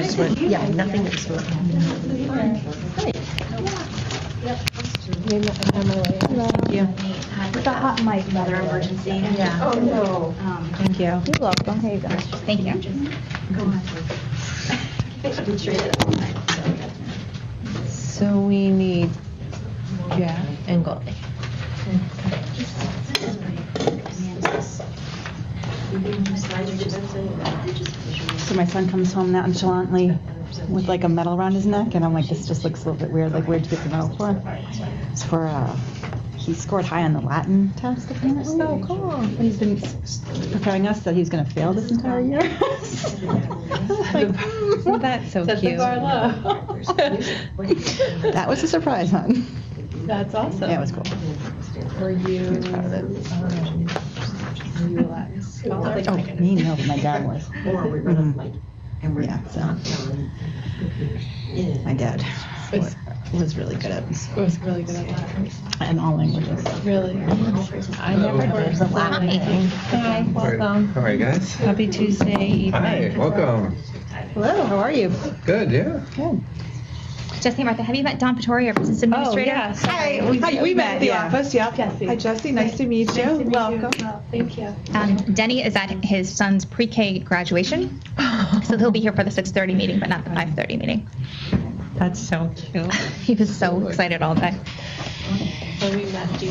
just went, yeah, nothing this morning. Yeah. With the hot mic, another emergency. Yeah. Oh, no. Thank you. You're welcome. Here you go. Thank you. Go on. So we need Jack and Goldie. So my son comes home nonchalantly with like a medal around his neck, and I'm like, this just looks a little bit weird. Like, where'd you get the medal for? It's for, he scored high on the Latin test, apparently. Oh, cool. And he's been preparing us that he's going to fail this entire year. Like, That's so Set the cute. bar low. that was a surprise, hon. That's awesome. Yeah, it was cool. Were you, He was proud of it. were you a Latin scholar? Oh, me, no, but my dad was. Yeah, so my dad was really good at Was really good at Latin. and all languages. Really? I never heard of the Latin thing. Hi, welcome. How are you guys? Happy Tuesday evening. Hi, welcome. Hello, how are you? Good, yeah. Good. Jesse and Martha, have you met Don Pettori, our business administrator? Hi. We met at the Yeah. office, yeah. Jesse. Hi, Jesse. Nice to meet you. Nice to meet Welcome. you. Well, thank you. Denny is at his son's pre-K graduation, so he'll be here for the 6:30 meeting, but not the 5:30 meeting. That's so cute. He was so excited all day. So we met you.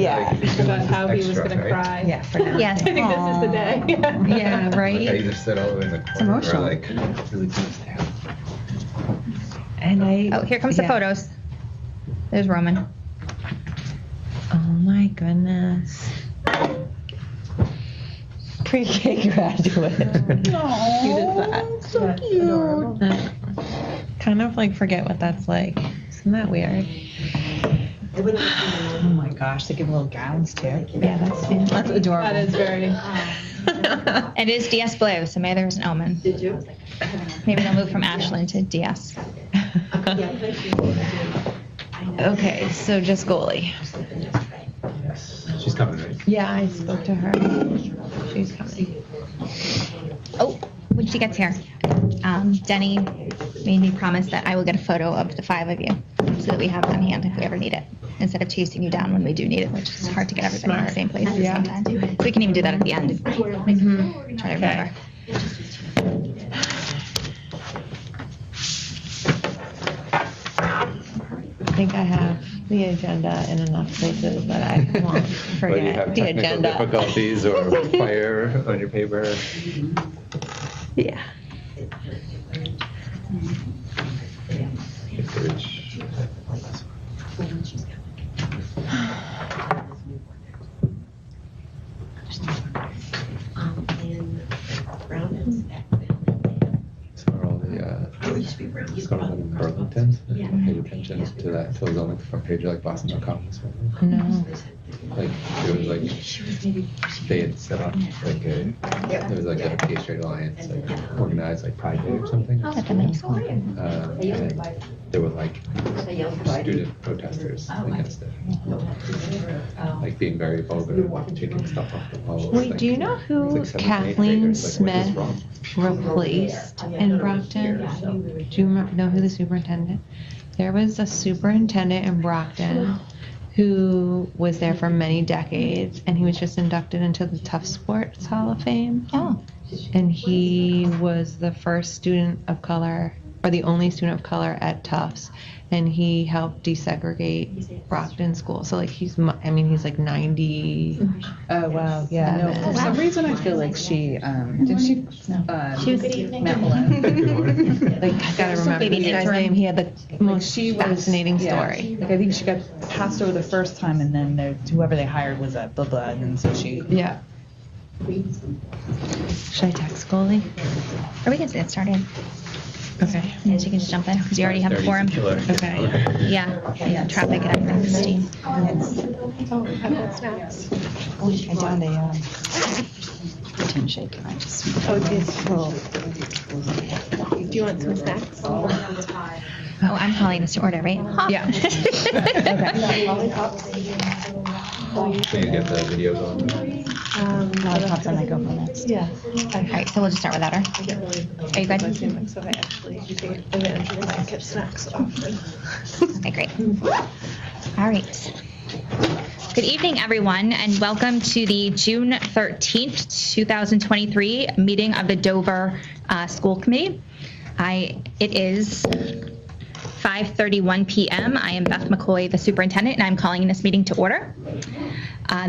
Yeah. About how he was going to cry. Yeah, for now. Yes. I think this is the day. Yeah, Like, I right? just sit all the way in the corner. emotional. Like, really close down. And Oh, here comes the yeah. photos. There's Roman. Oh my goodness. Pre-K graduate. So cute. Kind of like forget what that's like. Isn't that weird? Oh my gosh, they give little gowns too. Yeah, that's That's adorable. That is very. It is DS Blue, so maybe there's an omen. Did you? Maybe they'll move from Ashland to DS. Okay, so just goalie. Yes. She's coming, right? Yeah, I spoke to her. She's coming. Oh, when she gets here, Denny made me promise that I will get a photo of the 5 of you so that we have it on hand if we ever need it, instead of chasing you down when we do need it, which is hard to get everybody in the same place at the same time. So we can even do that at the end. Mm-hmm. Try to remember. I think I have the agenda in enough places that I won't But you forget have the technical agenda. difficulties or fire on your paper. Yeah. Encourage. So are all the Scotland and Burlington. I paid attention to that until it was on like the front page of like Boston.com this morning. No. Like it was like they had set up like a there was like a Gay Straight Alliance like organized like Pride Day or something. At the middle school. And there were like student protesters against it, like being very vulgar, taking stuff off the walls. Wait, like, do you know who it's like 7th and 8th Kathleen graders, like, what is Smith wrong? replaced in Brockton? Do you know who the superintendent? There was a superintendent in Brockton who was there for many decades, and he was just inducted into the Tough Sports Hall of Fame. Oh, And he was the first student of color, or the only student of color at Tufts, and he helped desegregate Brockton School. So like he's like 90. Oh wow, yeah. No, for some reason I feel like she did she she was. Matt Malone. Like I gotta remember Maybe this guy's interim. name. He had the most she was fascinating yeah. story. Like I think she got passed over the first time, and then whoever they hired was a blah blah, and so she. Yeah. Should I text goalie? Or we can get started. Okay. And she can just jump in because you already have a quorum. Okay. Yeah, traffic and everything, Christine. Oh, I've got snacks. I found a tin shake, and I just. Oh, do you want some snacks? Oh, I'm calling this to order, right? Yeah. Okay. So you get the videos on. Lollipops on my GoPro next. Yeah. All right, so we'll just start without her. I get really Are you good? so I actually take advantage of my kid snacks often. Okay, great. All right. Good evening, everyone, and welcome to the June 13th, 2023 meeting of the Dover School Committee. It is 5:31 p.m. I am Beth McCoy, the superintendent, and I'm calling this meeting to order.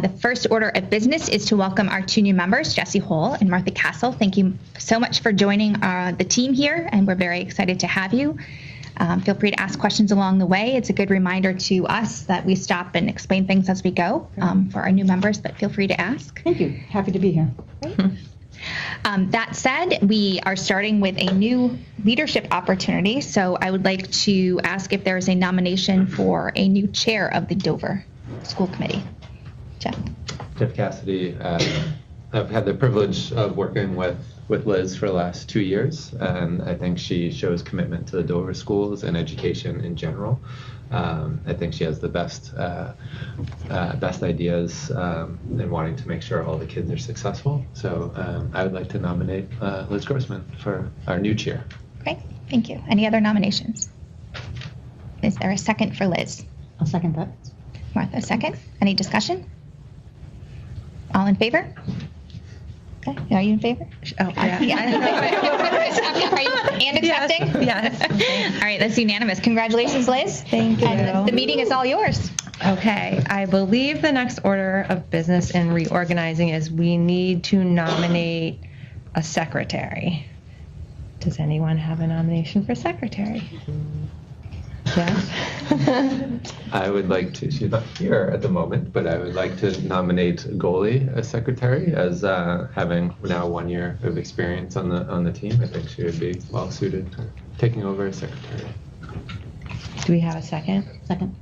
The first order of business is to welcome our two new members, Jessie Hall and Martha Castle. Thank you so much for joining the team here, and we're very excited to have you. Feel free to ask questions along the way. It's a good reminder to us that we stop and explain things as we go for our new members, but feel free to ask. Thank you. Happy to be here. That said, we are starting with a new leadership opportunity, so I would like to ask if there is a nomination for a new chair of the Dover School Committee. Jeff Cassidy. I've had the privilege of working with Liz for the last 2 years, and I think she shows commitment to the Dover schools and education in general. I think she has the best ideas in wanting to make sure all the kids are successful. So I would like to nominate Liz Grossman for our new chair. Great, thank you. Any other nominations? Is there a second for Liz? I'll second that. Martha, second. Any discussion? All in favor? Okay, are you in favor? Oh, yeah. Are you and accepting? Yes. All right, that's unanimous. Congratulations, Liz. Thank you. And the meeting is all yours. Okay, I believe the next order of business in reorganizing is we need to nominate a secretary. Does anyone have a nomination for secretary? Jeff? I would like to, she's not here at the moment, but I would like to nominate Goalie as secretary, as having now 1 year of experience on the team. I think she would be well suited to taking over as secretary. Do we have a second? Second.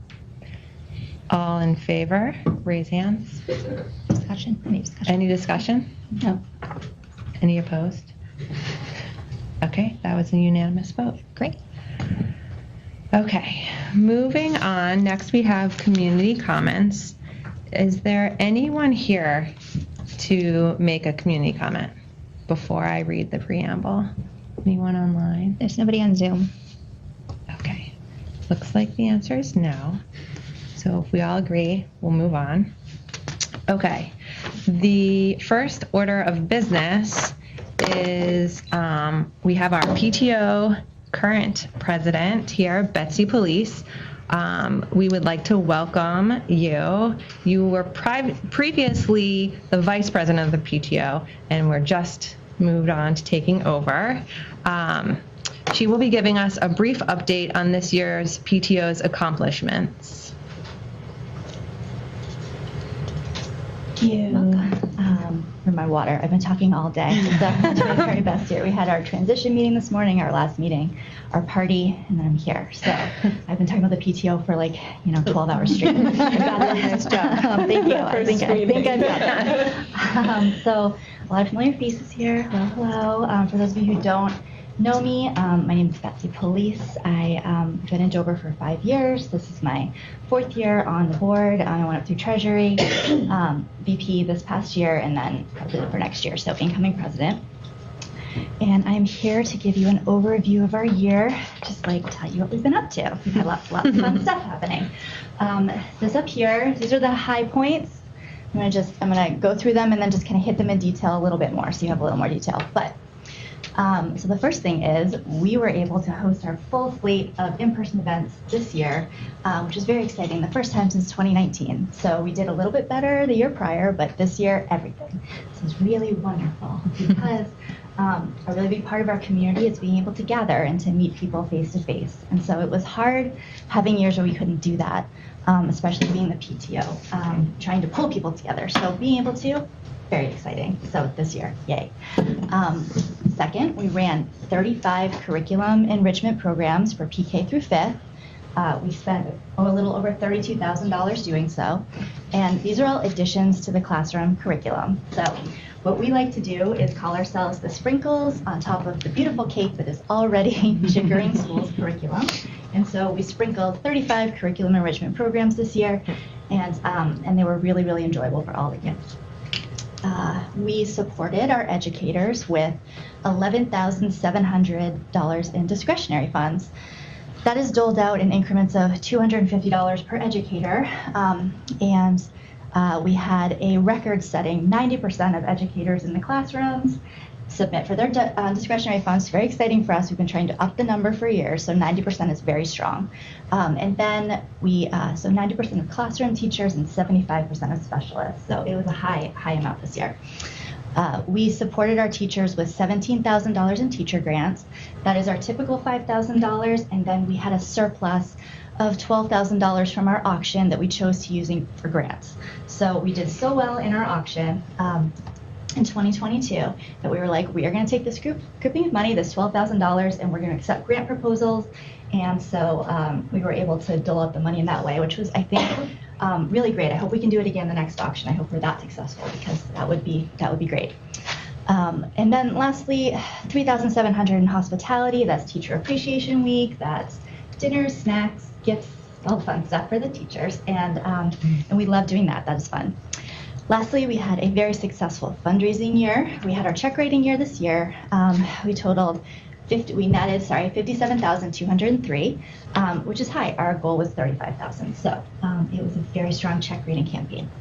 All in favor? Raise hands. Discussion? Any discussion? Any discussion? No. Any opposed? Okay, that was a unanimous vote. Great. Okay, moving on. Next we have community comments. Is there anyone here to make a community comment before I read the preamble? Anyone online? There's nobody on Zoom. Okay, looks like the answer is no. So if we all agree, we'll move on. Okay, the first order of business is we have our PTO current president here, Betsy Police. We would like to welcome you. You were previously the vice president of the PTO, and we're just moved on to taking over. She will be giving us a brief update on this year's PTO's accomplishments. Thank you. For my water. I've been talking all day, so I'm doing my very best here. We had our transition meeting this morning, our last meeting, our party, and then I'm here. So I've been talking about the PTO for 12 hours straight. Nice job. Thank you. I think I've got that. So a lot of familiar faces here. Hello. For those of you who don't know me, my name is Betsy Police. I've been in Dover for 5 years. This is my 4th year on the board. I went up through Treasury, VP this past year, and then president for next year, so incoming president. And I'm here to give you an overview of our year, just tell you what we've been up to. We've had lots of fun stuff happening. This up here, these are the high points. I'm gonna go through them and then just kind of hit them in detail a little bit more, so you have a little more detail. But so the first thing is we were able to host our full slate of in-person events this year, which is very exciting. The first time since 2019. So we did a little bit better the year prior, but this year, everything. This is really wonderful because a really big part of our community is being able to gather and to meet people face to face. And so it was hard having years where we couldn't do that, especially being the PTO, trying to pull people together. So being able to, very exciting. So this year, yay. Second, we ran 35 curriculum enrichment programs for PK through 5th. We spent a little over $32,000 doing so. And these are all additions to the classroom curriculum. So what we like to do is call ourselves the sprinkles on top of the beautiful cake that is already Chickering School's curriculum. And so we sprinkled 35 curriculum enrichment programs this year, and they were really, really enjoyable for all the kids. we supported our educators with $11,700 in discretionary funds. That is doled out in increments of $250 per educator, and we had a record-setting 90% of educators in the classrooms submit for their discretionary funds. Very exciting for us. We've been trying to up the number for years, so 90% is very strong. And then so 90% of classroom teachers and 75% of specialists. So it was a high amount this year. We supported our teachers with $17,000 in teacher grants. That is our typical $5,000, and then we had a surplus of $12,000 from our auction that we chose to use for grants. So we did so well in our auction in 2022 that we were like, we are going to take this grouping of money, this $12,000, and we're going to accept grant proposals. And so we were able to dole out the money in that way, which was, I think, really great. I hope we can do it again the next auction. I hope we're that successful, because that would be great. And then lastly, $3,700 in hospitality. That's Teacher Appreciation Week. That's dinners, snacks, gifts, all the fun stuff for the teachers. And we love doing that. That is fun. Lastly, we had a very successful fundraising year. We had our check writing year this year. We netted $57,203, which is high. Our goal was $35,000. So it was a very strong check writing campaign.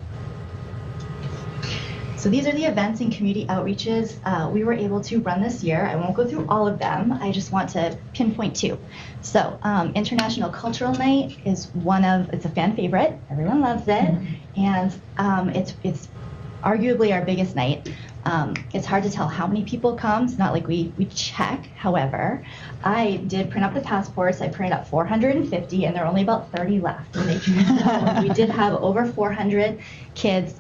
So these are the events and community outreaches we were able to run this year. I won't go through all of them. I just want to pinpoint two. So International Cultural Night is it's a fan favorite. Everyone loves it. And it's arguably our biggest night. It's hard to tell how many people come. It's not like we check. However, I did print up the passports. I printed up 450, and there are only about 30 left. So we did have over 400 kids,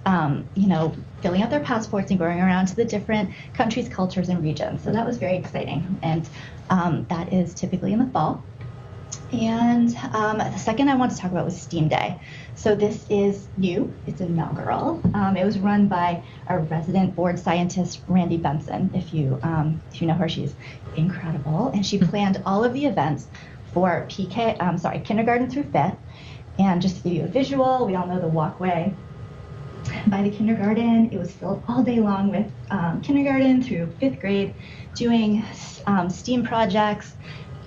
filling out their passports and going around to the different countries, cultures, and regions. So that was very exciting. And that is typically in the fall. And the second I want to talk about was STEAM Day. So this is new. It's inaugural. It was run by our resident board scientist, Randy Benson. If you know her, she's incredible. And she planned all of the events for kindergarten through fifth. And just to give you a visual, we all know the walkway by the kindergarten. It was filled all day long with kindergarten through fifth grade doing STEAM projects,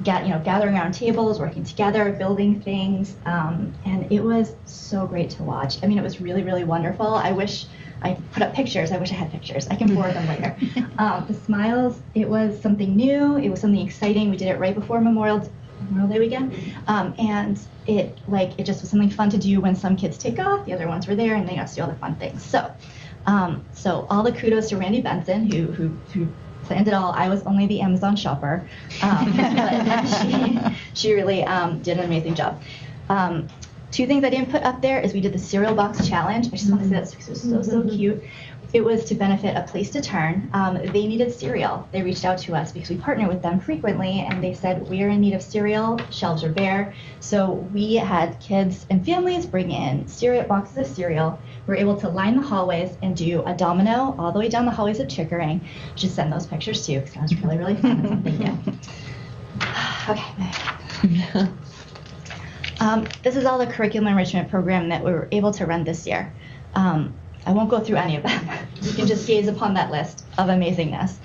gathering around tables, working together, building things, and it was so great to watch. I mean, it was really, really wonderful. I wish I put up pictures. I wish I had pictures. I can forward them later. The smiles, it was something new. It was something exciting. We did it right before Memorial Day weekend, and it just was something fun to do when some kids take off. The other ones were there, and they got to do all the fun things. So all the kudos to Randy Benson, who planned it all. I was only the Amazon shopper, but she really did an amazing job. Two things I didn't put up there is we did the cereal box challenge. I just want to say that because it was so cute. It was to benefit A Place to Turn. They needed cereal. They reached out to us because we partner with them frequently, and they said, we are in need of cereal. Shelves are bare. So we had kids and families bring in boxes of cereal. We were able to line the hallways and do a domino all the way down the hallways of Chickering. Just send those pictures too, because that was really, really fun. Thank you. Okay. This is all the curriculum enrichment program that we were able to run this year. I won't go through any of them. You can just gaze upon that list of amazingness.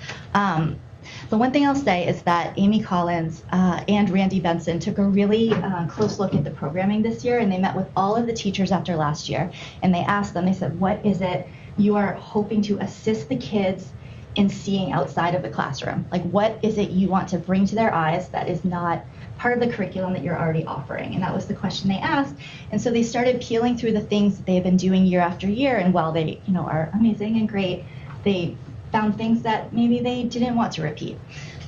The one thing I'll say is that Amy Collins and Randy Benson took a really close look at the programming this year, and they met with all of the teachers after last year, and they asked them, they said, what is it you are hoping to assist the kids in seeing outside of the classroom? Like, what is it you want to bring to their eyes that is not part of the curriculum that you're already offering? And that was the question they asked. And so they started peeling through the things that they've been doing year after year. And while they, are amazing and great, they found things that maybe they didn't want to repeat.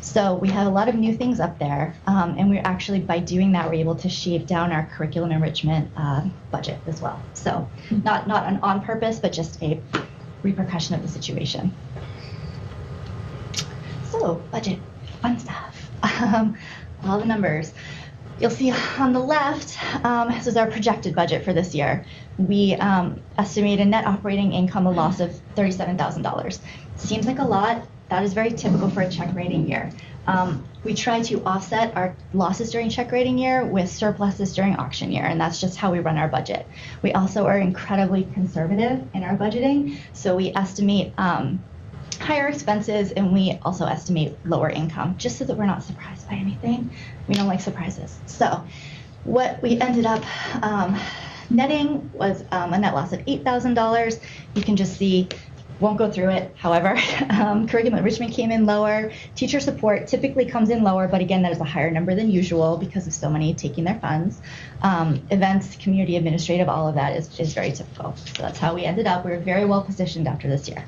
So we have a lot of new things up there. And we're actually, by doing that, we're able to shave down our curriculum enrichment budget as well. So not on purpose, but just a repercussion of the situation. So budget, fun stuff. All the numbers. You'll see on the left, this is our projected budget for this year. We estimate a net operating income, a loss of $37,000. Seems like a lot. That is very typical for a check writing year. We try to offset our losses during check writing year with surpluses during auction year, and that's just how we run our budget. We also are incredibly conservative in our budgeting, so we estimate higher expenses, and we also estimate lower income, just so that we're not surprised by anything. We don't like surprises. So what we ended up netting was a net loss of $8,000. You can just see, won't go through it. However, curriculum enrichment came in lower. Teacher support typically comes in lower, but again, that is a higher number than usual because of so many taking their funds. Events, community administrative, all of that is very typical. So that's how we ended up. We were very well positioned after this year.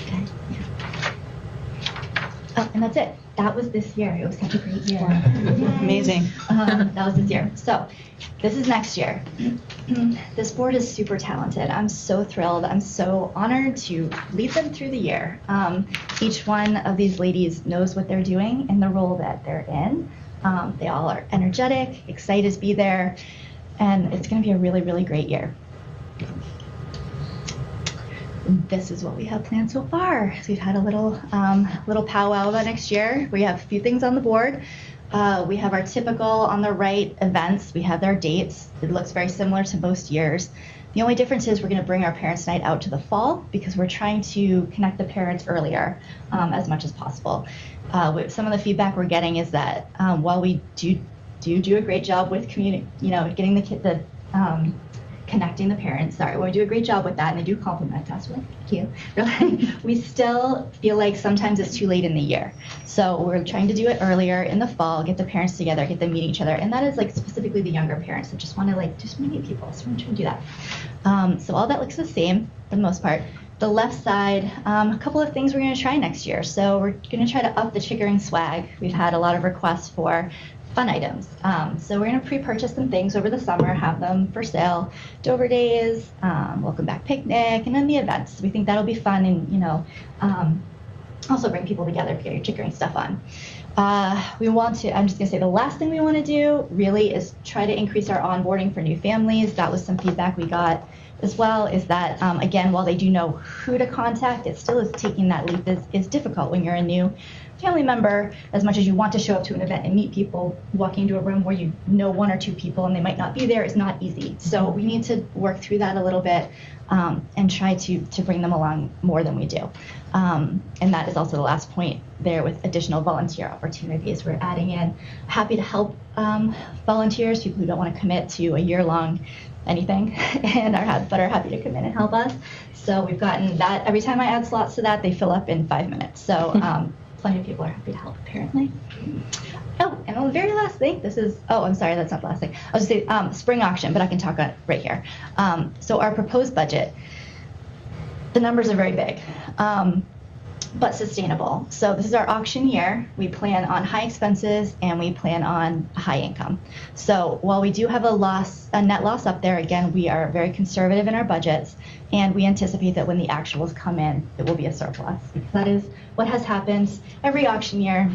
Okay. Oh, and that's it. That was this year. It was such a great year. Amazing. That was this year. So this is next year. This board is super talented. I'm so thrilled. I'm so honored to lead them through the year. Each one of these ladies knows what they're doing in the role that they're in. They all are energetic, excited to be there, and it's going to be a really, really great year. This is what we have planned so far. So we've had a little powwow about next year. We have a few things on the board. We have our typical on the right events. We have their dates. It looks very similar to most years. The only difference is we're going to bring our parents' night out to the fall because we're trying to connect the parents earlier as much as possible. Some of the feedback we're getting is that while we do a great job with getting the connecting the parents. Sorry, we do a great job with that, and they do compliment us. We're like, thank you. Really, we still feel like sometimes it's too late in the year. So we're trying to do it earlier in the fall, get the parents together, get them meeting each other, and that is like specifically the younger parents that just want to meet people. So we're trying to do that. So all that looks the same for the most part. The left side, a couple of things we're going to try next year. So we're going to try to up the Chickering swag. We've had a lot of requests for fun items. So we're going to pre-purchase some things over the summer, have them for sale. Dover Days, Welcome Back Picnic, and then the events. We think that'll be fun and, also bring people together if you get your Chickering stuff on. I'm just going to say the last thing we want to do really is try to increase our onboarding for new families. That was some feedback we got as well, is that, again, while they do know who to contact, it still is taking that leap is difficult when you're a new family member. As much as you want to show up to an event and meet people, walking into a room where you know one or two people and they might not be there is not easy. So we need to work through that a little bit and try to bring them along more than we do. And that is also the last point there with additional volunteer opportunities. We're adding in happy to help volunteers, people who don't want to commit to a year-long anything and are happy to come in and help us. So we've gotten that. Every time I add slots to that, they fill up in 5 minutes. So plenty of people are happy to help, apparently. Oh, and the very last thing, I'm sorry, that's not the last thing. I was going to say spring auction, but I can talk on it right here. So our proposed budget, the numbers are very big, but sustainable. So this is our auction year. We plan on high expenses and we plan on high income. So while we do have a net loss up there, again, we are very conservative in our budgets, and we anticipate that when the actuals come in, it will be a surplus, because that is what has happened every auction year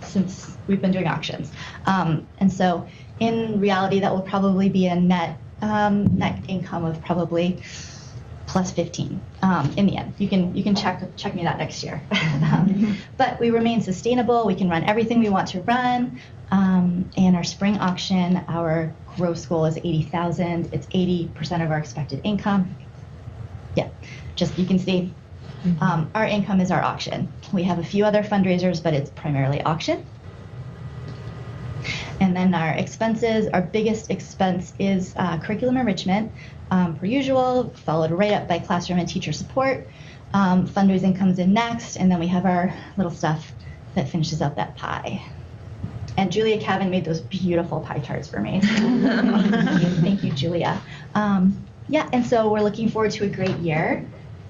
since we've been doing auctions. And so in reality, that will probably be a net income of probably plus 15 in the end. You can check me that next year. But we remain sustainable. We can run everything we want to run. And our spring auction, our gross goal is $80,000. It's 80% of our expected income. Yeah, just you can see our income is our auction. We have a few other fundraisers, but it's primarily auction. And then our expenses, our biggest expense is curriculum enrichment, per usual, followed right up by classroom and teacher support. Fundraising comes in next, and then we have our little stuff that finishes up that pie. And Julia Cavan made those beautiful pie charts for me. Thank you, Julia. Yeah, and so we're looking forward to a great year.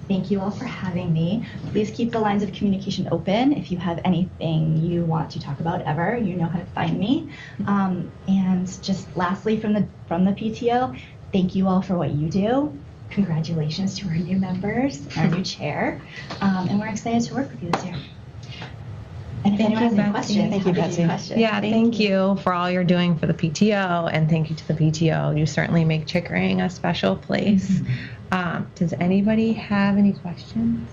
Thank you all for having me. Please keep the lines of communication open. If you have anything you want to talk about ever, you know how to find me. And just lastly, from the PTO, thank you all for what you do. Congratulations to our new members, our new chair, and we're excited to work with you this year. And if anyone has any questions, Thank you, Betsy. Yeah, thank you for all you're doing for the PTO, and thank you to the PTO. You certainly make Chickering a special place. Does anybody have any questions?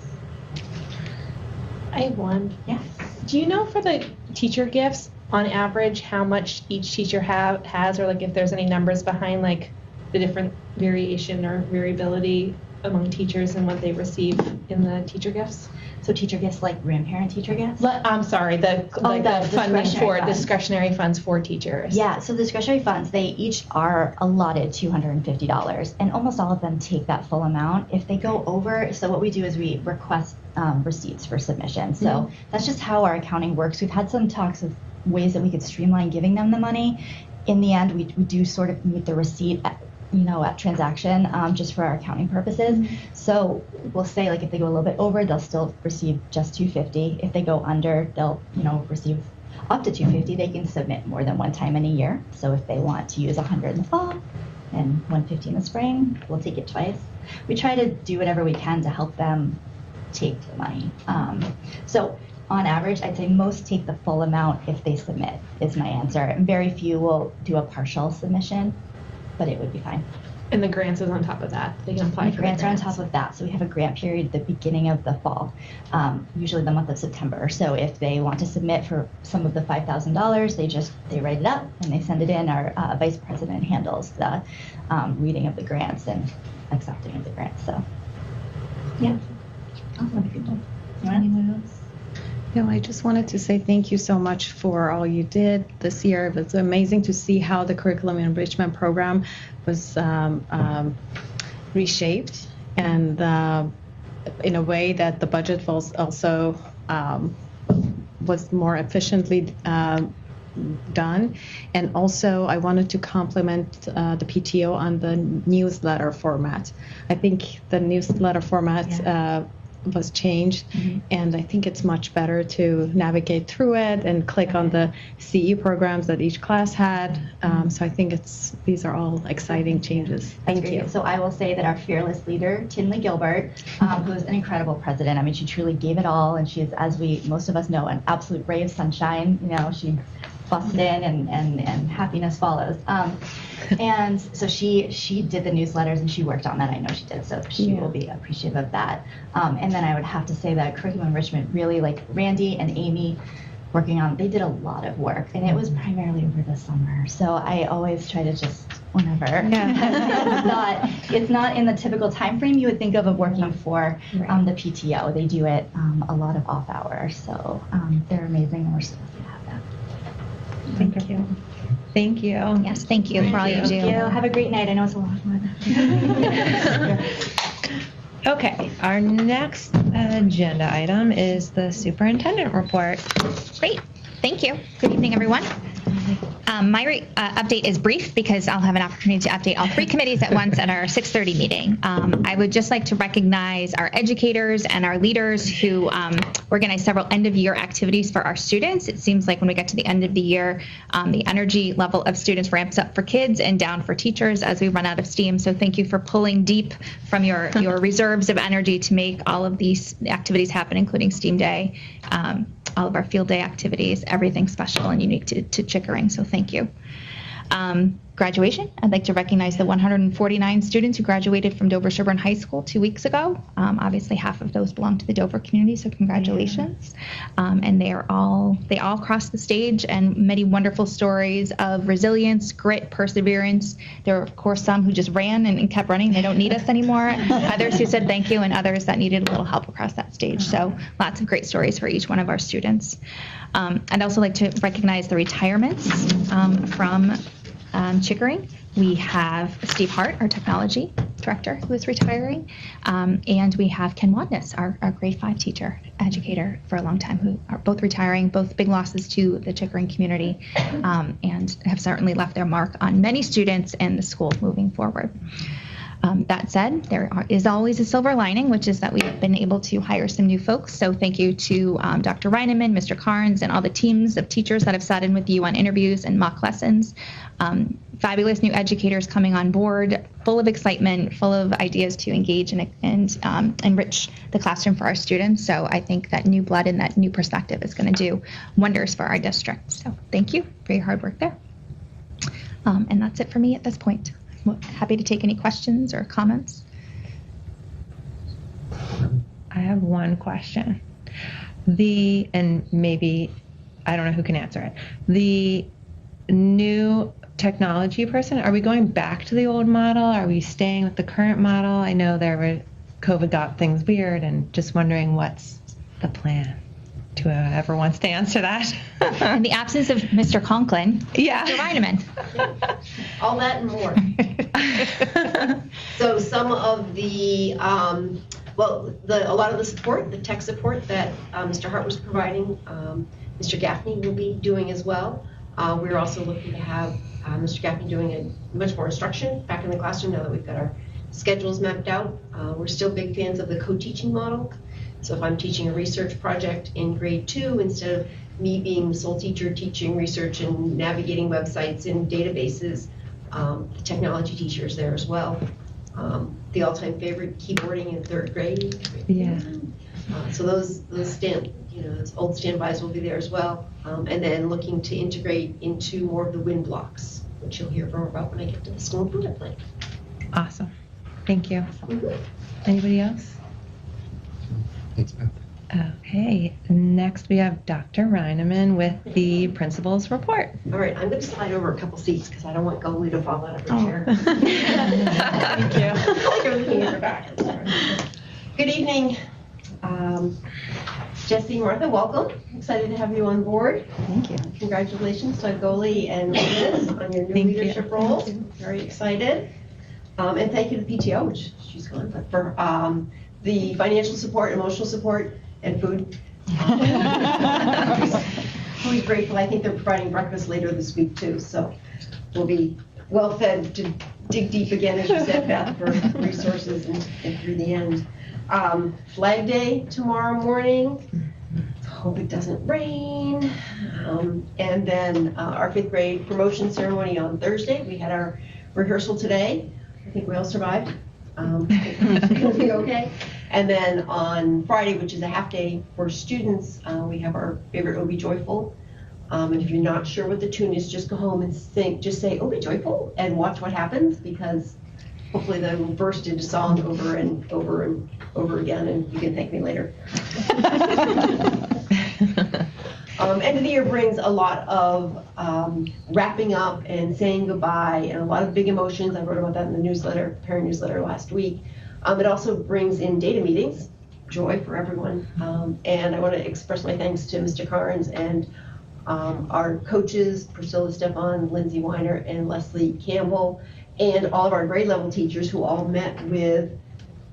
I have one. Yes. Do you know for the teacher gifts, on average, how much each teacher has, or like if there's any numbers behind like the different variation or variability among teachers and what they receive in the teacher gifts? So teacher gifts like grandparent teacher gifts? I'm sorry, the funding discretionary for funds. discretionary funds for teachers. Yeah, so the discretionary funds, they each are allotted $250, and almost all of them take that full amount. If they go over, so what we do is we request receipts for submission. So that's just how our accounting works. We've had some talks of ways that we could streamline giving them the money. In the end, we do sort of meet the receipt at transaction, just for our accounting purposes. So we'll say like if they go a little bit over, they'll still receive just $250. If they go under, they'll receive up to $250. They can submit more than one time in a year. So if they want to use $100 in the fall and $150 in the spring, we'll take it twice. We try to do whatever we can to help them take the money. So on average, I'd say most take the full amount if they submit, is my answer. And very few will do a partial submission, but it would be fine. And the grants is on top of that. They can apply The for grants are on top of that. So we have a grant period at the beginning of the fall, usually the month of September. So if they want to submit for some of the $5,000, they write it up and they send it in. Our vice president handles the reading of the grants and accepting of the grants. So yeah, awesome. Anyone else? No, I just wanted to say thank you so much for all you did this year. It was amazing to see how the curriculum enrichment program was reshaped, and in a way that the budget was also was more efficiently done. And also, I wanted to compliment the PTO on the newsletter format. I think the newsletter format was changed, and I think it's much better to navigate through it and click on the CE programs that each class had. So I think these are all exciting changes. Thank you. So I will say that our fearless leader, Tinley Gilbert, who is an incredible president. I mean, she truly gave it all, and she is, as most of us know, an absolute ray of sunshine. She busts in and happiness follows. And so she did the newsletters and she worked on that. I know she did. So she will be appreciative of that. And then I would have to say that curriculum enrichment, really, like Randy and Amy working on, they did a lot of work, and it was primarily over the summer. So I always try to just whenever. It's not in the typical time frame you would think of working for the PTO. They do it a lot of off hours. So they're amazing, and we're so lucky to have them. Thank you. Thank you. Yes, thank you for all you do. Thank you. Have a great night. I know it's a long one. Okay, our next agenda item is the superintendent report. Great. Thank you. Good evening, everyone. My update is brief because I'll have an opportunity to update all three committees at once at our 6:30 meeting. I would just like to recognize our educators and our leaders who organize several end-of-year activities for our students. It seems like when we get to the end of the year, the energy level of students ramps up for kids and down for teachers as we run out of steam. So thank you for pulling deep from your reserves of energy to make all of these activities happen, including STEAM Day, all of our field day activities, everything special and unique to Chickering. So thank you. Graduation, I'd like to recognize the 149 students who graduated from Dover-Sherborn High School 2 weeks ago. Obviously, half of those belong to the Dover community, so congratulations. And they all crossed the stage, and many wonderful stories of resilience, grit, perseverance. There were, of course, some who just ran and kept running. They don't need us anymore. Others who said thank you, and others that needed a little help across that stage. So lots of great stories for each one of our students. I'd also like to recognize the retirements from Chickering. We have Steve Hart, our technology director, who is retiring, and we have Ken Wadness, our grade 5 teacher, educator for a long time, who are both retiring, both big losses to the Chickering community, and have certainly left their mark on many students and the school moving forward. That said, there is always a silver lining, which is that we've been able to hire some new folks. So thank you to Dr. Reineman, Mr. Carnes, and all the teams of teachers that have sat in with you on interviews and mock lessons. Fabulous new educators coming on board, full of excitement, full of ideas to engage and enrich the classroom for our students. So I think that new blood and that new perspective is going to do wonders for our district. So thank you for your hard work there. And that's it for me at this point. Happy to take any questions or comments. I have one question. and maybe, I don't know who can answer it, the new technology person, are we going back to the old model? Are we staying with the current model? I know COVID got things weird, and just wondering what's the plan. To whoever wants to answer that. In the absence of Mr. Conklin, Yeah. Mr. Reineman. All that and more. So some of a lot of the support, the tech support that Mr. Hart was providing, Mr. Gaffney will be doing as well. We're also looking to have Mr. Gaffney doing a much more instruction back in the classroom now that we've got our schedules mapped out. We're still big fans of the co-teaching model. So if I'm teaching a research project in grade 2, instead of me being the sole teacher teaching research and navigating websites and databases, the technology teacher is there as well. The all-time favorite, keyboarding in 3rd grade. Yeah. So those old standbys will be there as well. And then looking to integrate into more of the win blocks, which you'll hear more about when I get to the school improvement plan. Awesome. Thank you. Mm-hmm. Anybody else? Thanks, Beth. Okay, next we have Dr. Reineman with the principal's report. All right, I'm going to slide over a couple seats because I don't want Goldie to fall out of her chair. Thank you. You're looking at her back. Good evening, Jesse, Martha, welcome. Excited to have you on board. Thank you. Congratulations to Goldie and Liz on your new Thank you. leadership roles. Very excited. And thank you to the PTO, which she's gone, but for the financial support, emotional support, and food. Always grateful. I think they're providing breakfast later this week too, so we'll be well fed to dig deep again, as you said, Beth, for resources and through the end. Flag Day tomorrow morning. Hope it doesn't rain. And then our 5th grade promotion ceremony on Thursday. We had our rehearsal today. I think we all survived. It's gonna be okay. And then on Friday, which is a half day for students, we have our favorite "Oh Be Joyful." And if you're not sure what the tune is, just go home and just say "Oh Be Joyful" and watch what happens, because hopefully they will burst into song over and over and over again, and you can thank me later. End of the year brings a lot of wrapping up and saying goodbye, and a lot of big emotions. I wrote about that in the newsletter, parent newsletter last week. It also brings in data meetings, joy for everyone. And I want to express my thanks to Mr. Carnes and our coaches, Priscilla Stefan, Lindsay Weiner, and Leslie Campbell, and all of our grade level teachers who all met with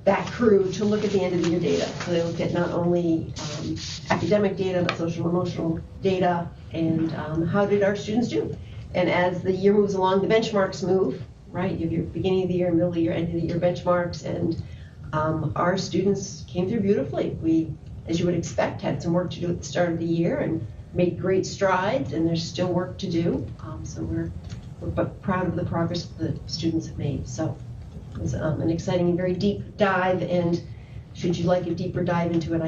that crew to look at the end of the year data. So they look at not only academic data, but social and emotional data, and how did our students do. And as the year moves along, the benchmarks move, right? You have your beginning of the year, middle of the year, end of the year benchmarks, and our students came through beautifully. We, as you would expect, had some work to do at the start of the year and made great strides, and there's still work to do. So we're proud of the progress the students have made. So it was an exciting and very deep dive, and should you like a deeper dive into it,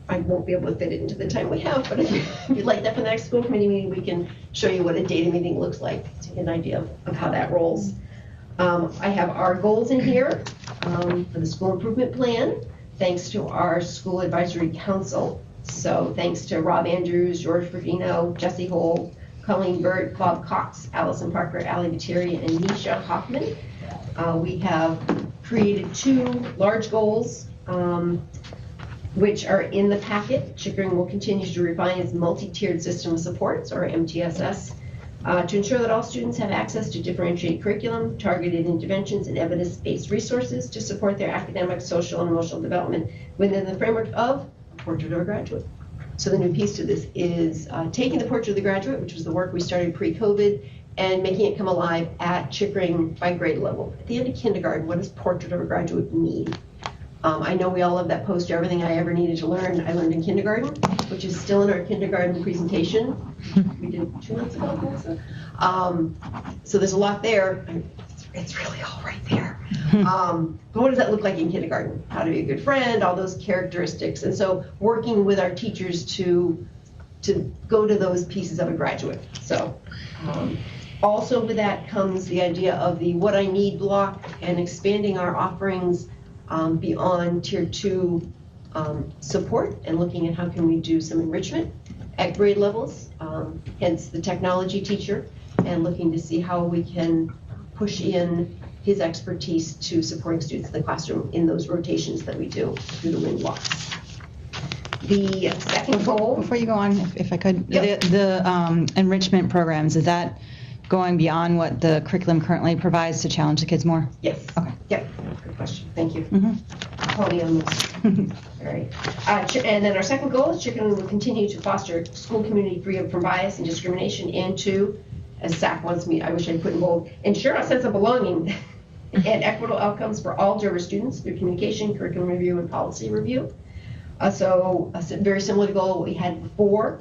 I won't be able to fit it into the time we have, but if you'd like that for the next school committee meeting, we can show you what a data meeting looks like to get an idea of how that rolls. I have our goals in here for the school improvement plan, thanks to our school advisory council. So thanks to Rob Andrews, George Fervino, Jesse Hole, Colleen Burt, Bob Cox, Allison Parker, Ali Bateri, and Nisha Hoffman. We have created 2 large goals, which are in the packet. Chickering will continue to refine its multi-tiered system of supports, or MTSS, to ensure that all students have access to differentiated curriculum, targeted interventions, and evidence-based resources to support their academic, social, and emotional development within the framework of Portrait of a Graduate. So the new piece to this is taking the Portrait of the Graduate, which was the work we started pre-COVID, and making it come alive at Chickering by grade level. At the end of kindergarten, what does Portrait of a Graduate mean? I know we all love that poster, "Everything I Ever Needed to Learn, I Learned in Kindergarten," which is still in our kindergarten presentation. We did 2 months ago, Melissa. So there's a lot there. It's really all right there. But what does that look like in kindergarten? How to be a good friend, all those characteristics. And so working with our teachers to go to those pieces of a graduate. So also with that comes the idea of the what I need block and expanding our offerings beyond tier 2 support and looking at how can we do some enrichment at grade levels, hence the technology teacher, and looking to see how we can push in his expertise to supporting students in the classroom in those rotations that we do through the wind walks. The second goal. Before you go on, if I could, Yep. the enrichment programs, is that going beyond what the curriculum currently provides to challenge the kids more? Yes. Okay. Yep. Good question. Thank you. Mm-hmm. Totally on this. All right. And then our second goal is Chicken will continue to foster school community free from bias and discrimination and to, as Zach wants me, I wish I'd put in bold, ensure a sense of belonging and equitable outcomes for all Dover students through communication, curriculum review, and policy review. So a very similar to goal we had before.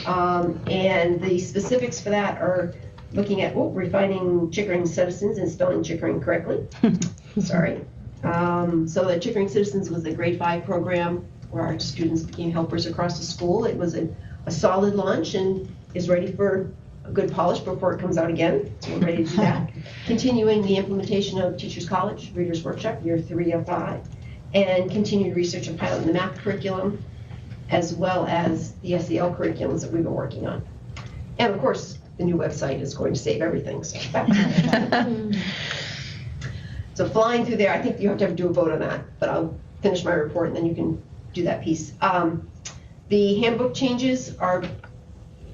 And the specifics for that are looking at refining Chickering Citizens and spelling Chickering correctly. Sorry. So the Chickering Citizens was a grade 5 program where our students became helpers across the school. It was a solid launch and is ready for a good polish before it comes out again. So we're ready to do that. Continuing the implementation of Teachers College, Readers Workshop, year 3 of 5, and continued research and pilot in the math curriculum, as well as the SEL curriculums that we've been working on. And of course, the new website is going to save everything. So back to that. So flying through there, I think you have to do a vote on that, but I'll finish my report and then you can do that piece. The handbook changes are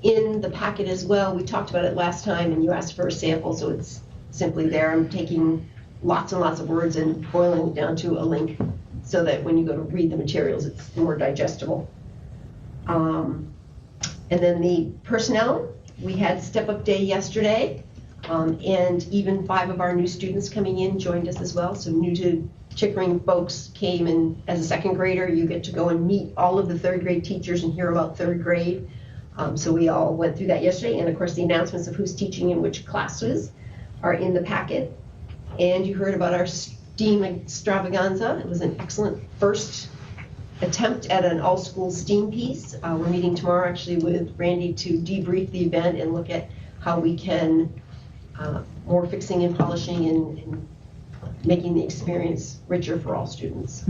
in the packet as well. We talked about it last time and you asked for a sample, so it's simply there. I'm taking lots and lots of words and boiling it down to a link so that when you go to read the materials, it's more digestible. And then the personnel, we had step-up day yesterday. And even 5 of our new students coming in joined us as well. So new to Chickering folks came in as a 2nd grader. You get to go and meet all of the 3rd grade teachers and hear about 3rd grade. So we all went through that yesterday. And of course, the announcements of who's teaching in which classes are in the packet. And you heard about our STEAM extravaganza. It was an excellent first attempt at an all-school STEAM piece. We're meeting tomorrow actually with Randy to debrief the event and look at how we can more fixing and polishing and making the experience richer for all students.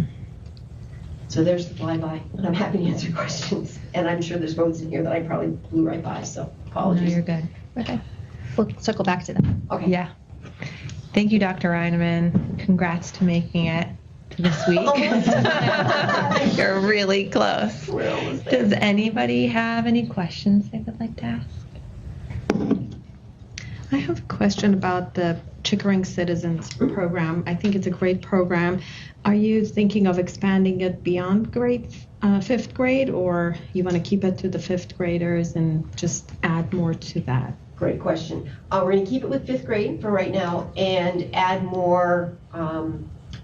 So there's the flyby, and I'm happy to answer questions. And I'm sure there's votes in here that I probably blew right by, so No, apologies. you're good. Okay. We'll circle back to them. Okay. Yeah. Thank you, Dr. Reineman. Congrats to making it to this week. Almost. You're really close. We're almost there. Does anybody have any questions they would like to ask? I have a question about the Chickering Citizens program. I think it's a great program. Are you thinking of expanding it beyond grade 5th grade, or you want to keep it to the 5th graders and just add more to that? Great question. We're going to keep it with 5th grade for right now and add more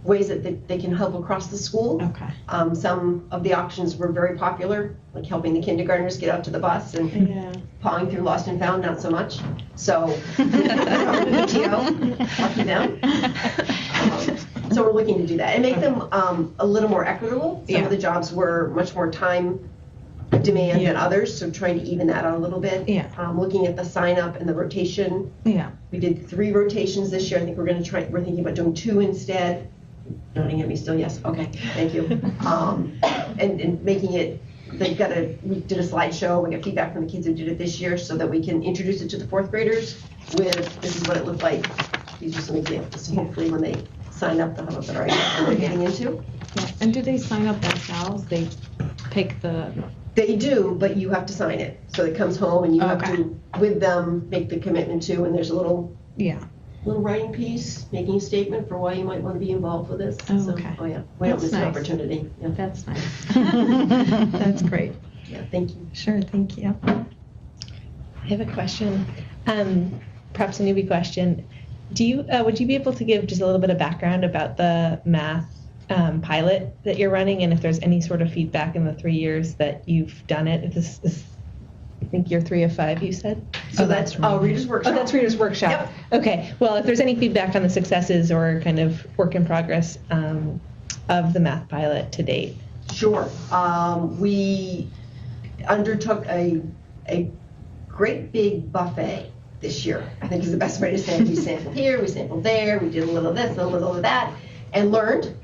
ways that they can help across the school. Okay. Some of the options were very popular, like helping the kindergartners get out to the bus and Yeah. pawing through Lost and Found, not so much. So, lucky them. So we're looking to do that and make them a little more equitable. Some Yeah. of the jobs were much more time demand than others, so trying to even that out a little bit. Yeah. Looking at the sign up and the rotation. Yeah. We did 3 rotations this year. I think we're thinking about doing 2 instead. Nodding at me still, yes, okay, thank you. And making it, we did a slideshow, we got feedback from the kids who did it this year so that we can introduce it to the 4th graders with, this is what it looked like. These are some examples, so hopefully when they sign up, they'll have a better idea what they're getting into. Yeah. And do they sign up themselves? They pick the... They do, but you have to sign it. So it comes home and you have Okay. to, with them, make the commitment to, and there's a little Yeah. writing piece, making a statement for why you might want to be involved with this. Oh, So, okay. oh yeah, we don't That's miss an nice. opportunity. Yeah. That's nice. That's great. Yeah, thank you. Sure, thank you. I have a question, perhaps a newbie question. Do you would you be able to give just a little bit of background about the math pilot that you're running, and if there's any sort of feedback in the 3 years that you've done it? If this is, I think year 3 of 5, you said. So that's Reader's Workshop. Oh, that's Reader's Workshop. Yep. Okay. Well, if there's any feedback on the successes or kind of work in progress of the math pilot to date. Sure. We undertook a great big buffet this year, I think is the best way to say it. We sampled here, we sampled there, we did a little of this, a little of that, and learned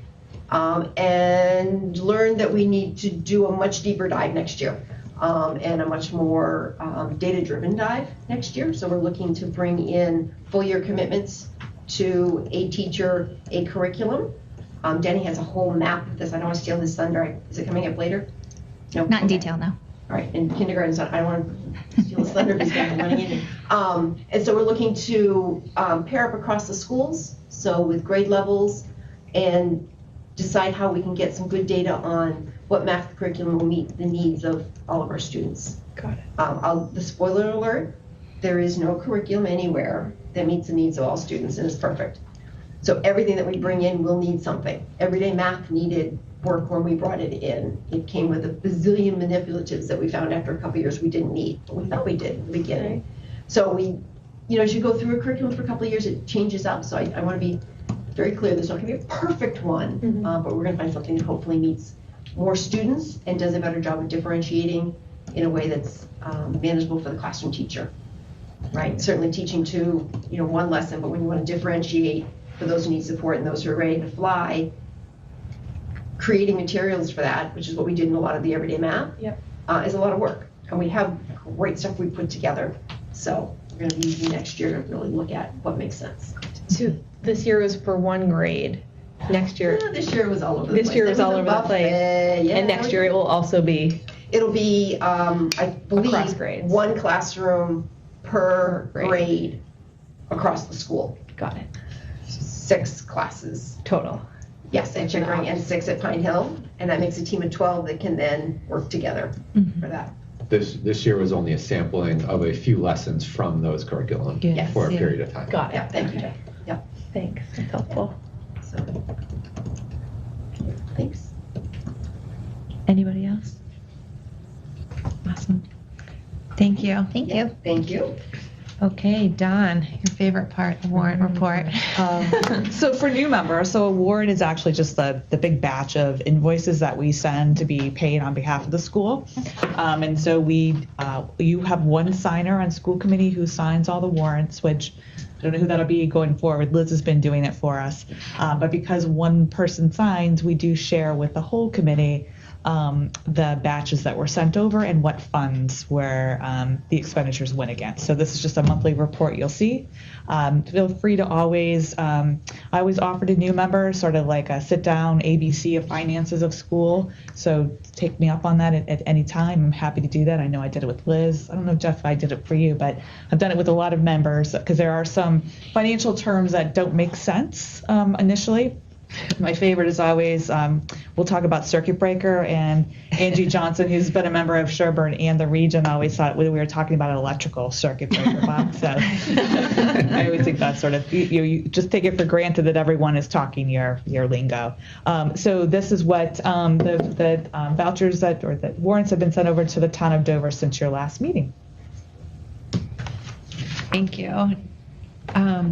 and learned that we need to do a much deeper dive next year, and a much more data-driven dive next year. So we're looking to bring in full year commitments to a teacher, a curriculum. Denny has a whole map of this. I don't want to steal his thunder. Is it coming up later? No? Not in Okay. detail, no. All right, and kindergarten's not, I don't want to steal his thunder because he's running in. And so we're looking to pair up across the schools, so with grade levels, and decide how we can get some good data on what math curriculum will meet the needs of all of our students. Got it. The spoiler alert, there is no curriculum anywhere that meets the needs of all students and is perfect. So everything that we bring in will need something. Everyday math needed work when we brought it in. It came with a bazillion manipulatives that we found after a couple years we didn't need, but we thought we did in the beginning. So we, as you go through a curriculum for a couple of years, it changes up. So I want to be very clear, there's not going to be a perfect one, but we're going to find something that hopefully meets more students and does a better job of differentiating in a way that's manageable for the classroom teacher, right? Certainly teaching to, one lesson, but when you want to differentiate for those who need support and those who are ready to fly, creating materials for that, which is what we did in a lot of the everyday math, is a lot of work. And we have great stuff we put together. So we're going to be using next year to really look at what makes sense. So this year was for one grade. Next year, This year was all over the place. this year was There all a over the place. buffet, yeah. And next year it will also be It'll be, I believe, Across grades. one classroom per grade across the school. got it 6 classes. total. Yes, at Chickering and 6 at Pine Hill. And that makes a team of 12 that can then work together for that. This year was only a sampling of a few lessons from those curriculum Yes. for a Yeah. period of time. Got it. Yeah, thank you, Okay. Jeff. Yeah, Thanks. That's helpful. so. Thanks. Anybody else? Awesome. Thank you. Thank Yeah, you. thank you. Okay, Dawn, your favorite part, the warrant report. So for new members, so a warrant is actually just the big batch of invoices that we send to be paid on behalf of the school. And so you have one signer on school committee who signs all the warrants, which I don't know who that'll be going forward. Liz has been doing it for us. But because one person signs, we do share with the whole committee the batches that were sent over and what funds were the expenditures went against. So this is just a monthly report you'll see. Feel free to always, I always offer to new members sort of like a sit down ABC of finances of school. So take me up on that at any time. I'm happy to do that. I know I did it with Liz. I don't know, Jeff, if I did it for you, but I've done it with a lot of members because there are some financial terms that don't make sense initially. My favorite is always, we'll talk about circuit breaker, and Angie Johnson, who's been a member of Sherborn and the region, always thought we were talking about an electrical circuit breaker box. So I always think that's sort of, you just take it for granted that everyone is talking your lingo. So this is what the vouchers or the warrants have been sent over to the town of Dover since your last meeting. Thank you.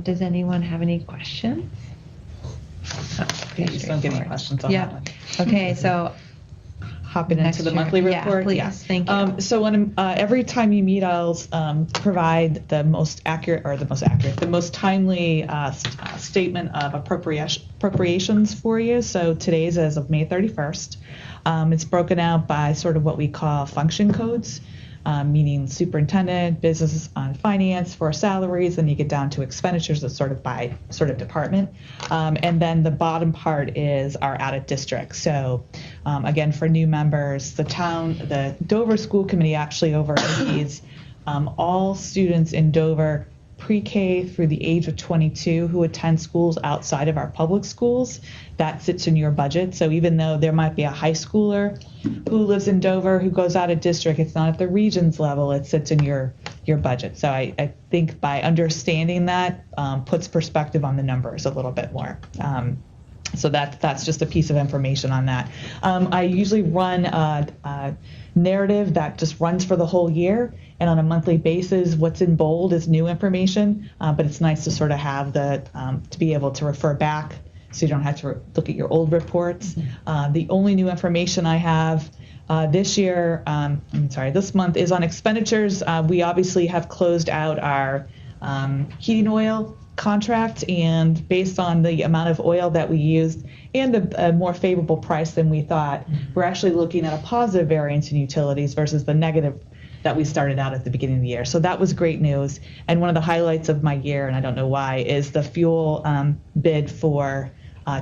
Does anyone have any questions? Please don't give me questions on that one. Okay, so Hopping into the Next monthly year. Yeah, report? please. Thank you. So when, every time you meet, I'll provide the most timely statement of appropriations for you. So today's as of May 31st. It's broken out by sort of what we call function codes. Meaning superintendent, business on finance for salaries, and you get down to expenditures that's sort of by sort of department. And then the bottom part is our out of district. So again, for new members, the Dover School Committee actually oversees all students in Dover pre-K through the age of 22 who attend schools outside of our public schools. That sits in your budget. So even though there might be a high schooler who lives in Dover who goes out of district, it's not at the regions level, it sits in your budget. So I think by understanding that puts perspective on the numbers a little bit more. So that's just a piece of information on that. I usually run a narrative that just runs for the whole year, and on a monthly basis, what's in bold is new information, but it's nice to sort of have to be able to refer back so you don't have to look at your old reports. The only new information I have this month is on expenditures. We obviously have closed out our heating oil contract, and based on the amount of oil that we used and a more favorable price than we thought, we're actually looking at a positive variance in utilities versus the negative that we started out at the beginning of the year. So that was great news. And one of the highlights of my year, and I don't know why, is the fuel bid for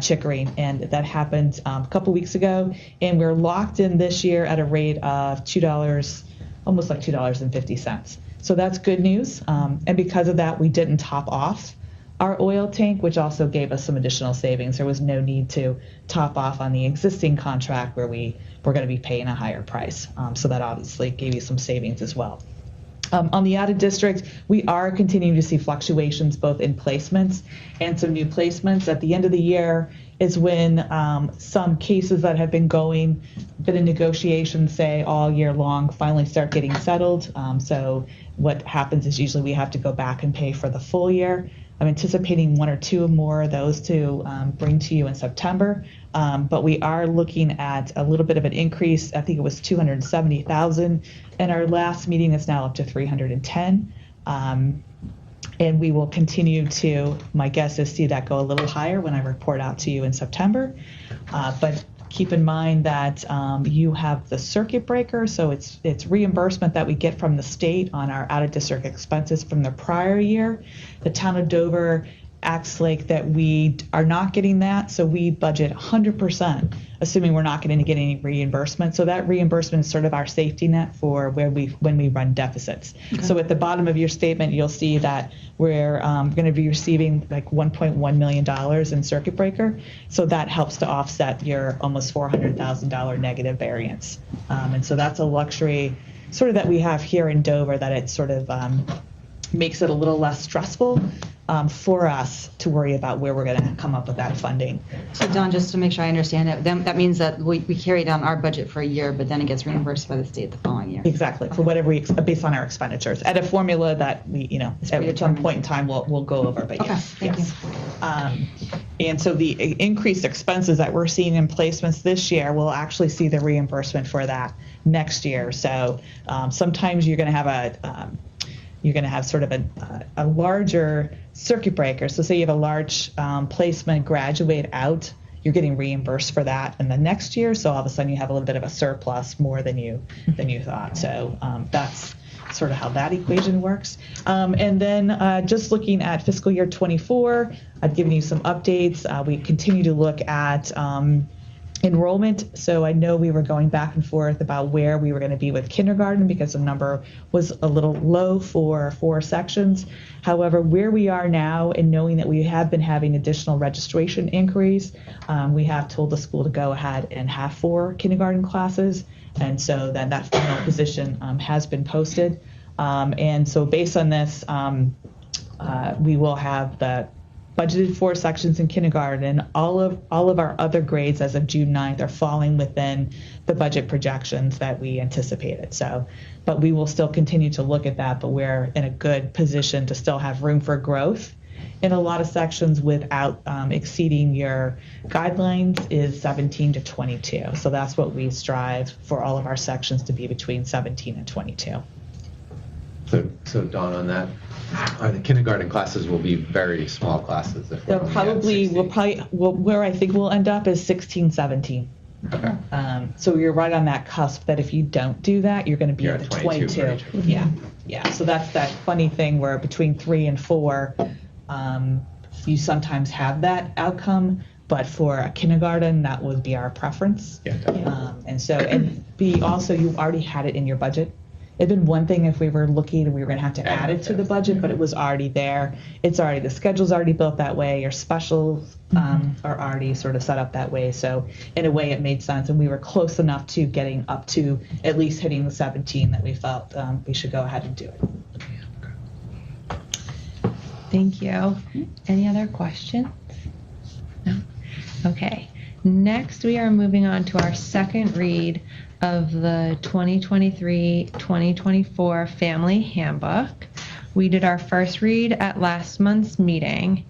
Chickering, and that happened a couple weeks ago, and we're locked in this year at a rate of $2, almost like $2.50. So that's good news, and because of that, we didn't top off our oil tank, which also gave us some additional savings. There was no need to top off on the existing contract where we were going to be paying a higher price. So that obviously gave you some savings as well. On the added district, we are continuing to see fluctuations both in placements and some new placements. At the end of the year is when some cases that have been in negotiations, say, all year long, finally start getting settled. So what happens is usually we have to go back and pay for the full year. I'm anticipating one or two more of those to bring to you in September, but we are looking at a little bit of an increase. I think it was 270,000, and our last meeting is now up to 310. And we will continue to, my guess is, see that go a little higher when I report out to you in September. But keep in mind that you have the circuit breaker, so it's reimbursement that we get from the state on our out-of-district expenses from the prior year. The town of Dover acts like that we are not getting that, so we budget 100%, assuming we're not going to get any reimbursement. So that reimbursement is sort of our safety net for when we run deficits. Okay. So at the bottom of your statement, you'll see that we're going to be receiving like $1.1 million in circuit breaker. So that helps to offset your almost $400,000 negative variance. And so that's a luxury sort of that we have here in Dover, that it sort of makes it a little less stressful for us to worry about where we're going to come up with that funding. So Don, just to make sure I understand it, then that means that we carry down our budget for a year, but then it gets reimbursed by the state the following year. Exactly, for whatever based on our expenditures, at a formula that we, at some point in time we'll go over. But okay, thank you. And so the increased expenses that we're seeing in placements this year, we'll actually see the reimbursement for that next year. So sometimes you're going to have sort of a larger circuit breaker. So say you have a large placement graduate out, you're getting reimbursed for that in the next year. So all of a sudden you have a little bit of a surplus more than you thought. So that's sort of how that equation works. And then just looking at fiscal year 24, I've given you some updates. We continue to look at enrollment. So I know we were going back and forth about where we were going to be with kindergarten because the number was a little low for 4 sections. However, where we are now, and knowing that we have been having additional registration inquiries, we have told the school to go ahead and have 4 kindergarten classes. And so then that final position has been posted. And so based on this, we will have the budgeted 4 sections in kindergarten. All of our other grades as of June 9th are falling within the budget projections that we anticipated. So, but we will still continue to look at that, but we're in a good position to still have room for growth in a lot of sections without exceeding your guidelines is 17 to 22. So that's what we strive for all of our sections to be between 17 and 22. So Dawn, on that, the kindergarten classes will be very small classes. If They'll probably, where I think we'll end up is 16, 17. Okay. So you're right on that cusp that if you don't do that, you're going to be at the 22. Yeah. So that's that funny thing where between 3 and 4, you sometimes have that outcome. But for a kindergarten, that would be our preference. Yeah, definitely. And B, also, you already had it in your budget. It'd been one thing if we were looking and we were going to have to add it to the budget, but it was already there. The schedule's already built that way. Your specials are already sort of set up that way. So in a way, it made sense. And we were close enough to getting up to at least hitting the 17 that we felt we should go ahead and do it. Thank you. Any other questions? No? Okay. Next, we are moving on to our second read of the 2023-2024 Family Handbook. We did our first read at last month's meeting.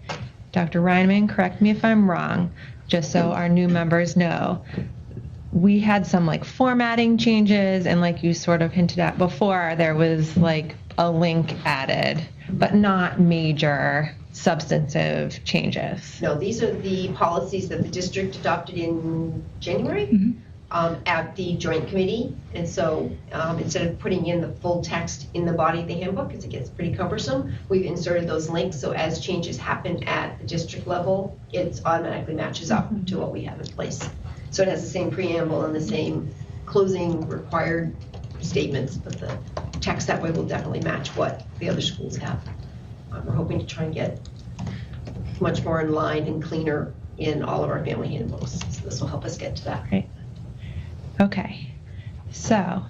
Dr. Reineman, correct me if I'm wrong, just so our new members know. We had some formatting changes, and like you sort of hinted at before, there was a link added, but not major substantive changes. No, these are the policies that the district adopted in January at the joint committee. And so instead of putting in the full text in the body of the handbook, because it gets pretty cumbersome, we've inserted those links. So as changes happen at the district level, it automatically matches up to what we have in place. So it has the same preamble and the same closing required statements, but the text that way will definitely match what the other schools have. We're hoping to try and get much more in line and cleaner in all of our family handbooks. So this will help us get to that. Great. Okay. So,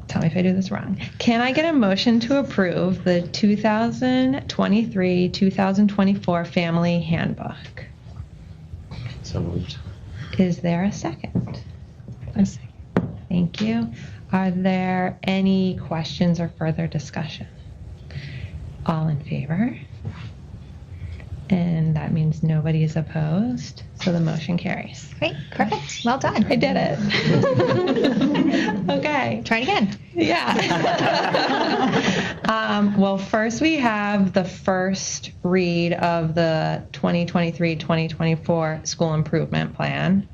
tell me if I do this wrong. Can I get a motion to approve the 2023-2024 family handbook? So moved. Is there a second? A second. Thank you. Are there any questions or further discussion? All in favor? And that means nobody is opposed, so the motion carries. Great, perfect, well done. I did it. Okay. Try it again. Yeah. Well, first we have the first read of the 2023-2024 school improvement plan.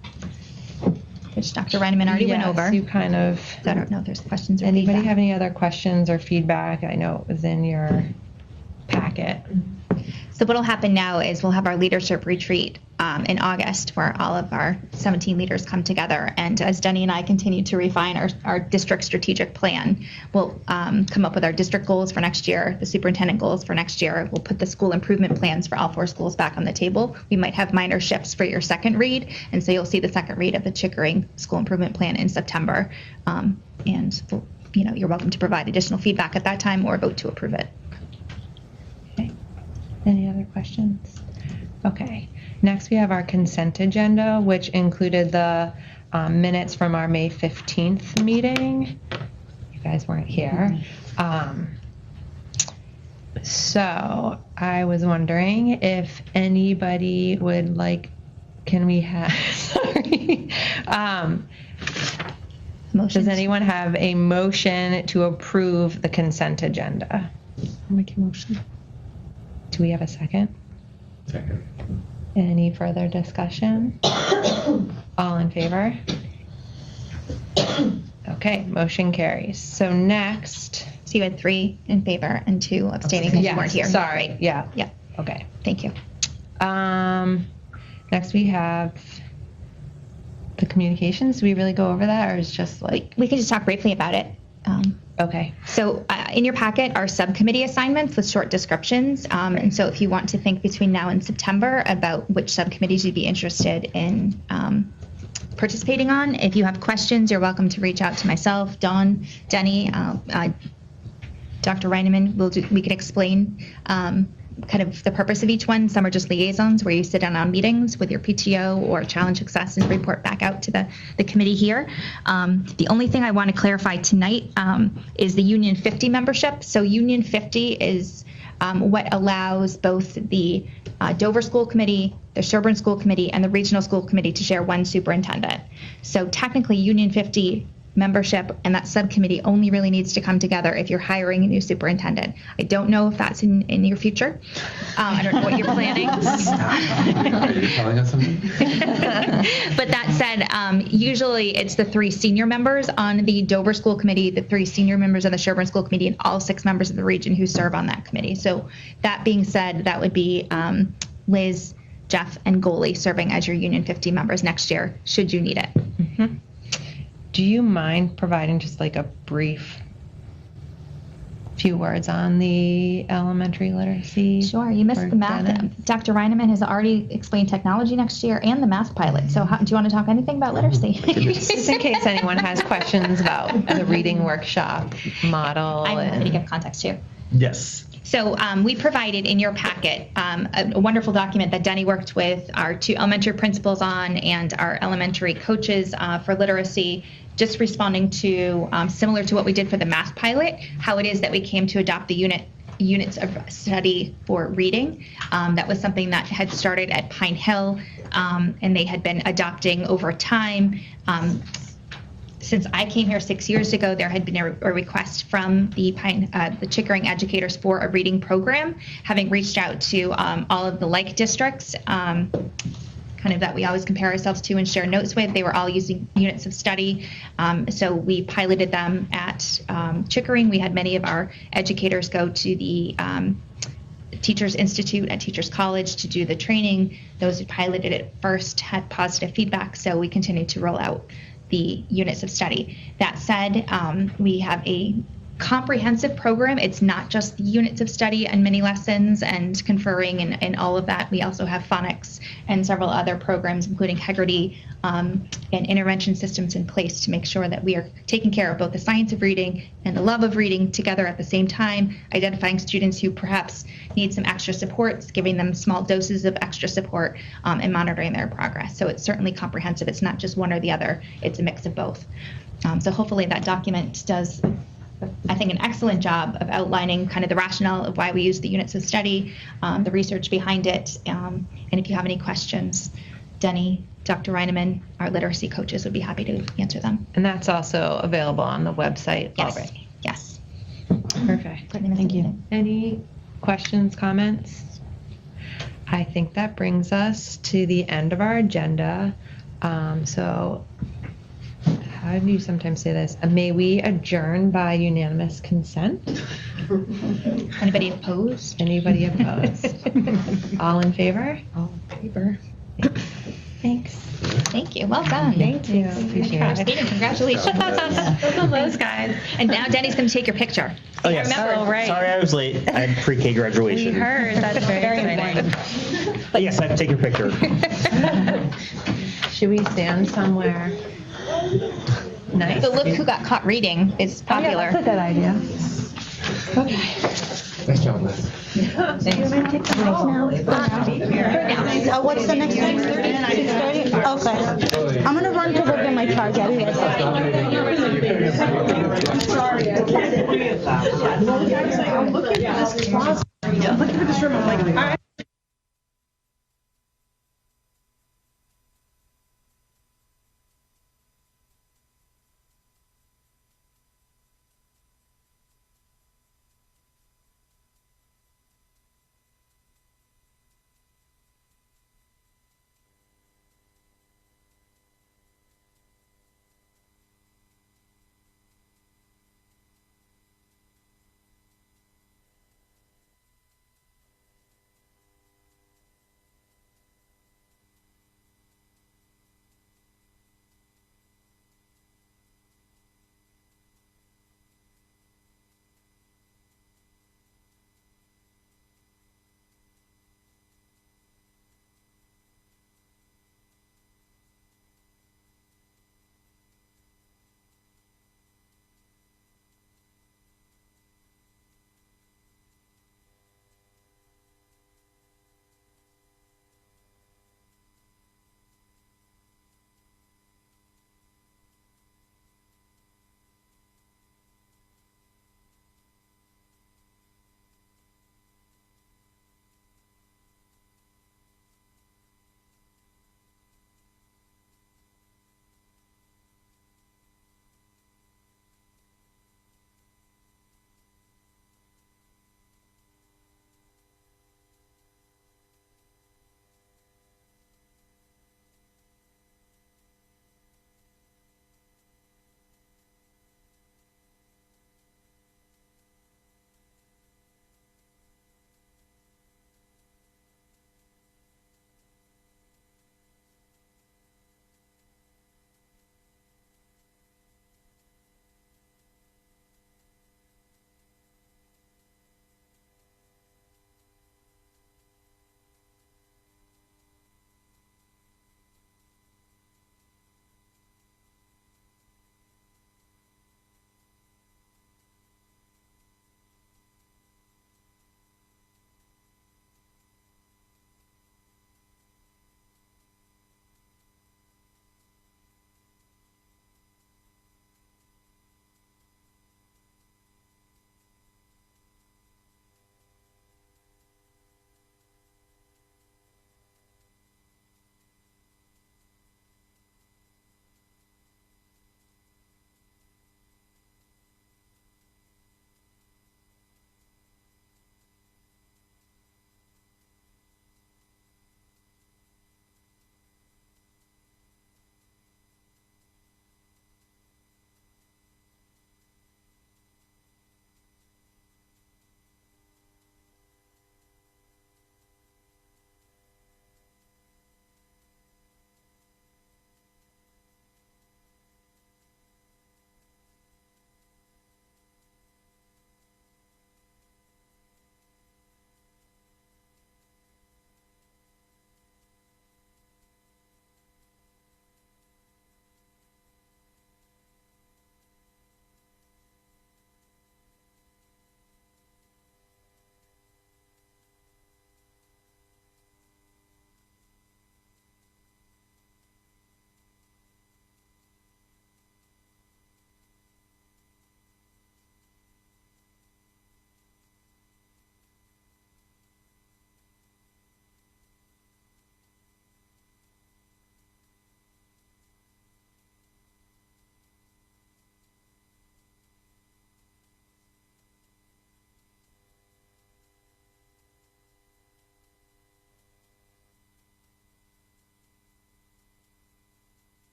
Which Dr. Reineman already went over. You kind of. So I don't know if there's questions or Anybody feedback. have any other questions or feedback? I know it was in your packet. So what will happen now is we'll have our leadership retreat in August where all of our 17 leaders come together. And as Denny and I continue to refine our district strategic plan, we'll come up with our district goals for next year, the superintendent goals for next year. We'll put the school improvement plans for all 4 schools back on the table. We might have minor shifts for your second read. And so you'll see the second read of the Chickering school improvement plan in September. And you're welcome to provide additional feedback at that time or vote to approve it. Any other questions? Okay. Next, we have our consent agenda, which included the minutes from our May 15th meeting. You guys weren't here. So I was wondering if anybody would like, can we have, sorry. Does anyone have a motion to approve the consent agenda? I'll make a motion. Do we have a second? Second. Any further discussion? All in favor? Okay, motion carries. So next. So you had 3 in favor and 2 abstaining because you weren't here. Sorry. Right. Yeah. Yeah. Okay. Thank you. Next we have the communications. Do we really go over that, or is just like? We can just talk briefly about it. Okay. So in your packet are subcommittee assignments with short descriptions. And so if you want to think between now and September about which subcommittees you'd be interested in participating on, if you have questions, you're welcome to reach out to myself, Dawn, Denny, Dr. Reineman. We can explain kind of the purpose of each one. Some are just liaisons where you sit in on meetings with your PTO or challenge success and report back out to the committee here. The only thing I want to clarify tonight is the Union 50 membership. So Union 50 is what allows both the Dover School Committee, the Sherborn School Committee, and the Regional School Committee to share one superintendent. So technically Union 50 membership and that subcommittee only really needs to come together if you're hiring a new superintendent. I don't know if that's in your future. I don't know what you're planning. Are you telling us something? But that said, usually it's the 3 senior members on the Dover School Committee, the 3 senior members on the Sherborn School Committee, and all 6 members of the region who serve on that committee. So that being said, that would be Liz, Jeff, and Goalie serving as your Union 50 members next year, should you need it. Mm-hmm. Do you mind providing just like a brief few words on the elementary literacy? Sure, you missed the math. Dennis? Dr. Reineman has already explained technology next year and the math pilot. So do you want to talk anything about literacy? Just in case anyone has questions about the reading workshop model. I'm happy to give context too. Yes. So we provided in your packet a wonderful document that Denny worked with our 2 elementary principals on and our elementary coaches for literacy, just responding to, similar to what we did for the math pilot, how it is that we came to adopt the units of study for reading. That was something that had started at Pine Hill, and they had been adopting over time. since I came here 6 years ago, there had been a request from the Chickering educators for a reading program, having reached out to all of the like districts, kind of that we always compare ourselves to and share notes with. They were all using units of study. So we piloted them at Chickering. We had many of our educators go to the Teachers Institute at Teachers College to do the training. Those who piloted it first had positive feedback, so we continue to roll out the units of study. That said, we have a comprehensive program. It's not just the units of study and mini lessons and conferring and all of that. We also have phonics and several other programs, including Heggerty and intervention systems in place to make sure that we are taking care of both the science of reading and the love of reading together at the same time, identifying students who perhaps need some extra supports, giving them small doses of extra support, and monitoring their progress. So it's certainly comprehensive. It's not just one or the other. It's a mix of both. So hopefully that document does, I think, an excellent job of outlining kind of the rationale of why we use the units of study, the research behind it. And if you have any questions, Denny, Dr. Reineman, our literacy coaches would be happy to answer them. And that's also available on the website Yes. already. Yes. Perfect. Thank you. Any questions, comments? I think that brings us to the end of our agenda. So how do you sometimes say this? May we adjourn by unanimous consent? Anybody opposed? Anybody opposed? All in favor? All in favor. Thanks. Thank you. Well done. Thank you. Appreciate it. Meeting. Congratulations. Those guys. And now Denny's going to take your picture. Oh, yes. Remember. right. Sorry I was late. I had pre-K graduation. We heard. That's very exciting. But yes, I have to take your picture. Should we stand somewhere nice? The look who got caught reading is popular. good idea. Nice job, Liz. What's the next one? 6:30? Okay. I'm gonna run to go get my charge. I'll be right back.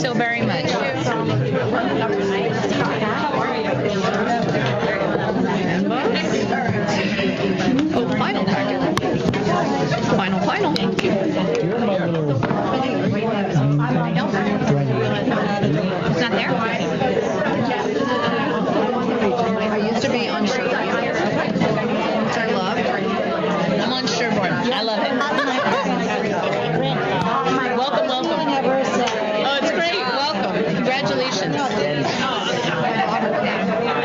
so very much. Oh, final packet. Final. It's not there? I used to be on Sherborn, which I love. I'm on Sherborn. I love it. Welcome. Oh, it's great. Welcome. Congratulations.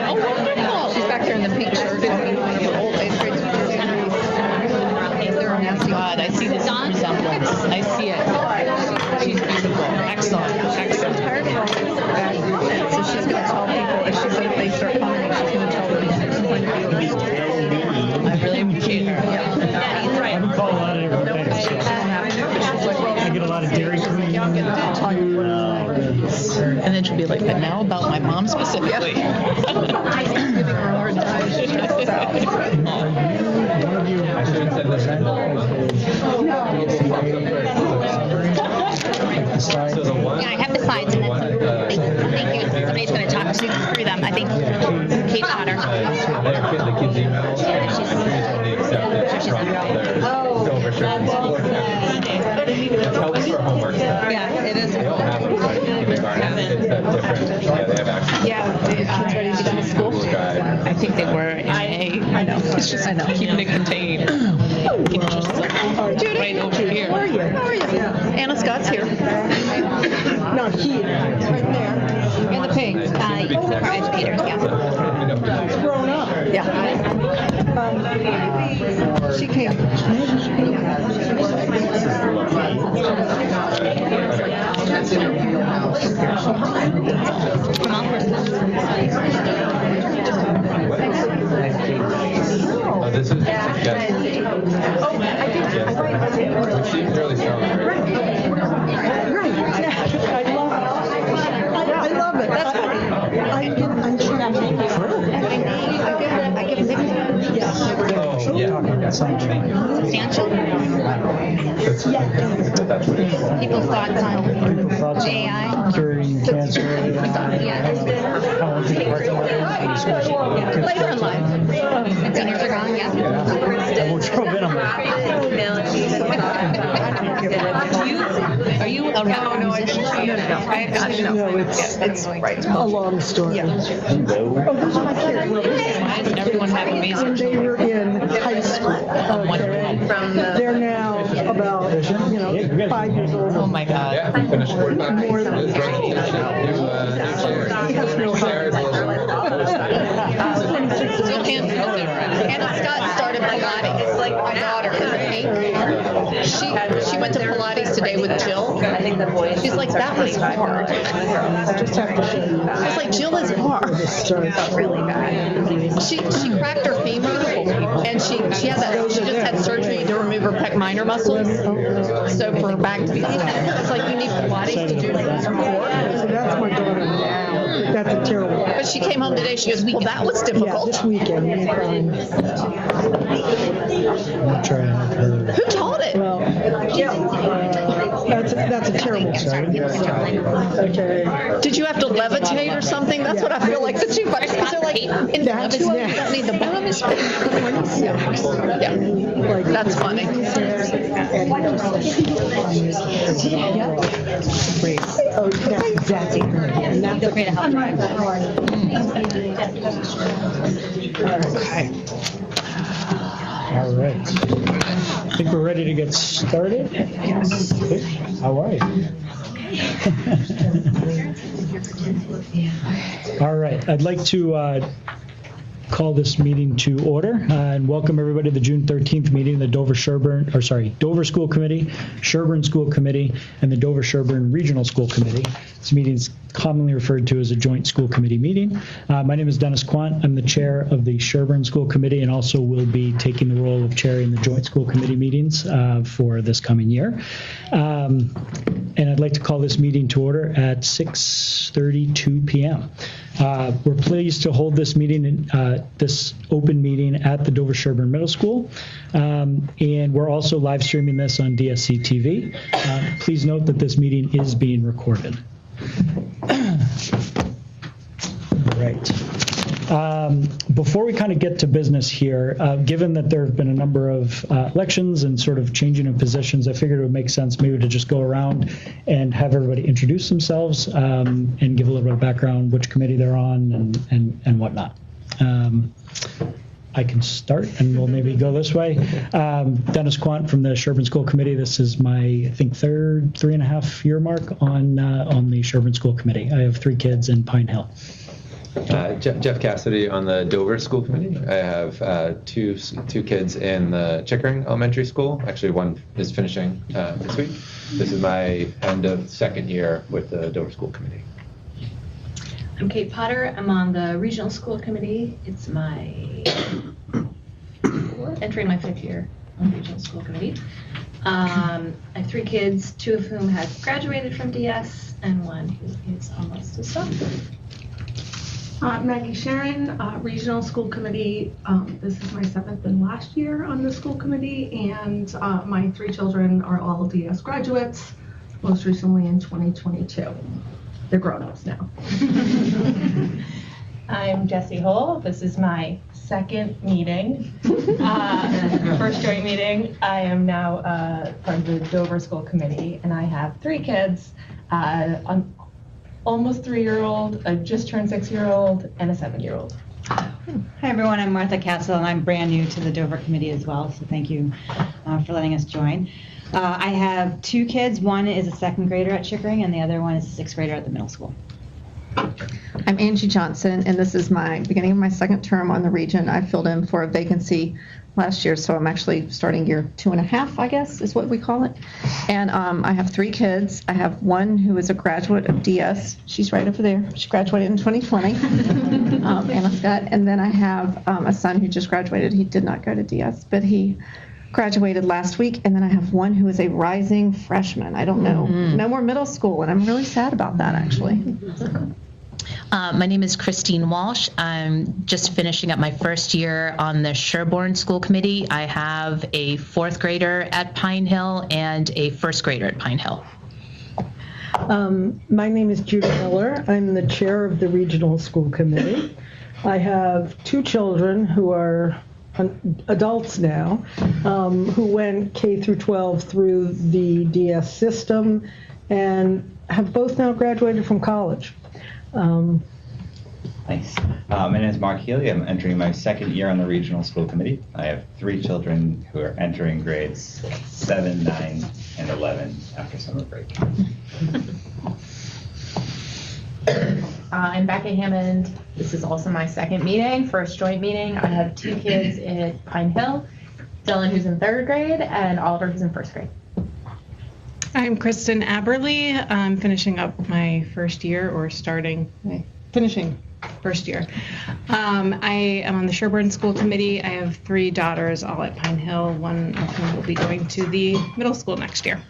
Oh, wonderful. She's back there in the pink shirt. Old eighth grade teachers. God, I see this resemblance. I see it. She's beautiful. Excellent. So she's going to tell people, if they start coming, she's going to tell them she's going to be I really appreciate her. Yeah. I've been called a lot of different things. I get a lot of Dairy Queen. And then she'll be like, but now about my mom specifically. Giving her a hard time. I should have said this. So the one. Yeah, I have the slides, and then thank you. Somebody's going to talk through them. I think Kate Potter. The kids' emails. She's only accepted from their Dover-Sherborn school. It helps for homework. Yeah, it is. They don't have it, but kindergarten is that different. Yeah, they have access. Yeah, the kids ready to go to school. I think they were in May. I know. It's just keeping it contained. Judy, right over here. How are you? Anna Scott's here. No, here, right there. In the pink. For educators, yeah. Grown up. Yeah. She came. Oh, this is yes. Oh, I think Which seems really strong. right. I love it. That's I'm sure I'm I give a Oh, yeah. substantial. That's what it is. People's thoughts on JI. Curing cancer. Later in life. Seniors are gone, yeah. Are you a rock musician? No. It's right. a long story. Why doesn't everyone have amazing When they were in high school, they're now about 5 years old. Oh my God. Yeah, we finished 45 More than minutes. So Hannah Scott started Pilates. It's like my daughter, Hank. She went to Pilates today with Jill. I think the boys. She's like, that was hard. I just have to show you. I was like, Jill is hard. Really bad. She cracked her femur, and she had that. She just had surgery to remove her pec minor muscles. So for her back to be, it's like you need Pilates to do this. So that's my daughter now. That's a terrible. But she came home today. She goes, well, that was difficult. This weekend, me and Colin. Who taught it? Well, that's a terrible. Okay. Did you have to levitate or something? That's what I feel like. The two buddies are like, in That's levitate, you next. don't need the bonus. Yeah, that's funny. Oh, that's exactly her. And that's Feel free to help. Okay. All right. I think we're ready to get started. Yes. How are you? All right. I'd like to call this meeting to order and welcome everybody to the June 13th meeting of the Dover School Committee, Sherborn School Committee, and the Dover-Sherborn Regional School Committee. This meeting is commonly referred to as a joint school committee meeting. My name is Dennis Quant. I'm the chair of the Sherborn School Committee and also will be taking the role of chairing the joint school committee meetings for this coming year. And I'd like to call this meeting to order at 6:32 p.m. We're pleased to hold this meeting, this open meeting at the Dover-Sherborn Middle School. And we're also live streaming this on DSC TV. Please note that this meeting is being recorded. All right. Before we kind of get to business here, given that there have been a number of elections and sort of changing of positions, I figured it would make sense maybe to just go around and have everybody introduce themselves and give a little bit of background, which committee they're on and whatnot. I can start, and we'll maybe go this way. Dennis Quant from the Sherborn School Committee. This is my, I think, third 3.5-year mark on the Sherborn School Committee. I have 3 kids in Pine Hill. Jeff Cassidy on the Dover School Committee. I have two kids in the Chickering Elementary School. Actually, one is finishing this week. This is my end of second year with the Dover School Committee. I'm Kate Potter. I'm on the Regional School Committee. It's my entering my 5th year on the Regional School Committee. I have 3 kids, 2 of whom have graduated from DS and 1 who is almost to stop. Maggie Sharon, Regional School Committee. This is my 7th and last year on the school committee, and my 3 children are all DS graduates, most recently in 2022. They're grown-ups now. I'm Jessie Hull. This is my 2nd meeting, first joint meeting. I am now part of the Dover School Committee, and I have 3 kids, almost 3-year-old, a just turned 6-year-old, and a 7-year-old. Hi everyone, I'm Martha Castle, and I'm brand new to the Dover Committee as well, so thank you for letting us join. I have 2 kids. One is a 2nd grader at Chickering, and the other one is a 6th grader at the middle school. I'm Angie Johnson, and this is my beginning of my 2nd term on the region. I filled in for a vacancy last year, so I'm actually starting year 2.5, I guess, is what we call it. And I have 3 kids. I have one who is a graduate of DS. She's right over there. She graduated in 2020, Anna Scott. And then I have a son who just graduated. He did not go to DS, but he graduated last week. And then I have one who is a rising freshman. I don't know, no more middle school, and I'm really sad about that, actually. My name is Christine Walsh. I'm just finishing up my 1st year on the Sherborn School Committee. I have a 4th grader at Pine Hill and a 1st grader at Pine Hill. My name is Judy Miller. I'm the chair of the Regional School Committee. I have 2 children who are adults now, who went K through 12 through the DS system and have both now graduated from college. Thanks. My name is Mark Healy. I'm entering my 2nd year on the Regional School Committee. I have 3 children who are entering grades 7, 9, and 11 after summer break. I'm Becca Hammond. This is also my 2nd meeting, first joint meeting. I have 2 kids at Pine Hill, Dylan who's in 3rd grade and Oliver who's in 1st grade. I'm Kristen Aberly. I'm finishing up my 1st year, or finishing 1st year. I am on the Sherborn School Committee. I have 3 daughters, all at Pine Hill, one of whom will be going to the middle school next year.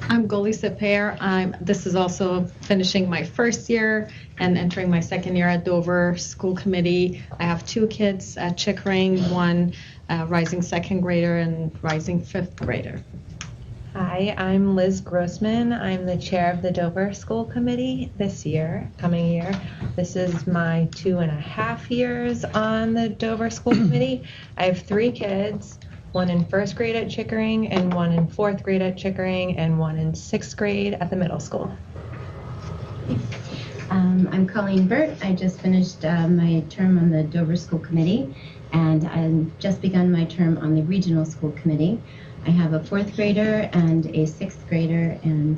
I'm Goli Seper. This is also finishing my 1st year and entering my 2nd year at Dover School Committee. I have 2 kids at Chickering, one rising 2nd grader and rising 5th grader. Hi, I'm Liz Grossman. I'm the chair of the Dover School Committee coming year. This is my 2.5 years on the Dover School Committee. I have 3 kids, one in 1st grade at Chickering and one in 4th grade at Chickering and one in 6th grade at the middle school. I'm Colleen Burt. I just finished my term on the Dover School Committee, and I've just begun my term on the Regional School Committee. I have a 4th grader and a 6th grader and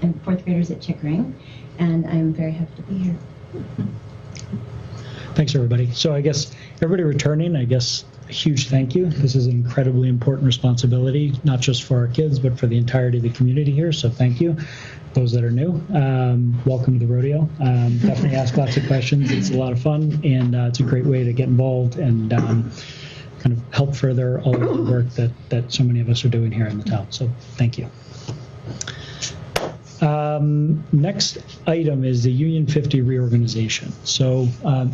4th graders at Chickering, and I'm very happy to be here. Thanks, everybody. So I guess everybody returning, a huge thank you. This is an incredibly important responsibility, not just for our kids, but for the entirety of the community here. So thank you. Those that are new, welcome to the rodeo. Definitely ask lots of questions. It's a lot of fun, and it's a great way to get involved and kind of help further all of the work that so many of us are doing here in the town. So thank you. Next item is the Union 50 reorganization. So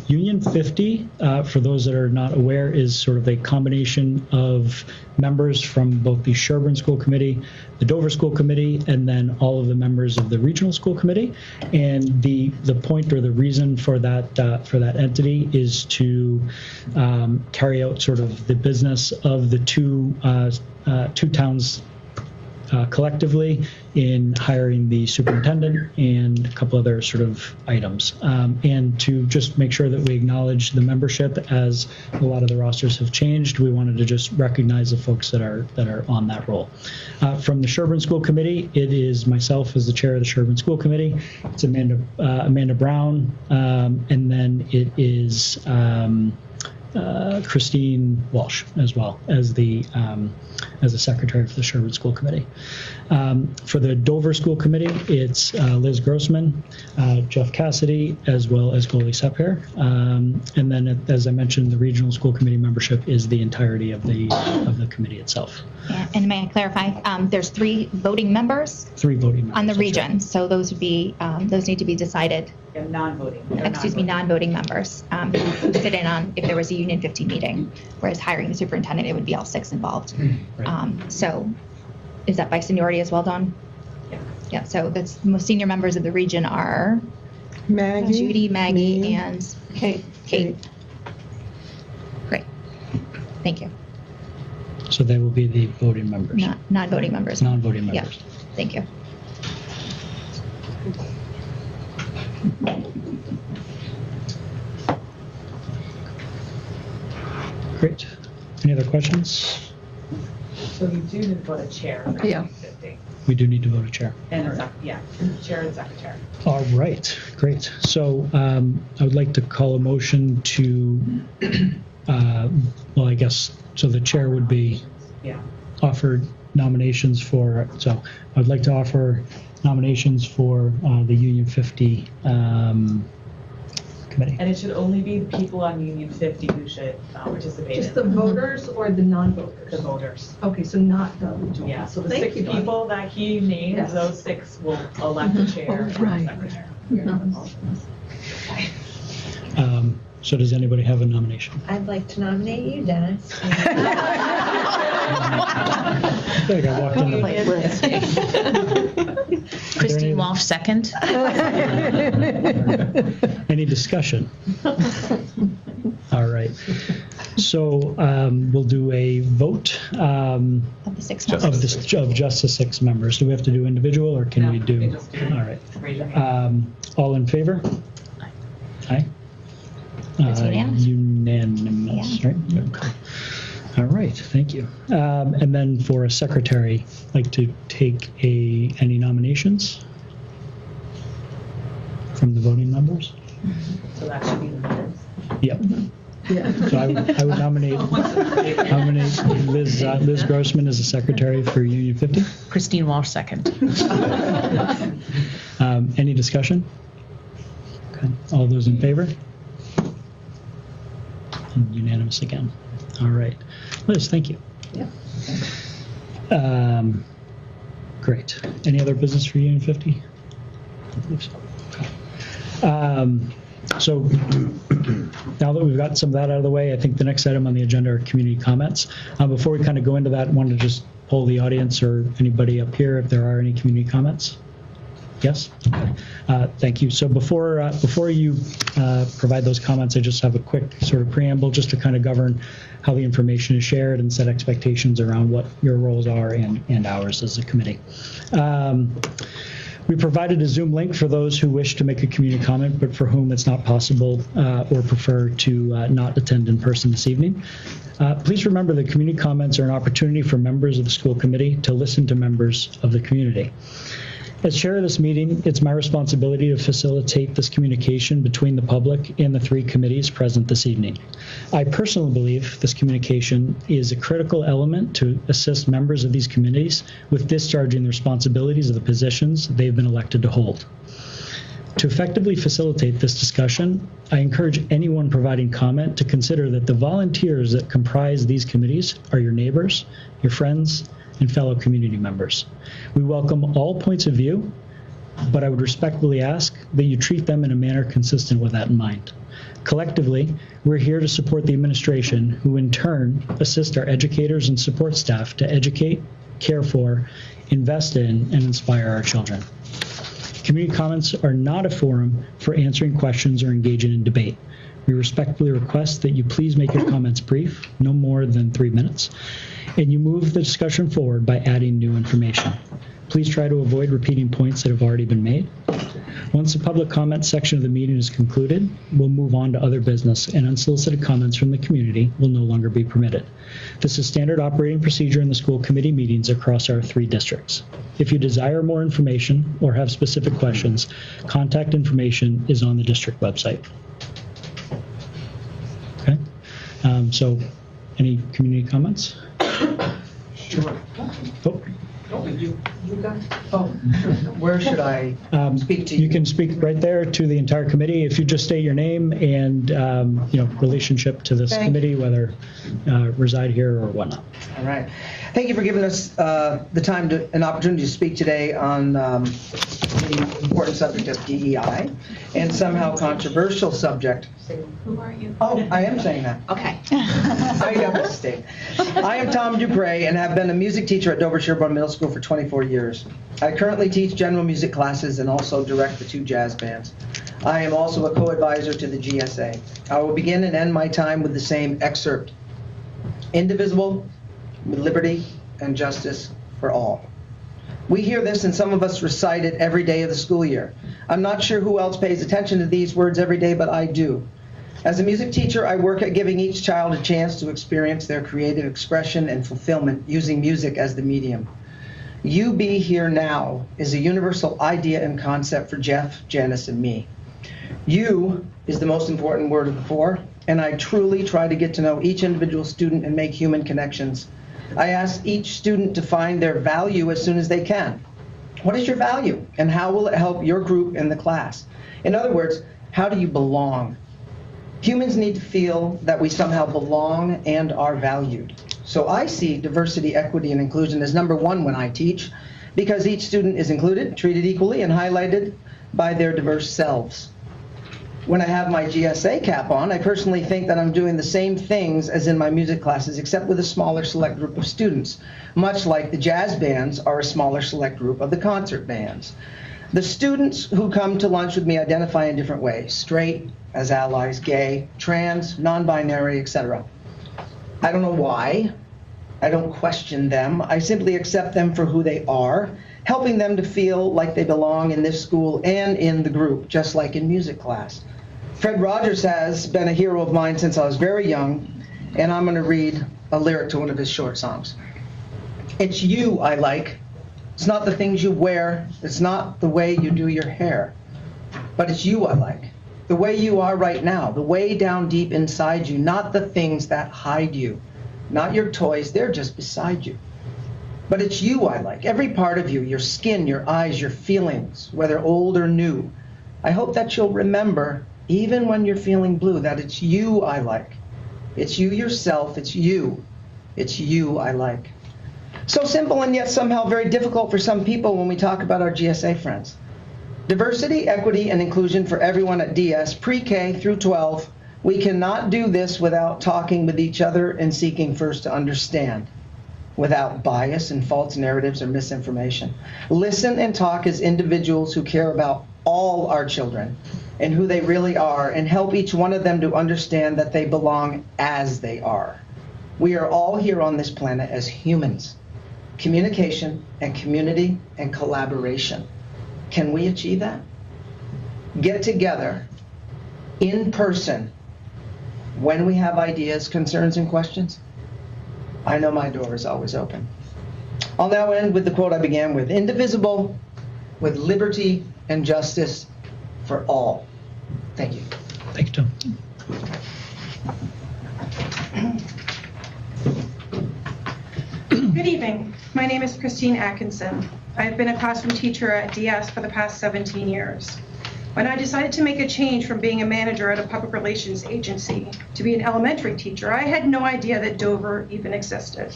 Union 50, for those that are not aware, is sort of a combination of members from both the Sherborn School Committee, the Dover School Committee, and then all of the members of the Regional School Committee. And the point or the reason for that entity is to carry out sort of the business of the two towns collectively in hiring the superintendent and a couple other sort of items, and to just make sure that we acknowledge the membership as a lot of the rosters have changed. We wanted to just recognize the folks that are on that role. From the Sherborn School Committee, it is myself as the chair of the Sherborn School Committee. It's Amanda Brown, and then it is Christine Walsh as well as the secretary for the Sherborn School Committee. For the Dover School Committee, it's Liz Grossman, Jeff Cassidy, as well as Goldie Sepher. And then, as I mentioned, the Regional School Committee membership is the entirety of the committee itself. Yeah, and may I clarify? There's 3 voting members. 3 voting members on the region, so those would be those need to be decided. Yeah, non-voting. Non-voting members who sit in on if there was a Union 50 meeting, whereas hiring the superintendent, it would be all 6 involved. Right. So is that by seniority as well, Dawn? Yeah. Yeah, so the most senior members of the region are Maggie, Judy, Maggie, me, and Kate. Great. Thank you. So they will be the voting members. Non-voting members. Non-voting members. Yeah. Thank you. Great. Any other questions? So you do need to vote a chair for Yeah. 50. We do need to vote a chair. And chair and secretary. All right, great. So I would like to call a motion to, well, I guess, so the chair would be offered nominations for, so I would like to offer nominations for the Union 50 committee. And it should only be the people on Union 50 who should participate. Just the voters or the non-voters? The voters. Okay, so not the regional. Yeah, so the Thank 6 you, Dawn. people that he names, Yes. those 6 will elect the chair and right. the secretary. So does anybody have a nomination? I'd like to nominate you, Dennis. I think I walked in the Christine Walsh, second. Any discussion? All right. So we'll do a vote Of the 6 of members. just the 6 members. Do we have to do individual, or can we do? All right. Raise your hand. All in favor? Aye. It's unanimous. Unanimous, right? Okay. All right, thank you. And then for a secretary, I'd like to take any nominations from the voting members? So that should be the minutes. Yep. Yeah. So I would nominate Liz Grossman as the secretary for Union 50. Christine Walsh, second. Any discussion? Okay. All those in favor? And unanimous again. All right. Liz, thank you. Yeah. Great. Any other business for Union 50? I believe so. Okay. So now that we've got some of that out of the way, I think the next item on the agenda are community comments. Before we kind of go into that, I wanted to just poll the audience or anybody up here if there are any community comments. Yes? Okay. Thank you. So before you provide those comments, I just have a quick sort of preamble just to kind of govern how the information is shared and set expectations around what your roles are and ours as a committee. We provided a Zoom link for those who wish to make a community comment, but for whom it's not possible or prefer to not attend in person this evening. Please remember that community comments are an opportunity for members of the school committee to listen to members of the community. As chair of this meeting, it's my responsibility to facilitate this communication between the public and the 3 committees present this evening. I personally believe this communication is a critical element to assist members of these committees with discharging the responsibilities of the positions they've been elected to hold. To effectively facilitate this discussion, I encourage anyone providing comment to consider that the volunteers that comprise these committees are your neighbors, your friends, and fellow community members. We welcome all points of view, but I would respectfully ask that you treat them in a manner consistent with that in mind. Collectively, we're here to support the administration, who in turn assist our educators and support staff to educate, care for, invest in, and inspire our children. Community comments are not a forum for answering questions or engaging in debate. We respectfully request that you please make your comments brief, no more than 3 minutes, and you move the discussion forward by adding new information. Please try to avoid repeating points that have already been made. Once the public comment section of the meeting is concluded, we'll move on to other business, and unsolicited comments from the community will no longer be permitted. This is standard operating procedure in the school committee meetings across our 3 districts. If you desire more information or have specific questions, contact information is on the district website. Okay. So, any community comments? Sure. Oh. Where should I speak to you? You can speak right there to the entire committee. If you just state your name and relationship to this committee, whether reside here or whatnot. All right. Thank you for giving us the time an opportunity to speak today on the important subject of DEI and somehow controversial subject. Who are you? Oh, I am saying that. Okay. I got to state. I am Tom Dupre and have been a music teacher at Dover-Sherborn Middle School for 24 years. I currently teach general music classes and also direct the 2 jazz bands. I am also a co-advisor to the GSA. I will begin and end my time with the same excerpt. Indivisible, with liberty and justice for all. We hear this and some of us recite it every day of the school year. I'm not sure who else pays attention to these words every day, but I do. As a music teacher, I work at giving each child a chance to experience their creative expression and fulfillment using music as the medium. You Be Here Now is a universal idea and concept for Jeff, Janice, and me. You is the most important word of the 4, and I truly try to get to know each individual student and make human connections. I ask each student to find their value as soon as they can. What is your value, and how will it help your group in the class? In other words, how do you belong? Humans need to feel that we somehow belong and are valued. So I see diversity, equity, and inclusion as number 1 when I teach, because each student is included, treated equally, and highlighted by their diverse selves. When I have my GSA cap on, I personally think that I'm doing the same things as in my music classes, except with a smaller select group of students, much like the jazz bands are a smaller select group of the concert bands. The students who come to lunch with me identify in different ways: straight, as allies, gay, trans, non-binary, etc. I don't know why. I don't question them. I simply accept them for who they are, helping them to feel like they belong in this school and in the group, just like in music class. Fred Rogers has been a hero of mine since I was very young, and I'm going to read a lyric to one of his short songs. It's you I like. It's not the things you wear. It's not the way you do your hair. But it's you I like. The way you are right now, the way down deep inside you, not the things that hide you. Not your toys, they're just beside you. But it's you I like, every part of you, your skin, your eyes, your feelings, whether old or new. I hope that you'll remember, even when you're feeling blue, that it's you I like. It's you yourself, it's you. It's you I like. So simple and yet somehow very difficult for some people when we talk about our GSA friends. Diversity, equity, and inclusion for everyone at DS, pre-K through 12. We cannot do this without talking with each other and seeking first to understand, without bias and false narratives or misinformation. Listen and talk as individuals who care about all our children and who they really are, and help each one of them to understand that they belong as they are. We are all here on this planet as humans. Communication and community and collaboration. Can we achieve that? Get together in person when we have ideas, concerns, and questions? I know my door is always open. I'll now end with the quote I began with: indivisible, with liberty and justice for all. Thank you. Thank you, Tom. Good evening. My name is Christine Atkinson. I have been a classroom teacher at DS for the past 17 years. When I decided to make a change from being a manager at a public relations agency to be an elementary teacher, I had no idea that Dover even existed.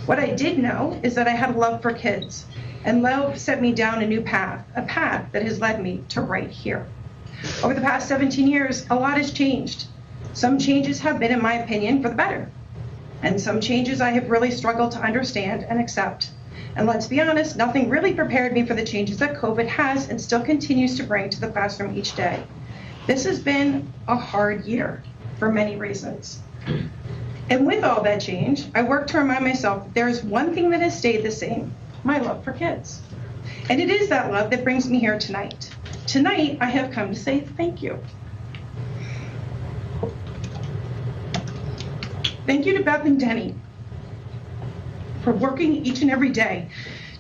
What I did know is that I had a love for kids And love set me down a new path, a path that has led me to right here. Over the past 17 years, a lot has changed. Some changes have been, in my opinion, for the better. And some changes I have really struggled to understand and accept. And let's be honest, nothing really prepared me for the changes that COVID has and still continues to bring to the classroom each day. This has been a hard year for many reasons. And with all that change, I worked to remind myself that there is one thing that has stayed the same, my love for kids. And it is that love that brings me here tonight. Tonight, I have come to say thank you. Thank you to Beth and Denny for working each and every day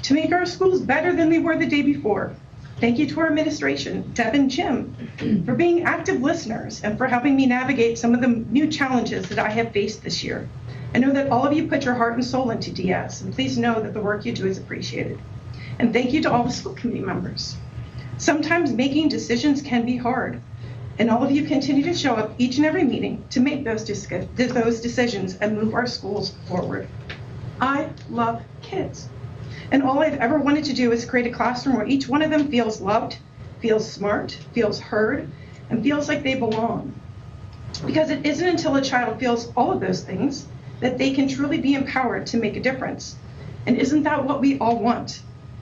to make our schools better than they were the day before. Thank you to our administration, Deb and Jim, for being active listeners and for helping me navigate some of the new challenges that I have faced this year. I know that all of you put your heart and soul into DS, and please know that the work you do is appreciated. And thank you to all the school committee members. Sometimes making decisions can be hard, and all of you continue to show up each and every meeting to make those decisions and move our schools forward. I love kids. And all I've ever wanted to do is create a classroom where each one of them feels loved, feels smart, feels heard, and feels like they belong. Because it isn't until a child feels all of those things that they can truly be empowered to make a difference. And isn't that what we all want?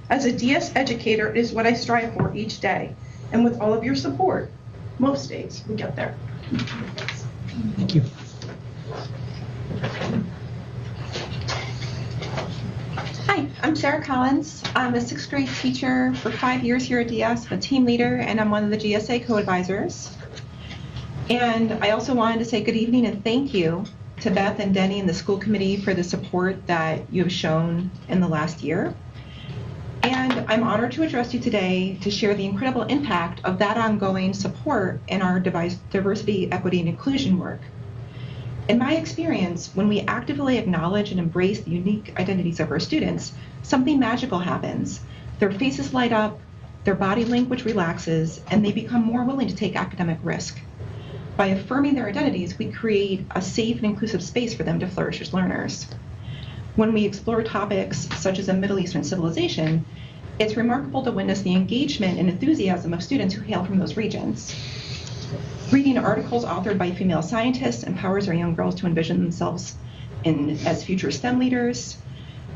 As a DS educator, it is what I strive for each day. And with all of your support, most days we get there. Thank you. Hi, I'm Sarah Collins. I'm a 6th grade teacher for 5 years here at DS, I'm a team leader, and I'm one of the GSA co-advisors. And I also wanted to say good evening and thank you to Beth and Denny and the school committee for the support that you have shown in the last year. And I'm honored to address you today to share the incredible impact of that ongoing support in our diversity, equity, and inclusion work. In my experience, when we actively acknowledge and embrace the unique identities of our students, something magical happens. Their faces light up, their body language relaxes, and they become more willing to take academic risk. By affirming their identities, we create a safe and inclusive space for them to flourish as learners. When we explore topics such as a Middle Eastern civilization, it's remarkable to witness the engagement and enthusiasm of students who hail from those regions. Reading articles authored by female scientists empowers our young girls to envision themselves as future STEM leaders.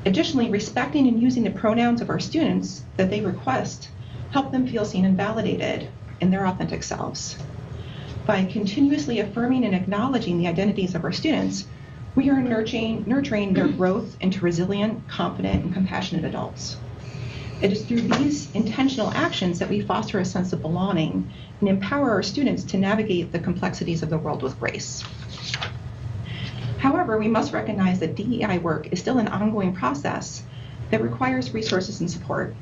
Additionally, respecting and using the pronouns of our students that they request help them feel seen and validated in their authentic selves. By continuously affirming and acknowledging the identities of our students, we are nurturing their growth into resilient, confident, and compassionate adults. It is through these intentional actions that we foster a sense of belonging and empower our students to navigate the complexities of the world with grace. However, we must recognize that DEI work is still an ongoing process that requires resources and support.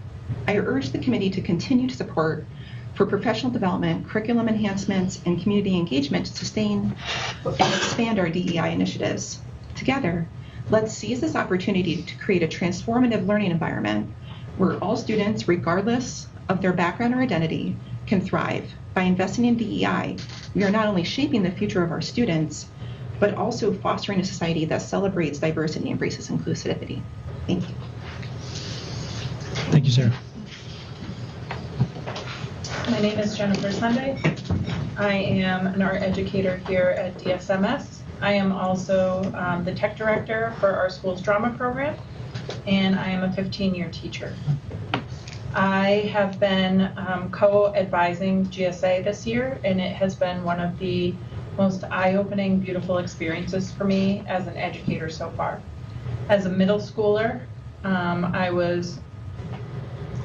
I urge the committee to continue to support for professional development, curriculum enhancements, and community engagement to sustain and expand our DEI initiatives. Together, let's seize this opportunity to create a transformative learning environment where all students, regardless of their background or identity, can thrive. By investing in DEI, we are not only shaping the future of our students, but also fostering a society that celebrates diversity and embraces inclusivity. Thank you. Thank you, Sarah. My name is Jennifer Sunday. I am an art educator here at DSMS. I am also the tech director for our school's drama program, and I am a 15-year teacher. I have been co-advising GSA this year, and it has been one of the most eye-opening, beautiful experiences for me as an educator so far. As a middle schooler, I was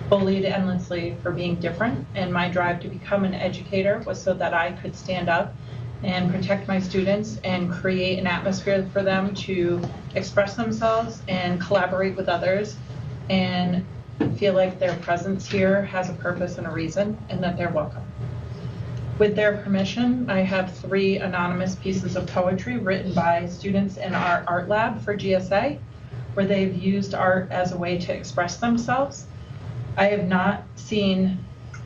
bullied endlessly for being different, and my drive to become an educator was so that I could stand up and protect my students and create an atmosphere for them to express themselves and collaborate with others and feel like their presence here has a purpose and a reason and that they're welcome. With their permission, I have 3 anonymous pieces of poetry written by students in our art lab for GSA, where they've used art as a way to express themselves. I have not seen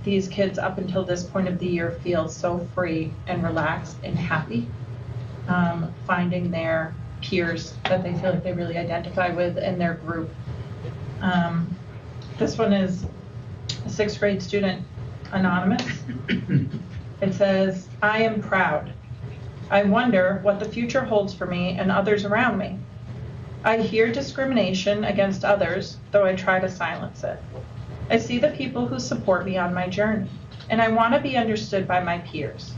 these kids up until this point of the year feel so free and relaxed and happy, finding their peers that they feel like they really identify with in their group. This one is a 6th grade student, anonymous. It says, I am proud. I wonder what the future holds for me and others around me. I hear discrimination against others, though I try to silence it. I see the people who support me on my journey, and I want to be understood by my peers.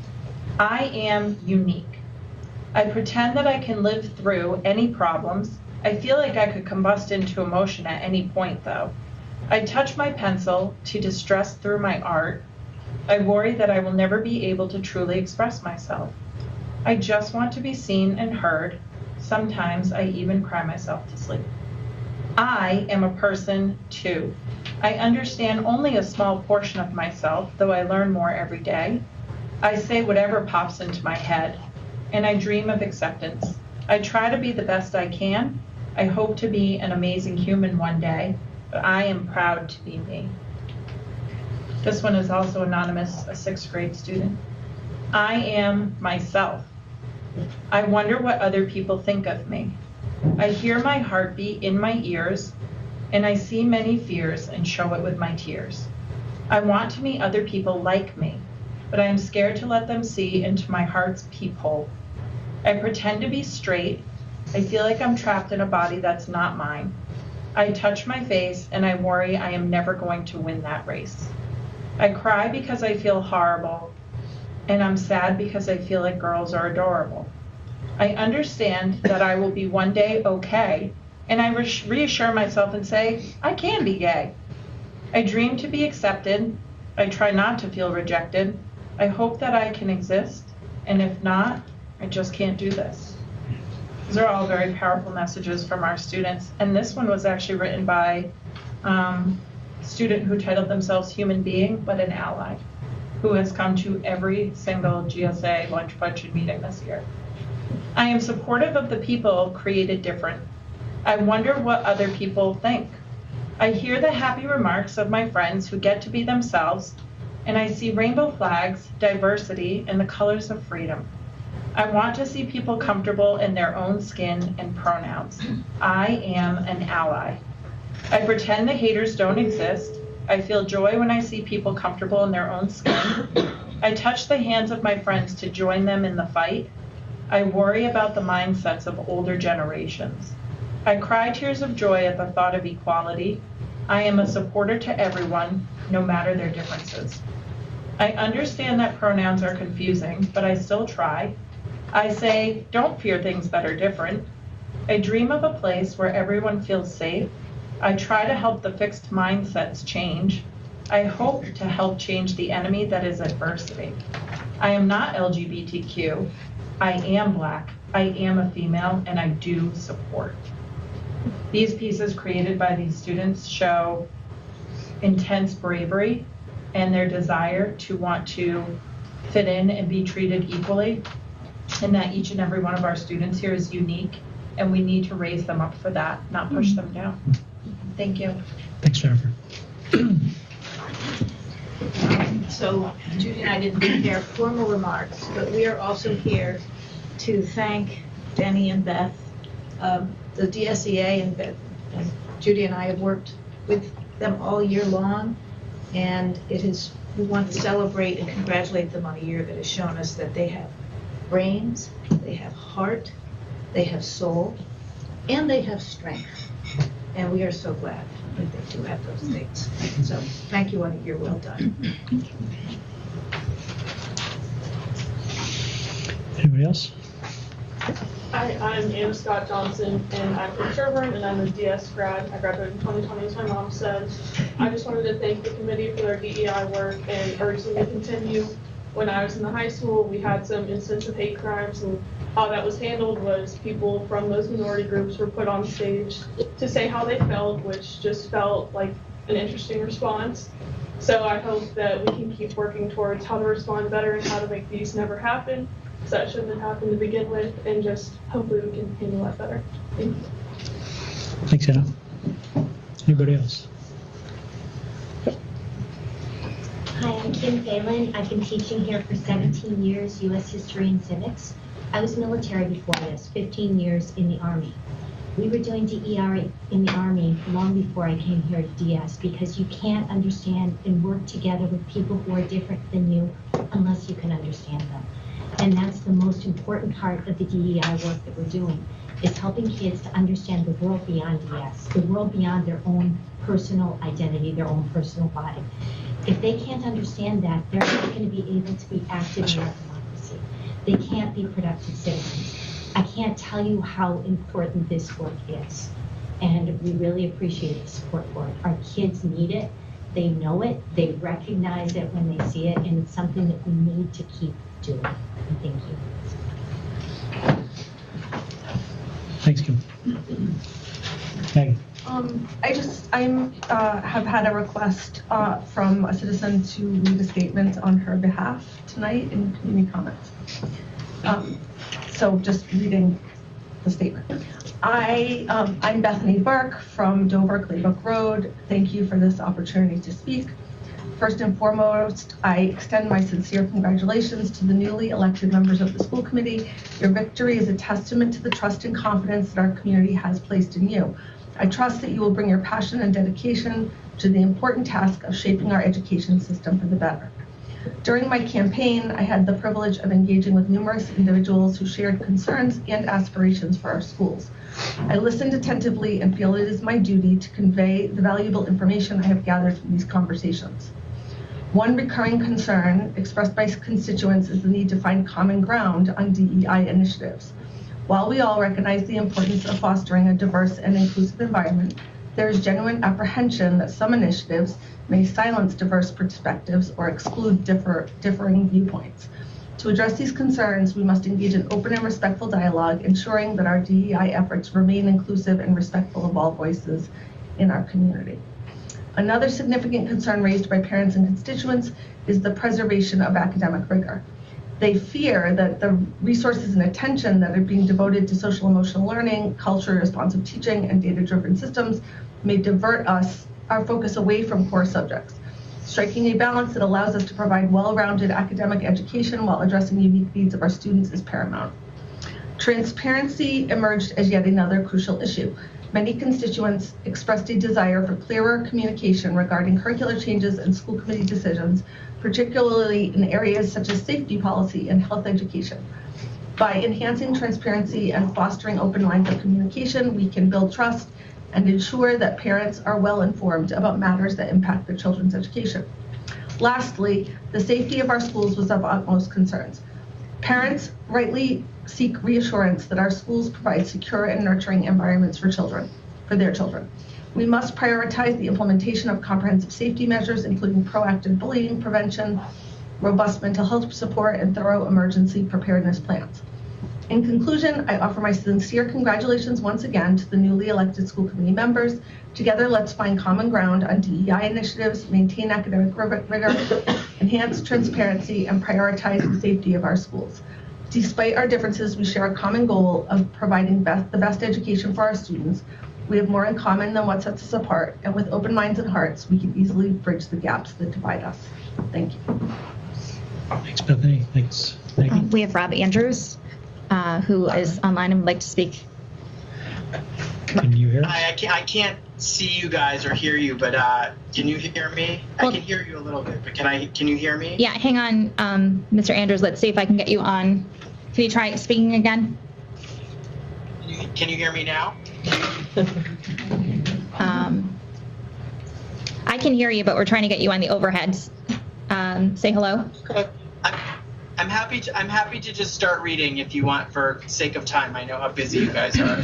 I am unique. I pretend that I can live through any problems. I feel like I could combust into emotion at any point, though. I touch my pencil to distress through my art. I worry that I will never be able to truly express myself. I just want to be seen and heard. Sometimes I even cry myself to sleep. I am a person, too. I understand only a small portion of myself, though I learn more every day. I say whatever pops into my head, and I dream of acceptance. I try to be the best I can. I hope to be an amazing human one day, but I am proud to be me. This one is also anonymous, a 6th grade student. I am myself. I wonder what other people think of me. I hear my heartbeat in my ears, and I see many fears and show it with my tears. I want to meet other people like me, but I am scared to let them see into my heart's peephole. I pretend to be straight. I feel like I'm trapped in a body that's not mine. I touch my face, and I worry I am never going to win that race. I cry because I feel horrible, and I'm sad because I feel like girls are adorable. I understand that I will be one day okay, and I reassure myself and say, I can be gay. I dream to be accepted. I try not to feel rejected. I hope that I can exist, and if not, I just can't do this. These are all very powerful messages from our students, and this one was actually written by a student who titled themselves Human Being, but an ally, who has come to every single GSA lunch buncheon meeting this year. I am supportive of the people created different. I wonder what other people think. I hear the happy remarks of my friends who get to be themselves, and I see rainbow flags, diversity, and the colors of freedom. I want to see people comfortable in their own skin and pronouns. I am an ally. I pretend the haters don't exist. I feel joy when I see people comfortable in their own skin. I touch the hands of my friends to join them in the fight. I worry about the mindsets of older generations. I cry tears of joy at the thought of equality. I am a supporter to everyone, no matter their differences. I understand that pronouns are confusing, but I still try. I say, don't fear things that are different. I dream of a place where everyone feels safe. I try to help the fixed mindsets change. I hope to help change the enemy that is adversity. I am not LGBTQ. I am Black. I am a female, and I do support. These pieces created by these students show intense bravery and their desire to want to fit in and be treated equally, and that each and every one of our students here is unique, and we need to raise them up for that, not push them down. Thank you. Thanks, Jennifer. So Judy and I didn't prepare formal remarks, but we are also here to thank Denny and Beth. The DSEA and Judy and I have worked with them all year long, and we want to celebrate and congratulate them on a year that has shown us that they have brains, they have heart, they have soul, and they have strength. And we are so glad that they do have those things. So thank you on a year well done. Anybody else? Hi, I'm Anna Scott Johnson, and I'm from Sherborn, and I'm a DS grad. I graduated in 2020, as my mom said. I just wanted to thank the committee for their DEI work and urge them to continue. When I was in the high school, we had some instances of hate crimes, and how that was handled was people from those minority groups were put on stage to say how they felt, which just felt like an interesting response. So I hope that we can keep working towards how to respond better and how to make these never happen. So that shouldn't have happened to begin with, and just hopefully we can handle that better. Thank you. Thanks, Anna. Anybody else? Hi, I'm Kim Phelan. I've been teaching here for 17 years, U.S. History and Civics. I was military before this, 15 years in the Army. We were doing DER in the Army long before I came here to DS, because you can't understand and work together with people who are different than you unless you can understand them. And that's the most important part of the DEI work that we're doing, is helping kids to understand the world beyond DS, the world beyond their own personal identity, their own personal body. If they can't understand that, they're not going to be able to be active in our democracy. They can't be productive citizens. I can't tell you how important this work is, and we really appreciate the support for it. Our kids need it, they know it, they recognize it when they see it, and it's something that we need to keep doing. And thank you. Thanks, Kim. Maggie. I have had a request from a citizen to read a statement on her behalf tonight in community comments. So just reading the statement. I'm Bethany Burke from Dover, Claybrook Road. Thank you for this opportunity to speak. First and foremost, I extend my sincere congratulations to the newly elected members of the school committee. Your victory is a testament to the trust and confidence that our community has placed in you. I trust that you will bring your passion and dedication to the important task of shaping our education system for the better. During my campaign, I had the privilege of engaging with numerous individuals who shared concerns and aspirations for our schools. I listened attentively and feel it is my duty to convey the valuable information I have gathered from these conversations. One recurring concern expressed by constituents is the need to find common ground on DEI initiatives. While we all recognize the importance of fostering a diverse and inclusive environment, there is genuine apprehension that some initiatives may silence diverse perspectives or exclude differing viewpoints. To address these concerns, we must engage in open and respectful dialogue, ensuring that our DEI efforts remain inclusive and respectful of all voices in our community. Another significant concern raised by parents and constituents is the preservation of academic rigor. They fear that the resources and attention that are being devoted to social emotional learning, culture responsive teaching, and data-driven systems may divert our focus away from core subjects. Striking a balance that allows us to provide well-rounded academic education while addressing unique needs of our students is paramount. Transparency emerged as yet another crucial issue. Many constituents expressed a desire for clearer communication regarding curricular changes and school committee decisions, particularly in areas such as safety policy and health education. By enhancing transparency and fostering open lines of communication, we can build trust and ensure that parents are well informed about matters that impact their children's education. Lastly, the safety of our schools was of utmost concern. Parents rightly seek reassurance that our schools provide secure and nurturing environments for their children. We must prioritize the implementation of comprehensive safety measures, including proactive bullying prevention, robust mental health support, and thorough emergency preparedness plans. In conclusion, I offer my sincere congratulations once again to the newly elected school committee members. Together, let's find common ground on DEI initiatives, maintain academic rigor, enhance transparency, and prioritize the safety of our schools. Despite our differences, we share a common goal of providing the best education for our students. We have more in common than what sets us apart, and with open minds and hearts, we can easily bridge the gaps that divide us. Thank you. Thanks, Bethany. Thanks, Maggie. We have Rob Andrews, who is online and would like to speak. Can you hear us? I can't see you guys or hear you, but can you hear me? Well, I can hear you a little bit, but can you hear me? Yeah, hang on, Mr. Andrews. Let's see if I can get you on. Can you try speaking again? Can you hear me now? I can hear you, but we're trying to get you on the overheads. Say hello. I'm happy to just start reading if you want, for sake of time. I know how busy you guys are.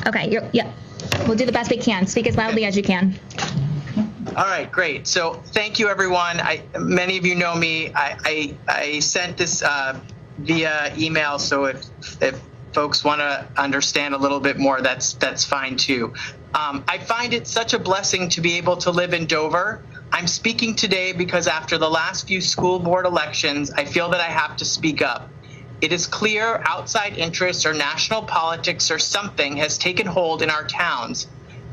Okay. Yeah. We'll do the best we can. Speak as loudly as you can. All right, great. So thank you, everyone. Many of you know me. I sent this via email, so if folks want to understand a little bit more, that's fine too. I find it such a blessing to be able to live in Dover. I'm speaking today because after the last few school board elections, I feel that I have to speak up. It is clear outside interests or national politics or something has taken hold in our towns.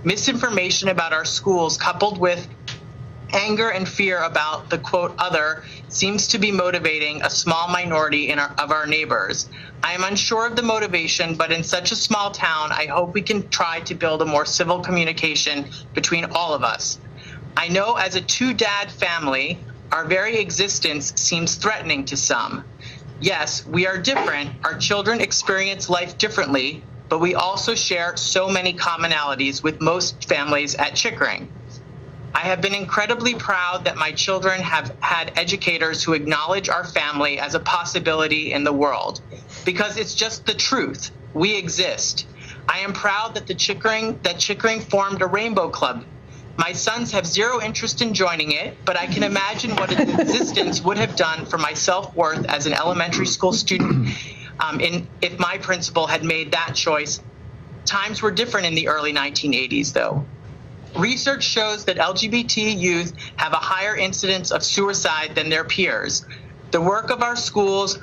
Misinformation about our schools, coupled with anger and fear about the quote other seems to be motivating a small minority of our neighbors. I am unsure of the motivation, but in such a small town, I hope we can try to build a more civil communication between all of us. I know as a two-dad family, our very existence seems threatening to some. Yes, we are different. Our children experience life differently, but we also share so many commonalities with most families at Chickering. I have been incredibly proud that my children have had educators who acknowledge our family as a possibility in the world, because it's just the truth. We exist. I am proud that Chickering formed a Rainbow Club. My sons have zero interest in joining it, but I can imagine what its existence would have done for my self-worth as an elementary school student if my principal had made that choice. Times were different in the early 1980s, though. Research shows that LGBT youth have a higher incidence of suicide than their peers. The work that our schools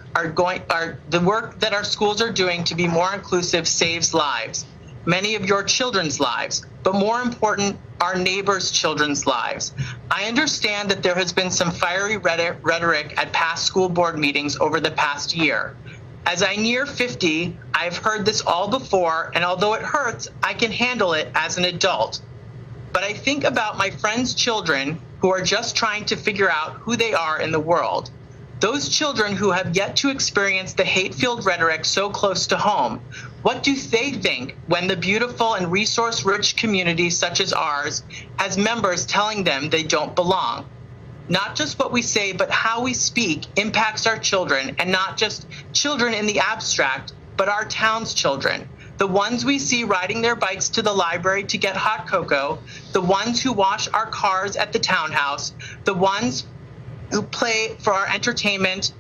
are doing to be more inclusive saves lives, many of your children's lives, but more important, our neighbors' children's lives. I understand that there has been some fiery rhetoric at past school board meetings over the past year. As I near 50, I've heard this all before, and although it hurts, I can handle it as an adult. But I think about my friends' children who are just trying to figure out who they are in the world. Those children who have yet to experience the hate-filled rhetoric so close to home. What do they think when the beautiful and resource-rich community such as ours has members telling them they don't belong? Not just what we say, but how we speak impacts our children, and not just children in the abstract, but our town's children. The ones we see riding their bikes to the library to get hot cocoa, the ones who wash our cars at the townhouse, the ones who play for our entertainment,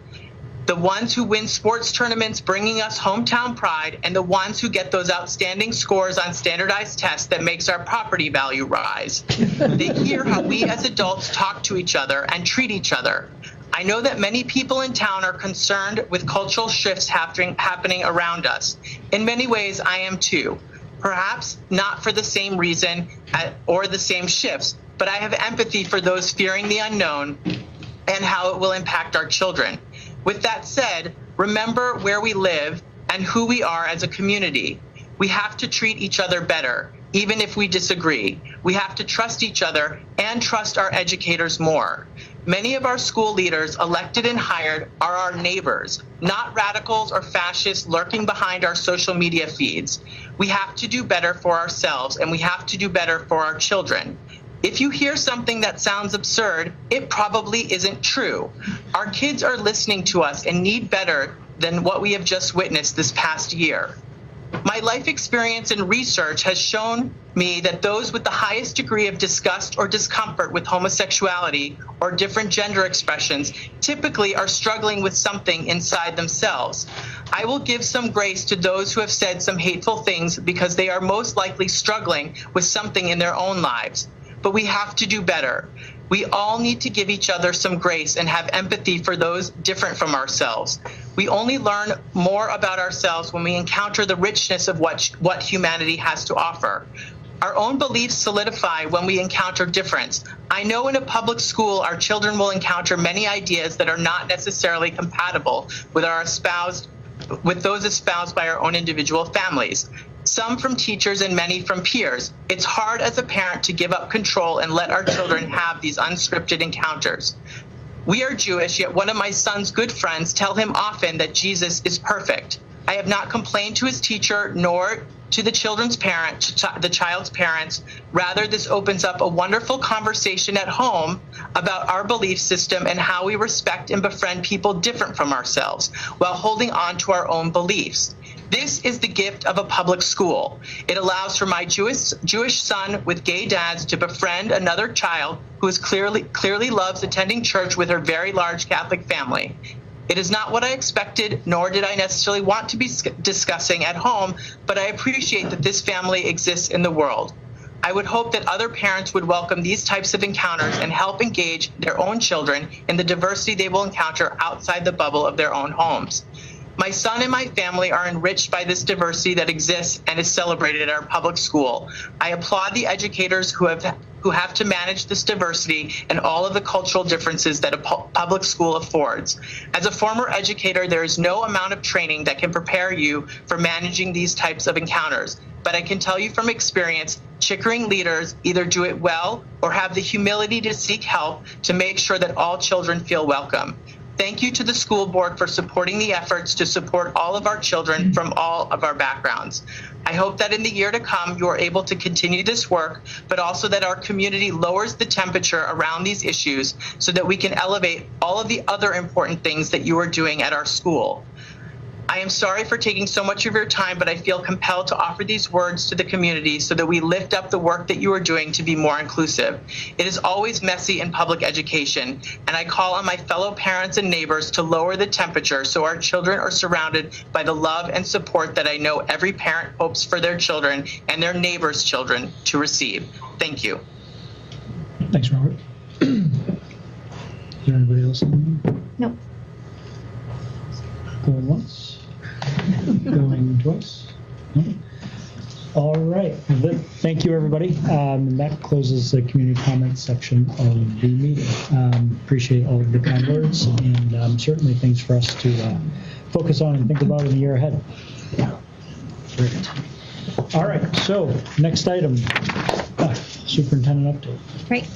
the ones who win sports tournaments bringing us hometown pride, and the ones who get those outstanding scores on standardized tests that makes our property value rise. They hear how we as adults talk to each other and treat each other. I know that many people in town are concerned with cultural shifts happening around us. In many ways, I am too. Perhaps not for the same reason or the same shifts, but I have empathy for those fearing the unknown and how it will impact our children. With that said, remember where we live and who we are as a community. We have to treat each other better, even if we disagree. We have to trust each other and trust our educators more. Many of our school leaders, elected and hired, are our neighbors, not radicals or fascists lurking behind our social media feeds. We have to do better for ourselves, and we have to do better for our children. If you hear something that sounds absurd, it probably isn't true. Our kids are listening to us and need better than what we have just witnessed this past year. My life experience and research has shown me that those with the highest degree of disgust or discomfort with homosexuality or different gender expressions typically are struggling with something inside themselves. I will give some grace to those who have said some hateful things because they are most likely struggling with something in their own lives. But we have to do better. We all need to give each other some grace and have empathy for those different from ourselves. We only learn more about ourselves when we encounter the richness of what humanity has to offer. Our own beliefs solidify when we encounter difference. I know in a public school, our children will encounter many ideas that are not necessarily compatible with those espoused by our own individual families. Some from teachers and many from peers. It's hard as a parent to give up control and let our children have these unscripted encounters. We are Jewish, yet one of my son's good friends tell him often that Jesus is perfect. I have not complained to his teacher nor to the child's parents. Rather, this opens up a wonderful conversation at home about our belief system and how we respect and befriend people different from ourselves while holding on to our own beliefs. This is the gift of a public school. It allows for my Jewish son with gay dads to befriend another child who clearly loves attending church with her very large Catholic family. It is not what I expected, nor did I necessarily want to be discussing at home, but I appreciate that this family exists in the world. I would hope that other parents would welcome these types of encounters and help engage their own children in the diversity they will encounter outside the bubble of their own homes. My son and my family are enriched by this diversity that exists and is celebrated at our public school. I applaud the educators who have to manage this diversity and all of the cultural differences that a public school affords. As a former educator, there is no amount of training that can prepare you for managing these types of encounters. But I can tell you from experience, Chickering leaders either do it well or have the humility to seek help to make sure that all children feel welcome. Thank you to the school board for supporting the efforts to support all of our children from all of our backgrounds. I hope that in the year to come, you are able to continue this work, but also that our community lowers the temperature around these issues so that we can elevate all of the other important things that you are doing at our school. I am sorry for taking so much of your time, but I feel compelled to offer these words to the community so that we lift up the work that you are doing to be more inclusive. It is always messy in public education, and I call on my fellow parents and neighbors to lower the temperature so our children are surrounded by the love and support that I know every parent hopes for their children and their neighbors' children to receive. Thank you. Thanks, Robert. Is there anybody else? Nope. Going once? Going twice? No? All right. Thank you, everybody. And that closes the community comment section of the meeting. Appreciate all of the kind words, and certainly things for us to focus on and think about in the year ahead. Great. All right. So next item, superintendent update. Great.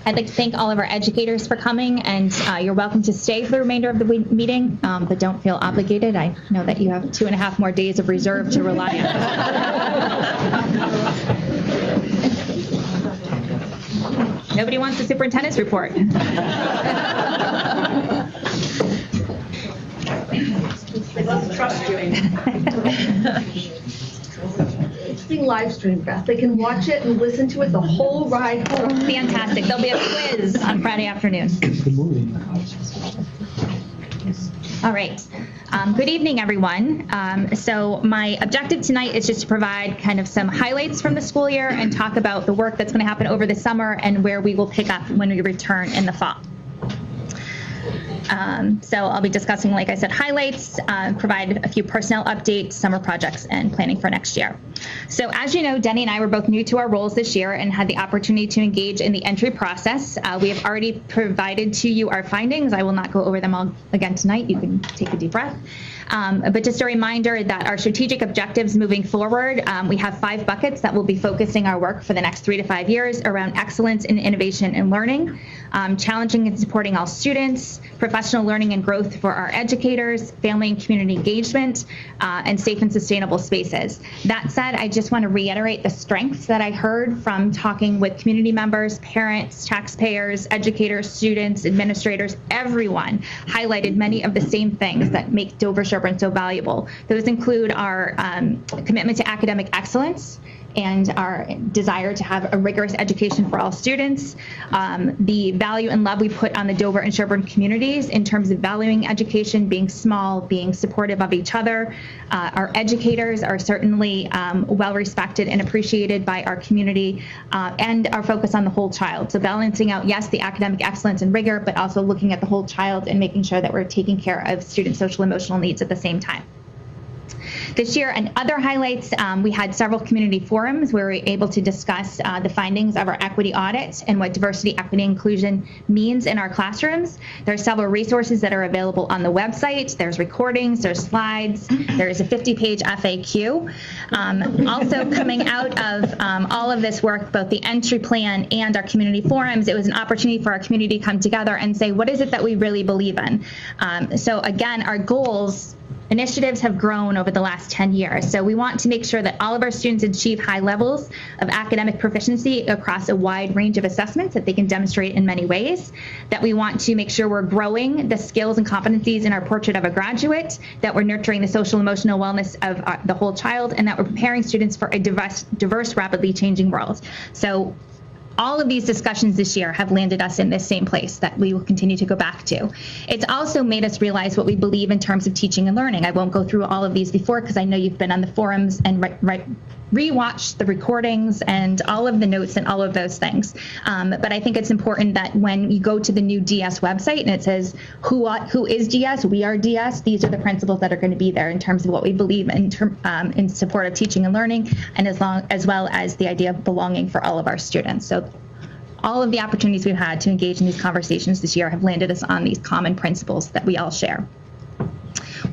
I'd like to thank all of our educators for coming, and you're welcome to stay for the remainder of the meeting, but don't feel obligated. I know that you have 2.5 more days of reserve to rely on. Nobody wants the superintendent's report. They must trust you. It's being live streamed, Beth. They can watch it and listen to it the whole ride home. Fantastic. There'll be a quiz on Friday afternoon. All right. Good evening, everyone. So my objective tonight is just to provide kind of some highlights from the school year and talk about the work that's going to happen over the summer and where we will pick up when we return in the fall. So I'll be discussing, like I said, highlights, provide a few personnel updates, summer projects, and planning for next year. So as you know, Denny and I were both new to our roles this year and had the opportunity to engage in the entry process. We have already provided to you our findings. I will not go over them all again tonight. You can take a deep breath. But just a reminder that our strategic objectives moving forward, we have 5 buckets that will be focusing our work for the next 3 to 5 years around excellence in innovation and learning, challenging and supporting all students, professional learning and growth for our educators, family and community engagement, and safe and sustainable spaces. That said, I just want to reiterate the strengths that I heard from talking with community members, parents, taxpayers, educators, students, administrators. Everyone highlighted many of the same things that make Dover-Sherborn so valuable. Those include our commitment to academic excellence and our desire to have a rigorous education for all students, the value and love we put on the Dover and Sherborn communities in terms of valuing education, being small, being supportive of each other. Our educators are certainly well respected and appreciated by our community, and our focus on the whole child. So balancing out, yes, the academic excellence and rigor, but also looking at the whole child and making sure that we're taking care of student social emotional needs at the same time. This year, and other highlights, we had several community forums where we were able to discuss the findings of our equity audit and what diversity, equity, inclusion means in our classrooms. There are several resources that are available on the website. There's recordings, there's slides, there is a 50-page FAQ. Also coming out of all of this work, both the entry plan and our community forums, it was an opportunity for our community to come together and say, what is it that we really believe in? So again, our goals, initiatives have grown over the last 10 years. So we want to make sure that all of our students achieve high levels of academic proficiency across a wide range of assessments that they can demonstrate in many ways, that we want to make sure we're growing the skills and competencies in our portrait of a graduate, that we're nurturing the social emotional wellness of the whole child, and that we're preparing students for a diverse, rapidly changing world. So all of these discussions this year have landed us in this same place that we will continue to go back to. It's also made us realize what we believe in terms of teaching and learning. I won't go through all of these before because I know you've been on the forums and rewatch the recordings and all of the notes and all of those things. But I think it's important that when you go to the new DS website and it says who is DS, we are DS, these are the principles that are going to be there in terms of what we believe in support of teaching and learning, and as well as the idea of belonging for all of our students. So all of the opportunities we've had to engage in these conversations this year have landed us on these common principles that we all share.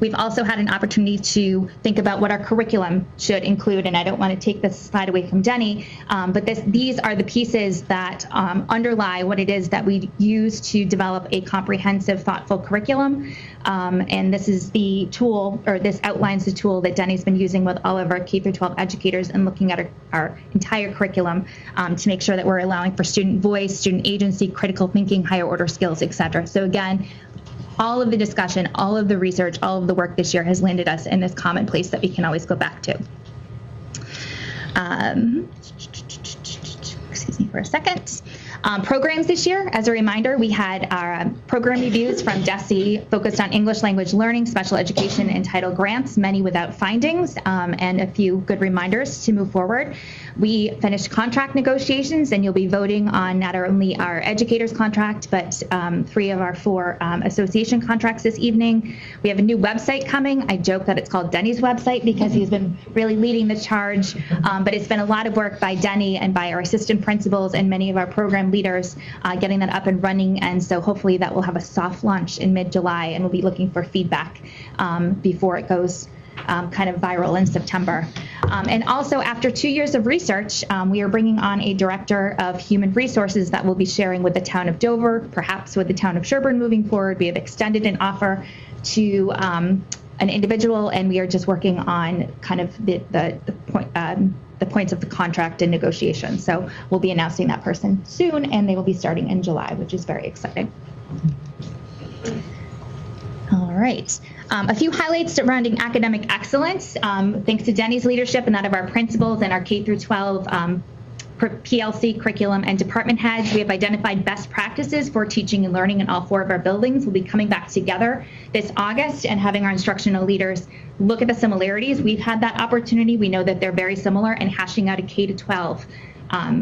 We've also had an opportunity to think about what our curriculum should include, and I don't want to take this slide away from Denny, but these are the pieces that underlie what it is that we use to develop a comprehensive, thoughtful curriculum. And this is the tool, or this outlines the tool that Denny's been using with all of our K-12 educators and looking at our entire curriculum to make sure that we're allowing for student voice, student agency, critical thinking, higher order skills, et cetera. So again, all of the discussion, all of the research, all of the work this year has landed us in this common place that we can always go back to. Excuse me for a second. Programs this year, as a reminder, we had our program reviews from DESE focused on English language learning, special education, and title grants, many without findings, and a few good reminders to move forward. We finished contract negotiations, and you'll be voting on not only our educators contract, but 3 of our 4 association contracts this evening. We have a new website coming. I joke that it's called Denny's website because he's been really leading the charge, but it's been a lot of work by Denny and by our assistant principals and many of our program leaders getting that up and running, and so hopefully that will have a soft launch in mid-July, and we'll be looking for feedback before it goes kind of viral in September. And also, after 2 years of research, we are bringing on a director of human resources that will be sharing with the town of Dover, perhaps with the town of Sherborn moving forward. We have extended an offer to an individual, and we are just working on kind of the points of the contract and negotiation. So we'll be announcing that person soon, and they will be starting in July, which is very exciting. All right. A few highlights surrounding academic excellence. Thanks to Denny's leadership and that of our principals and our K-12 PLC curriculum and department heads, we have identified best practices for teaching and learning in all 4 of our buildings. We'll be coming back together this August and having our instructional leaders look at the similarities. We've had that opportunity. We know that they're very similar, and hashing out a K-12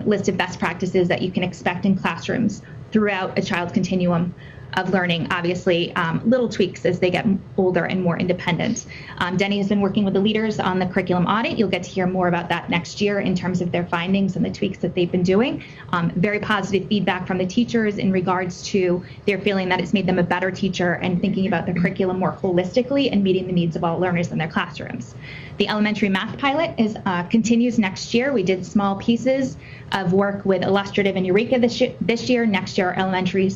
list of best practices that you can expect in classrooms throughout a child's continuum of learning, obviously little tweaks as they get older and more independent. Denny has been working with the leaders on the curriculum audit. You'll get to hear more about that next year in terms of their findings and the tweaks that they've been doing. Very positive feedback from the teachers in regards to their feeling that it's made them a better teacher and thinking about the curriculum more holistically and meeting the needs of all learners in their classrooms. The elementary math pilot continues next year. We did small pieces of work with Illustrative and Eureka this year. Next year, our elementary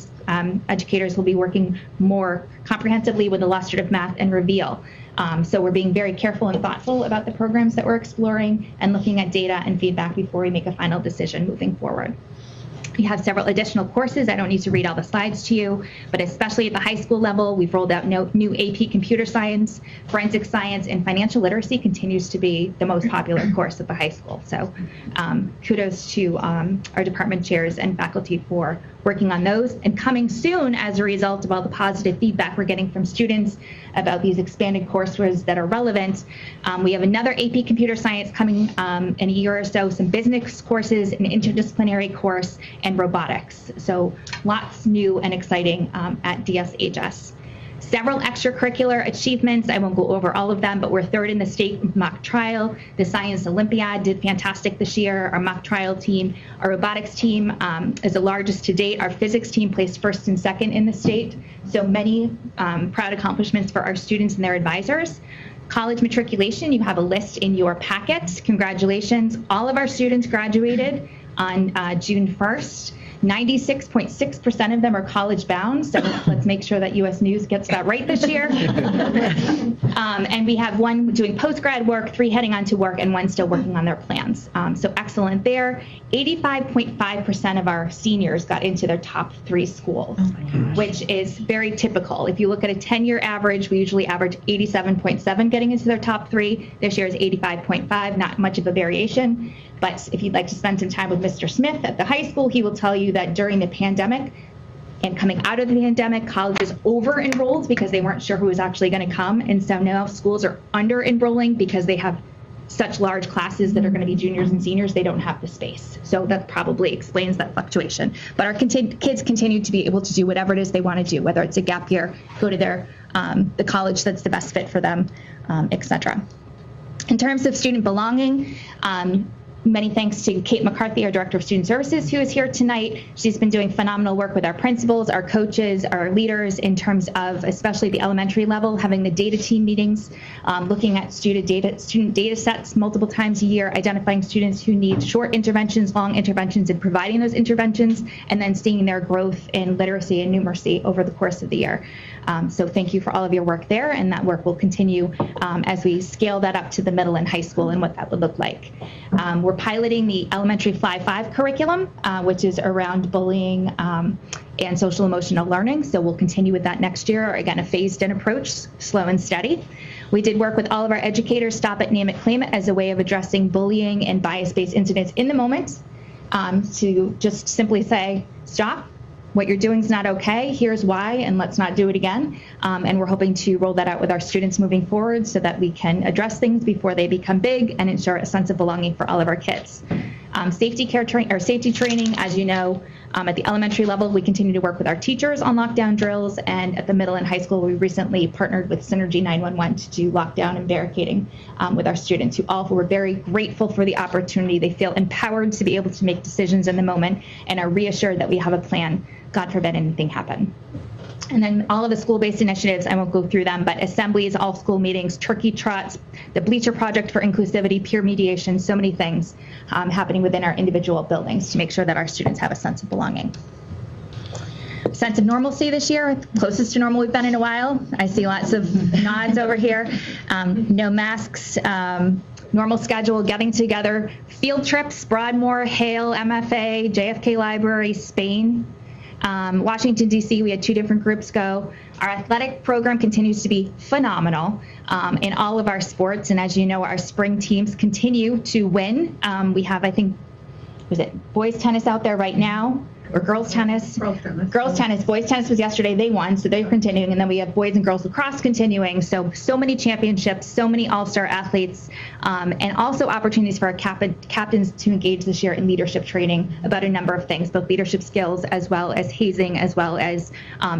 educators will be working more comprehensively with Illustrative Math and Reveal. So we're being very careful and thoughtful about the programs that we're exploring and looking at data and feedback before we make a final decision moving forward. We have several additional courses. I don't need to read all the slides to you, but especially at the high school level, we've rolled out new AP computer science, forensic science, and financial literacy continues to be the most popular course at the high school. So kudos to our department chairs and faculty for working on those. And coming soon, as a result of all the positive feedback we're getting from students about these expanded courses that are relevant, we have another AP computer science coming in a year or so, some business courses, an interdisciplinary course, and robotics. So lots new and exciting at DSHS. Several extracurricular achievements. I won't go over all of them, but we're 3rd in the state mock trial. The Science Olympiad did fantastic this year. Our mock trial team, our robotics team is the largest to date. Our physics team placed 1st and 2nd in the state. So many proud accomplishments for our students and their advisors. College matriculation, you have a list in your packets. Congratulations. All of our students graduated on June 1st. 96.6% of them are college bound, so let's make sure that US News gets that right this year. And we have 1 doing post-grad work, 3 heading on to work, and 1 still working on their plans. So excellent there. 85.5% of our seniors got into their top 3 schools, which is very typical. If you look at a 10-year average, we usually average 87.7 getting into their top 3. This year is 85.5, not much of a variation. But if you'd like to spend some time with Mr. Smith at the high school, he will tell you that during the pandemic and coming out of the pandemic, colleges over-enrolled because they weren't sure who was actually going to come. And so now schools are under-enrolling because they have such large classes that are going to be juniors and seniors, they don't have the space. So that probably explains that fluctuation. But our kids continue to be able to do whatever it is they want to do, whether it's a gap year, go to their the college that's the best fit for them, etc. In terms of student belonging, many thanks to Kate McCarthy, our Director of Student Services, who is here tonight. She's been doing phenomenal work with our principals, our coaches, our leaders in terms of, especially the elementary level, having the data team meetings, looking at student data sets multiple times a year, identifying students who need short interventions, long interventions, and providing those interventions, and then seeing their growth in literacy and numeracy over the course of the year. So thank you for all of your work there, and that work will continue as we scale that up to the middle and high school and what that would look like. We're piloting the elementary Fly 5 curriculum, which is around bullying and social emotional learning. So we'll continue with that next year. Again, a phased-in approach, slow and steady. We did work with all of our educators, Stop It, Name It, Claim It, as a way of addressing bullying and bias-based incidents in the moment, to just simply say, stop. What you're doing is not okay. Here's why, and let's not do it again. And we're hoping to roll that out with our students moving forward so that we can address things before they become big and ensure a sense of belonging for all of our kids. Safety training, as you know, at the elementary level, we continue to work with our teachers on lockdown drills, and at the middle and high school, we recently partnered with Synergy 911 to do lockdown and barricading with our students, who all were very grateful for the opportunity. They feel empowered to be able to make decisions in the moment and are reassured that we have a plan, God forbid anything happen. And then all of the school-based initiatives, I won't go through them, but assemblies, all school meetings, turkey trots, the Bleacher Project for Inclusivity, peer mediation, so many things happening within our individual buildings to make sure that our students have a sense of belonging. Sense of normalcy this year, closest to normal we've been in a while. I see lots of nods over here. No masks, normal schedule, getting together, field trips, Broadmoor, Hale, MFA, JFK Library, Spain. Washington, D.C., we had 2 different groups go. Our athletic program continues to be phenomenal in all of our sports. And as you know, our spring teams continue to win. We have, I think, was it boys tennis out there right now? Or girls tennis? Girls tennis. Boys tennis was yesterday. They won, so they're continuing. And then we have boys and girls lacrosse continuing. So many championships, so many all-star athletes, and also opportunities for our captains to engage this year in leadership training about a number of things, both leadership skills as well as hazing, as well as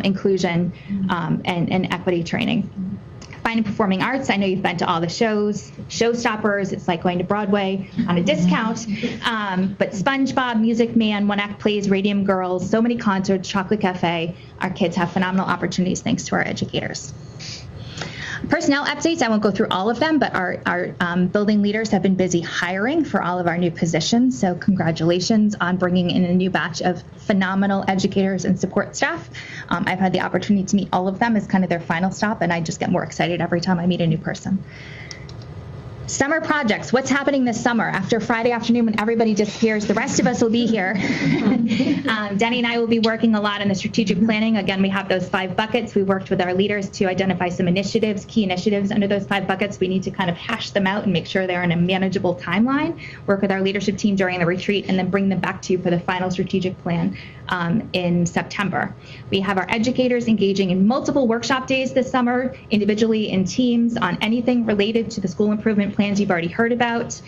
inclusion and equity training. Fine and Performing Arts, I know you've been to all the shows, Showstoppers, it's like going to Broadway on a discount, but SpongeBob, Music Man, One Act Plays, Radium Girls, so many concerts, Chocolate Cafe. Our kids have phenomenal opportunities thanks to our educators. Personnel updates, I won't go through all of them, but our building leaders have been busy hiring for all of our new positions, so congratulations on bringing in a new batch of phenomenal educators and support staff. I've had the opportunity to meet all of them as kind of their final stop, and I just get more excited every time I meet a new person. Summer projects, what's happening this summer? After Friday afternoon when everybody disappears, the rest of us will be here. Denny and I will be working a lot on the strategic planning. Again, we have those 5 buckets. We worked with our leaders to identify some initiatives, key initiatives under those 5 buckets. We need to kind of hash them out and make sure they're in a manageable timeline, work with our leadership team during the retreat, and then bring them back to you for the final strategic plan in September. We have our educators engaging in multiple workshop days this summer, individually in teams, on anything related to the school improvement plans you've already heard about.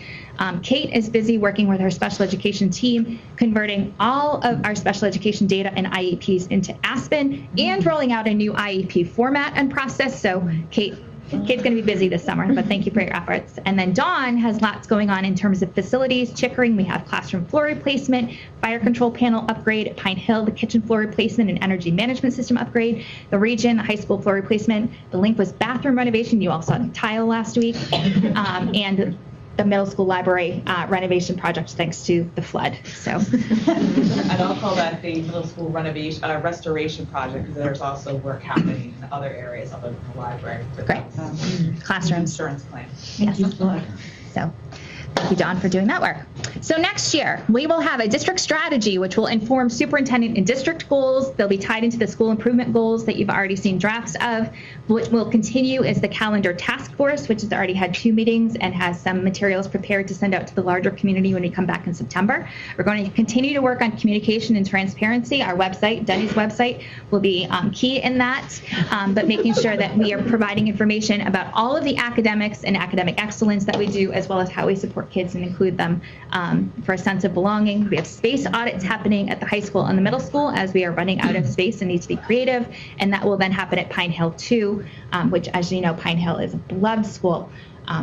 Kate is busy working with her special education team, converting all of our special education data and IEPs into Aspen and rolling out a new IEP format and process. So Kate's going to be busy this summer, but thank you for your efforts. And then Dawn has lots going on in terms of facilities. Chickering, we have classroom floor replacement, fire control panel upgrade at Pine Hill, the kitchen floor replacement and energy management system upgrade, the region, the high school floor replacement. The link was bathroom renovation. You all saw the tile last week. And the middle school library renovation project thanks to the flood. So, and I'll call that the middle school renovation restoration project because there's also work happening in other areas other than the library. Great. Classrooms. Insurance claim. Yes. So Thank you, Dawn, for doing that work. So next year, we will have a district strategy, which will inform superintendent and district goals. They'll be tied into the school improvement goals that you've already seen drafts of, which will continue as the calendar task force, which has already had 2 meetings and has some materials prepared to send out to the larger community when we come back in September. We're going to continue to work on communication and transparency. Our website, Denny's website, will be key in that, but making sure that we are providing information about all of the academics and academic excellence that we do, as well as how we support kids and include them for a sense of belonging. We have space audits happening at the high school and the middle school as we are running out of space and need to be creative, and that will then happen at Pine Hill too, which, as you know, Pine Hill is a beloved school,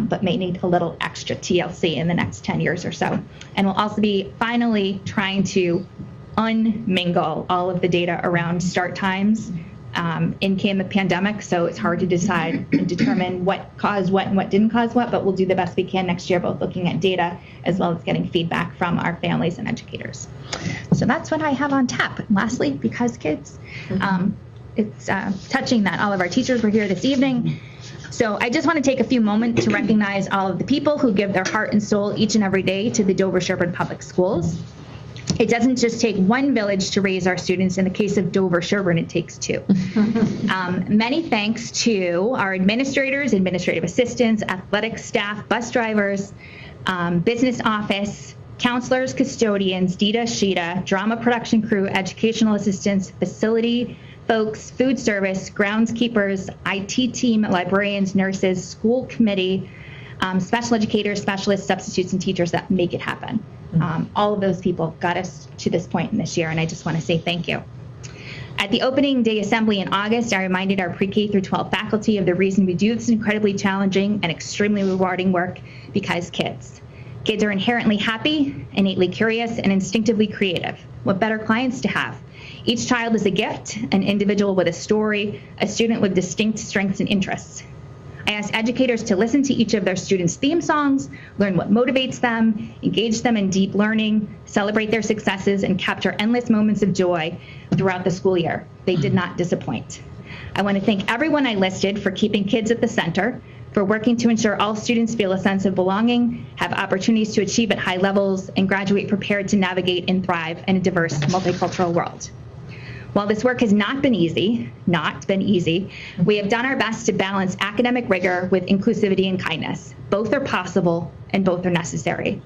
but may need a little extra TLC in the next 10 years or so. And we'll also be finally trying to unmingle all of the data around start times. In came the pandemic, so it's hard to decide and determine what caused what and what didn't cause what, but we'll do the best we can next year, both looking at data as well as getting feedback from our families and educators. So that's what I have on tap. And lastly, because kids, it's touching that all of our teachers were here this evening. So I just want to take a few moments to recognize all of the people who give their heart and soul each and every day to the Dover-Sherborn Public Schools. It doesn't just take one village to raise our students. In the case of Dover-Sherborn, it takes 2. Many thanks to our administrators, administrative assistants, athletic staff, bus drivers, business office, counselors, custodians, Dita, Sheeta, drama production crew, educational assistants, facility folks, food service, groundskeepers, IT team, librarians, nurses, school committee, special educators, specialists, substitutes, and teachers that make it happen. All of those people got us to this point in this year, and I just want to say thank you. At the opening day assembly in August, I reminded our pre-K through 12 faculty of the reason we do this incredibly challenging and extremely rewarding work, because kids. Kids are inherently happy, innately curious, and instinctively creative. What better clients to have? Each child is a gift, an individual with a story, a student with distinct strengths and interests. I ask educators to listen to each of their students' theme songs, learn what motivates them, engage them in deep learning, celebrate their successes, and capture endless moments of joy throughout the school year. They did not disappoint. I want to thank everyone I listed for keeping kids at the center, for working to ensure all students feel a sense of belonging, have opportunities to achieve at high levels, and graduate prepared to navigate and thrive in a diverse, multicultural world. While this work has not been easy, we have done our best to balance academic rigor with inclusivity and kindness. Both are possible and both are necessary.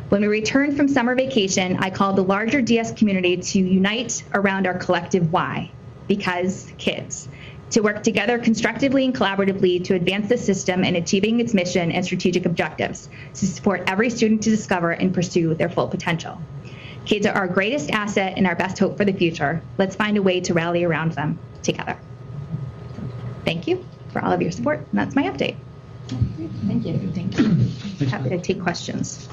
When we returned from summer vacation, I called the larger DS community to unite around our collective why, because kids, to work together constructively and collaboratively to advance the system in achieving its mission and strategic objectives, to support every student to discover and pursue their full potential. Kids are our greatest asset and our best hope for the future. Let's find a way to rally around them together. Thank you for all of your support, and that's my update. Thank you. Thank you. Happy to take questions.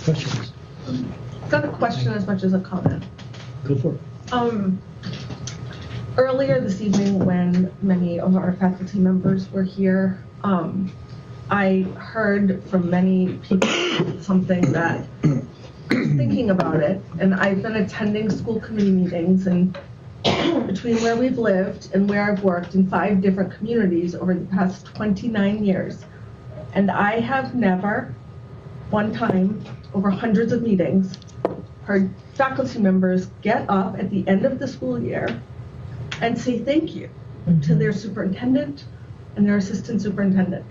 Questions? It's not a question as much as a comment. Go for it. Earlier this evening, when many of our faculty members were here, I heard from many people something that, thinking about it, and I've been attending school committee meetings, and between where we've lived and where I've worked in 5 different communities over the past 29 years, and I have never, one time, over hundreds of meetings, heard faculty members get up at the end of the school year and say thank you to their superintendent and their assistant superintendent.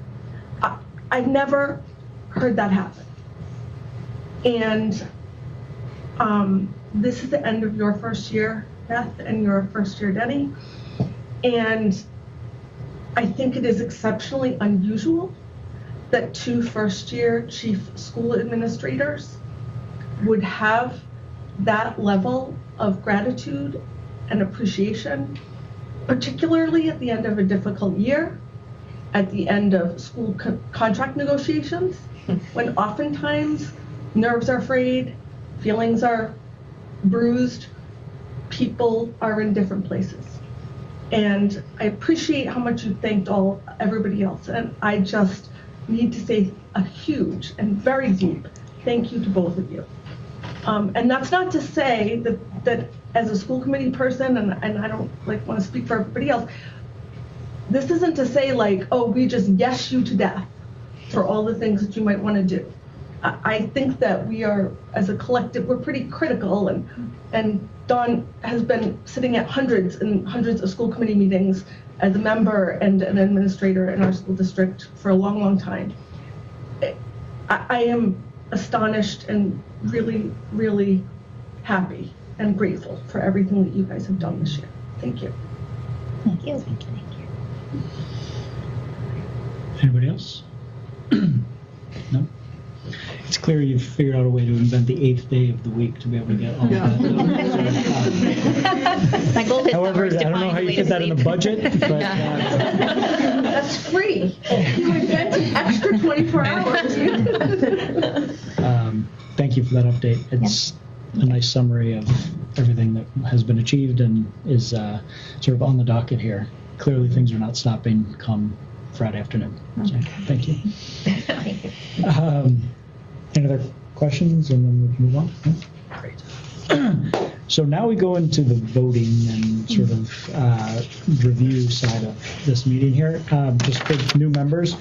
I've never heard that happen. And this is the end of your first year, Beth, and your first year, Denny. And I think it is exceptionally unusual that 2 first-year chief school administrators would have that level of gratitude and appreciation, particularly at the end of a difficult year, at the end of school contract negotiations, when oftentimes nerves are frayed, feelings are bruised, people are in different places. And I appreciate how much you thanked everybody else, and I just need to say a huge and very deep thank you to both of you. And that's not to say that as a school committee person, and I don't want to speak for everybody else, this isn't to say oh, we just yes you to death. for all the things that you might want to do. I think that we are, as a collective, we're pretty critical, and Dawn has been sitting at hundreds and hundreds of school committee meetings as a member and an administrator in our school district for a long, long time. I am astonished and really, really happy and grateful for everything that you guys have done this year. Thank you. Thank you. Anybody else? No? It's clear you've figured out a way to invent the 8th day of the week to be able to get all of that done. My goal this However, summer is I to don't know find how a you way fit to that in the sleep. budget, but That's free. You invent an extra 24 hours. thank you for that update. It's a nice summary of everything that has been achieved and is sort of on the docket here. Clearly, things are not stopping come Friday afternoon. So, thank you. Thank you. Any other questions, and then we can move on? No? Great. So now we go into the voting and sort of review side of this meeting here. Just for new members,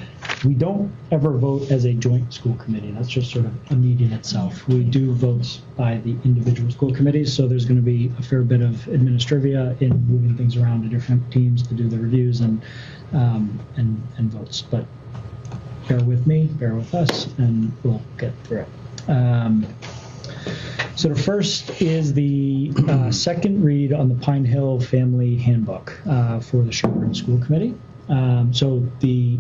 we don't ever vote as a joint school committee. That's just sort of a meeting itself. We do votes by the individual school committees, so there's going to be a fair bit of administrivia in moving things around to different teams to do the reviews and votes. But bear with me, bear with us, and we'll get through it. So the first is the second read on the Pine Hill Family Handbook for the Sherborn School Committee. So the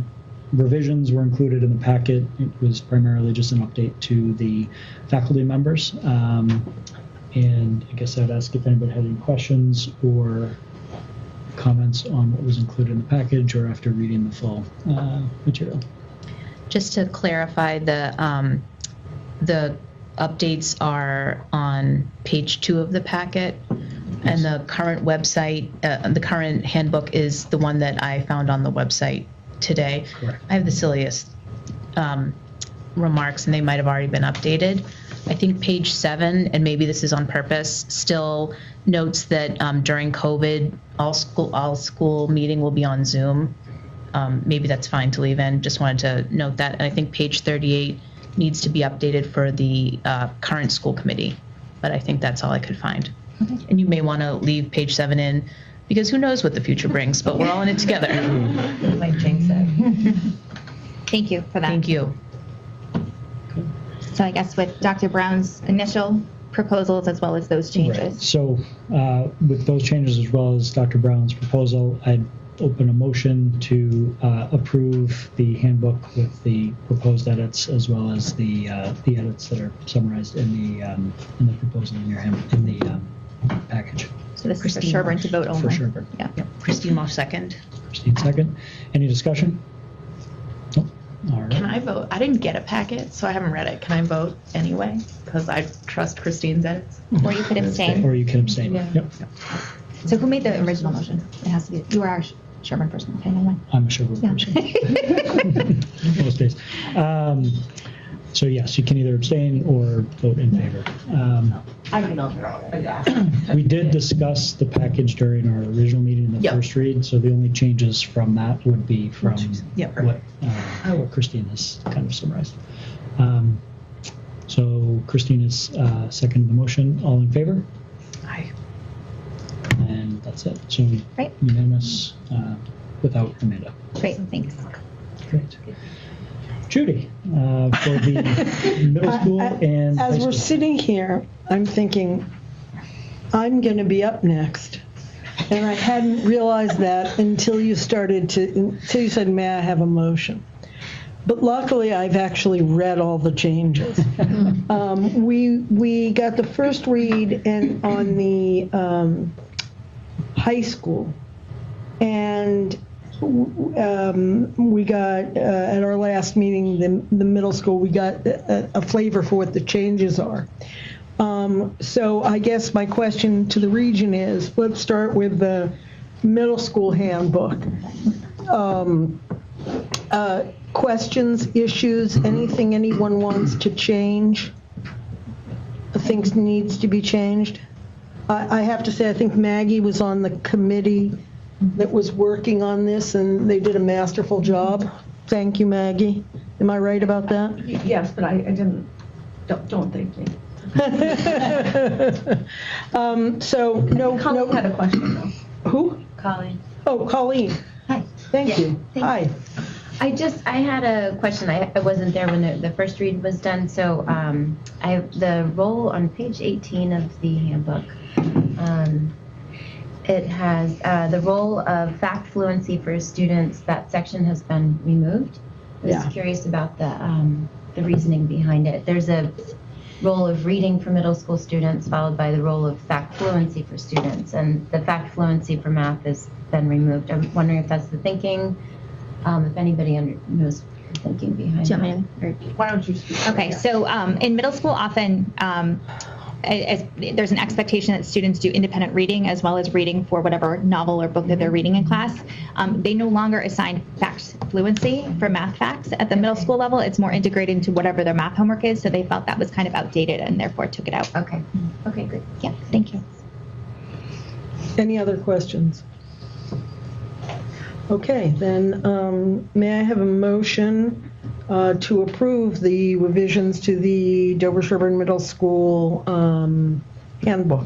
revisions were included in the packet. It was primarily just an update to the faculty members. And I guess I'd ask if anybody had any questions or comments on what was included in the package or after reading the full material. Just to clarify, the updates are on page 2 of the packet, and the current website, the current handbook is the one that I found on the website today. Correct. I have the silliest remarks, and they might have already been updated. I think page 7, and maybe this is on purpose, still notes that during COVID, all school meeting will be on Zoom. Maybe that's fine to leave in. Just wanted to note that. And I think page 38 needs to be updated for the current school committee, but I think that's all I could find. Okay. And you may want to leave page 7 in, because who knows what the future brings, but we're all in it together. Might jinx it. Thank you for that. Thank you. So I guess with Dr. Brown's initial proposals as well as those changes. Right. So with those changes as well as Dr. Brown's proposal, I'd open a motion to approve the handbook with the proposed edits as well as the edits that are summarized in the proposal in the package. So this is for Sherborn to vote only. For Sherborn. Yeah. Yep. Christine Walsh, second. Christine, second. Any discussion? Nope. All right. Can I vote? I didn't get a packet, so I haven't read it. Can I vote anyway? Because I trust Christine's edits. Or you could abstain. Or you can abstain. Yeah. Yep. So who made the original motion? It has to be, you are our Sherborn person. Okay, never mind. I'm a Sherborn person. Most days. So yes, you can either abstain or vote in favor. I don't know. We did discuss the package during our original meeting in the first read, so the only changes from that would be from what Christine has kind of summarized. So Christine is seconding the motion. All in favor? Aye. And that's it. So Great. unanimous without Amanda. Great, thanks. Great. Judy, for the middle school and high As school. we're sitting here, I'm thinking, I'm going to be up next. And I hadn't realized that until you said, may I have a motion? But luckily, I've actually read all the changes. We got the first read on the high school, and we got at our last meeting, the middle school, we got a flavor for what the changes are. So I guess my question to the region is, let's start with the middle school handbook. Questions, issues, anything anyone wants to change, things needs to be changed. I have to say, I think Maggie was on the committee that was working on this, and they did a masterful job. Thank you, Maggie. Am I right about that? Yes, but I didn't, don't thank me. So, no. Colleen had a question, though. Who? Colleen. Oh, Colleen. Hi. Thank you. Hi. I had a question. I wasn't there when the first read was done, so the role on page 18 of the handbook, it has the role of fact fluency for students. That section has been removed. I was curious about the reasoning behind it. There's a role of reading for middle school students, followed by the role of fact fluency for students, and the fact fluency for math has been removed. I'm wondering if that's the thinking. If anybody knows the thinking behind Do you that. want me to? Why don't you speak? Okay, so in middle school, often there's an expectation that students do independent reading as well as reading for whatever novel or book that they're reading in class. They no longer assign fact fluency for math facts at the middle school level. It's more integrated into whatever their math homework is, so they felt that was kind of outdated and therefore took it out. Okay. Okay, good. Yeah, thank you. Any other questions? Okay, then may I have a motion to approve the revisions to the Dover-Sherborn Middle School handbook?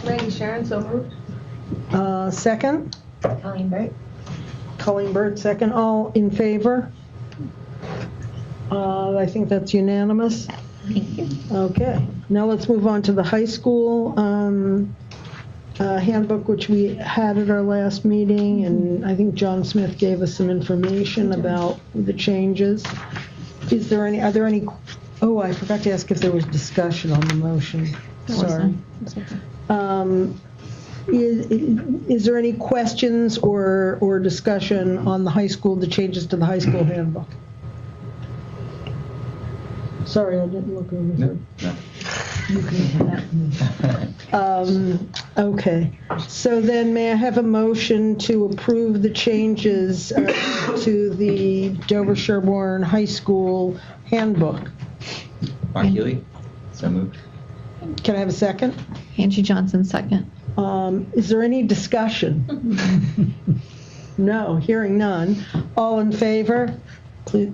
Randy Sharon, so moved. Second? Colleen Burt. Colleen Burt, second. All in favor? I think that's unanimous. Thank you. Okay, now let's move on to the high school handbook, which we had at our last meeting, and I think John Smith gave us some information about the changes. Are there any, oh, I forgot to ask if there was discussion on the motion. Sorry. Is there any questions or discussion on the changes to the high school handbook? Sorry, I didn't look over there. Okay, so then may I have a motion to approve the changes to the Dover-Sherborn High School handbook? Mark Healy, so moved. Can I have a second? Angie Johnson, second. Is there any discussion? No, hearing none. All in favor? Please.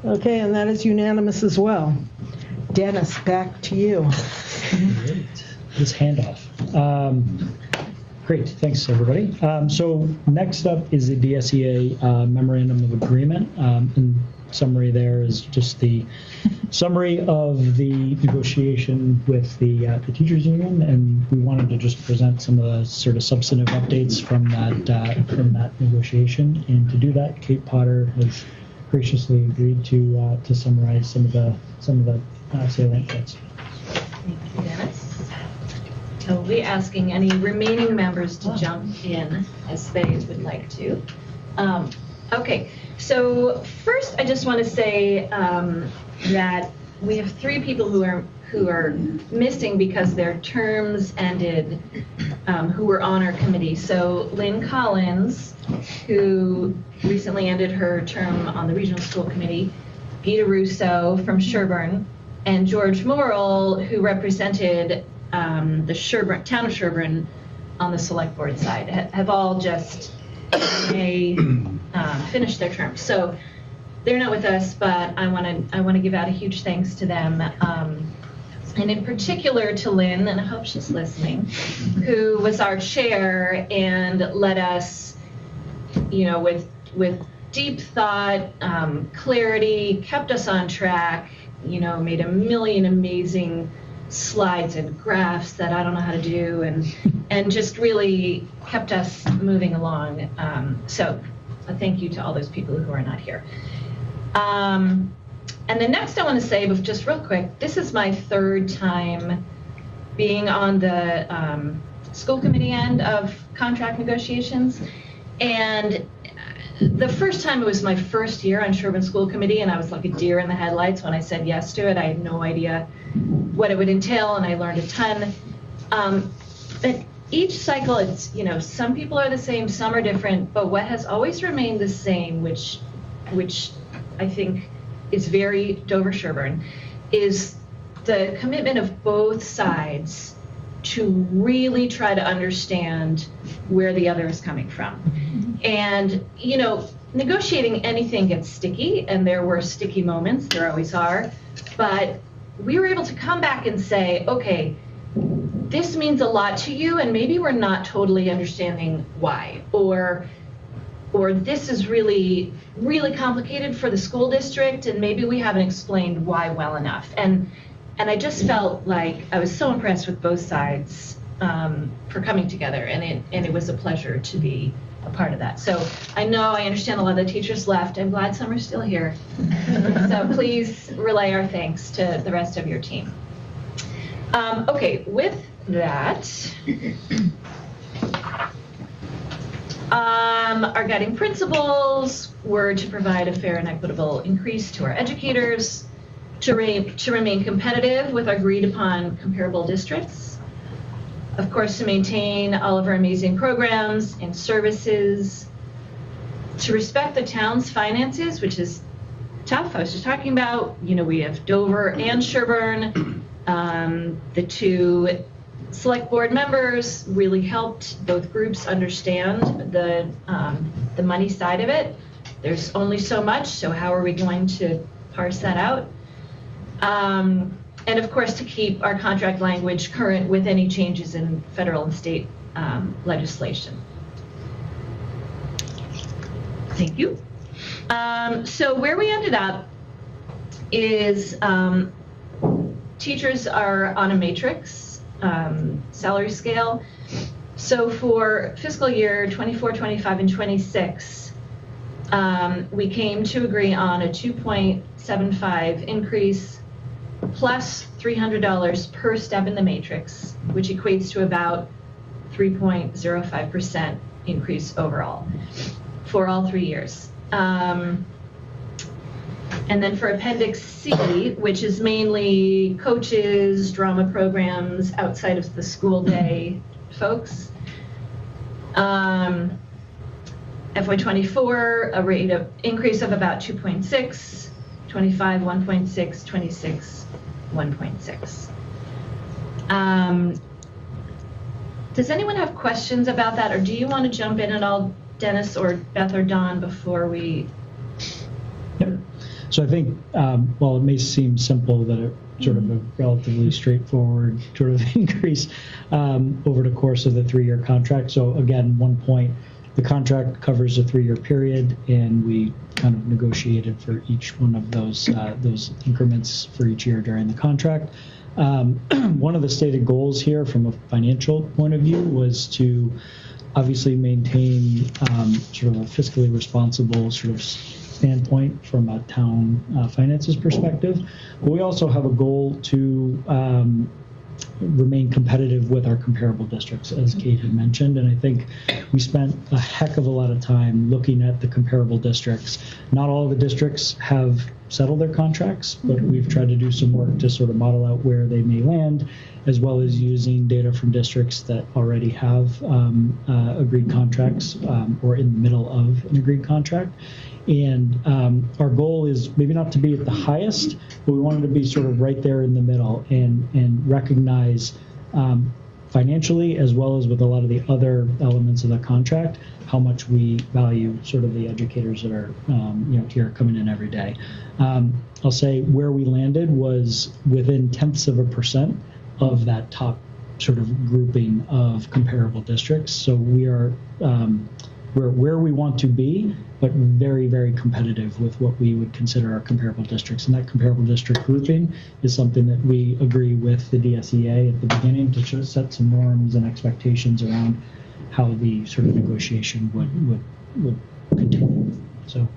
Okay, and that is unanimous as well. Dennis, back to you. Great. This handoff. Great, thanks everybody. So next up is the DSEA Memorandum of Agreement. In summary there is just the summary of the negotiation with the teachers union, and we wanted to just present some of the sort of substantive updates from that negotiation. And to do that, Kate Potter has graciously agreed to summarize some of the salient points. Thank you, Dennis. So we'll be asking any remaining members to jump in as they would like to. Okay, so first I just want to say that we have 3 people who are missing because their terms ended, who were on our committee. So Lynn Collins, who recently ended her term on the regional school committee, Gita Russo from Sherborn, and George Morrill, who represented the town of Sherborn on the select board side, have all just finished their terms. So they're not with us, but I want to give out a huge thanks to them, and in particular to Lynn, and I hope she's listening, who was our chair and led us, with deep thought, clarity, kept us on track. Made a million amazing slides and graphs that I don't know how to do, and just really kept us moving along. So a thank you to all those people who are not here. And then next I want to say, but just real quick, this is my 3rd time being on the school committee end of contract negotiations. And the first time, it was my first year on Sherborn School Committee, and I was like a deer in the headlights when I said yes to it. I had no idea what it would entail, and I learned a ton. But each cycle, it's, some people are the same, some are different, but what has always remained the same, which I think is very Dover-Sherborn, is the commitment of both sides to really try to understand where the other is coming from. And, you know, negotiating anything gets sticky, and there were sticky moments, there always are, but we were able to come back and say, okay, this means a lot to you, and maybe we're not totally understanding why, or this is really, really complicated for the school district, and maybe we haven't explained why well enough. And I just felt like I was so impressed with both sides for coming together, and it was a pleasure to be a part of that. So I understand a lot of the teachers left. I'm glad some are still here. So please relay our thanks to the rest of your team. Okay, with that, our guiding principles were to provide a fair and equitable increase to our educators, to remain competitive with our agreed upon comparable districts, of course, to maintain all of our amazing programs and services, to respect the town's finances, which is tough. I was just talking about, you know, we have Dover and Sherborn. The two select board members really helped both groups understand the money side of it. There's only so much, so how are we going to parse that out? And of course, to keep our contract language current with any changes in federal and state legislation. Thank you. So where we ended up is teachers are on a matrix salary scale. So for fiscal year 24, 25, and 26, we came to agree on a 2.75 increase plus $300 per step in the matrix, which equates to about 3.05% increase overall for all 3 years. And then for Appendix C, which is mainly coaches, drama programs outside of the school day folks, FY24, a rate of increase of about 2.6, 25, 1.6, 26, 1.6. Does anyone have questions about that, or do you want to jump in at all, Dennis or Beth or Don, before we? Yep. So I think, while it may seem simple, that it's sort of a relatively straightforward sort of increase over the course of the 3-year contract. So again, 1 point, the contract covers a 3-year period, and we kind of negotiated for each one of those increments for each year during the contract. One of the stated goals here from a financial point of view was to obviously maintain sort of a fiscally responsible sort of standpoint from a town finances perspective. But we also have a goal to remain competitive with our comparable districts, as Kate had mentioned. And I think we spent a heck of a lot of time looking at the comparable districts. Not all of the districts have settled their contracts, but we've tried to do some work to sort of model out where they may land, as well as using data from districts that already have agreed contracts or in the middle of an agreed contract. And our goal is maybe not to be at the highest, but we wanted to be sort of right there in the middle and recognize financially, as well as with a lot of the other elements of the contract, how much we value sort of the educators that are here coming in every day. I'll say where we landed was within 0.1% of that top sort of grouping of comparable districts. So we are we're where we want to be, but very, very competitive with what we would consider our comparable districts. And that comparable district grouping is something that we agree with the DSEA at the beginning to set some norms and expectations around how the sort of negotiation would continue. So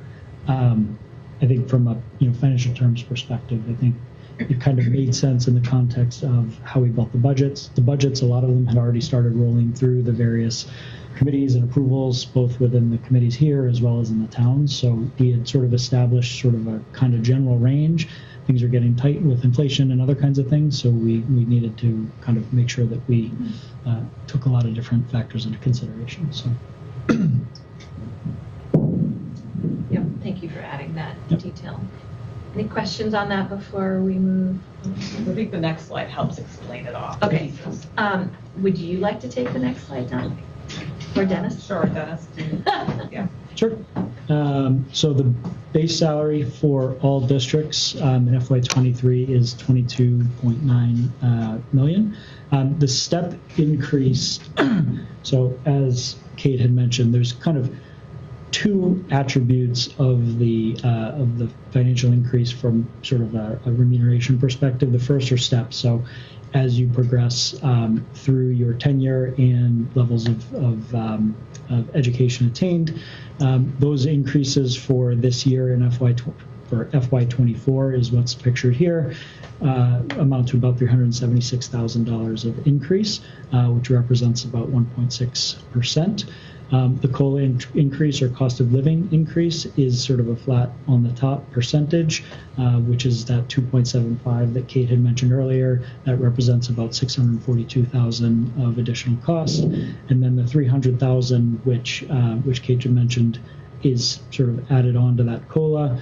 I think from a financial terms perspective, I think it kind of made sense in the context of how we built the budgets. The budgets, a lot of them had already started rolling through the various committees and approvals, both within the committees here as well as in the towns. So we had sort of established sort of a kind of general range. Things are getting tight with inflation and other kinds of things, so we needed to kind of make sure that we took a lot of different factors into consideration. So. Yep, thank you for adding that detail. Any questions on that before we move? I think the next slide helps explain it all. Okay. Would you like to take the next slide, Don? Or Dennis? Sure, Dennis. Yeah. Sure. So the base salary for all districts in FY23 is $22.9 million. The step increase, so as Kate had mentioned, there's kind of two attributes of the financial increase from sort of a remuneration perspective. The first are steps. So as you progress through your tenure and levels of education attained, those increases for this year in FY24 is what's pictured here, amount to about $376,000 of increase, which represents about 1.6%. The COLA increase or cost of living increase is sort of a flat on the top percentage, which is that 2.75 that Kate had mentioned earlier. That represents about $642,000 of additional cost, and then the $300,000, which Kate had mentioned, is sort of added on to that COLA.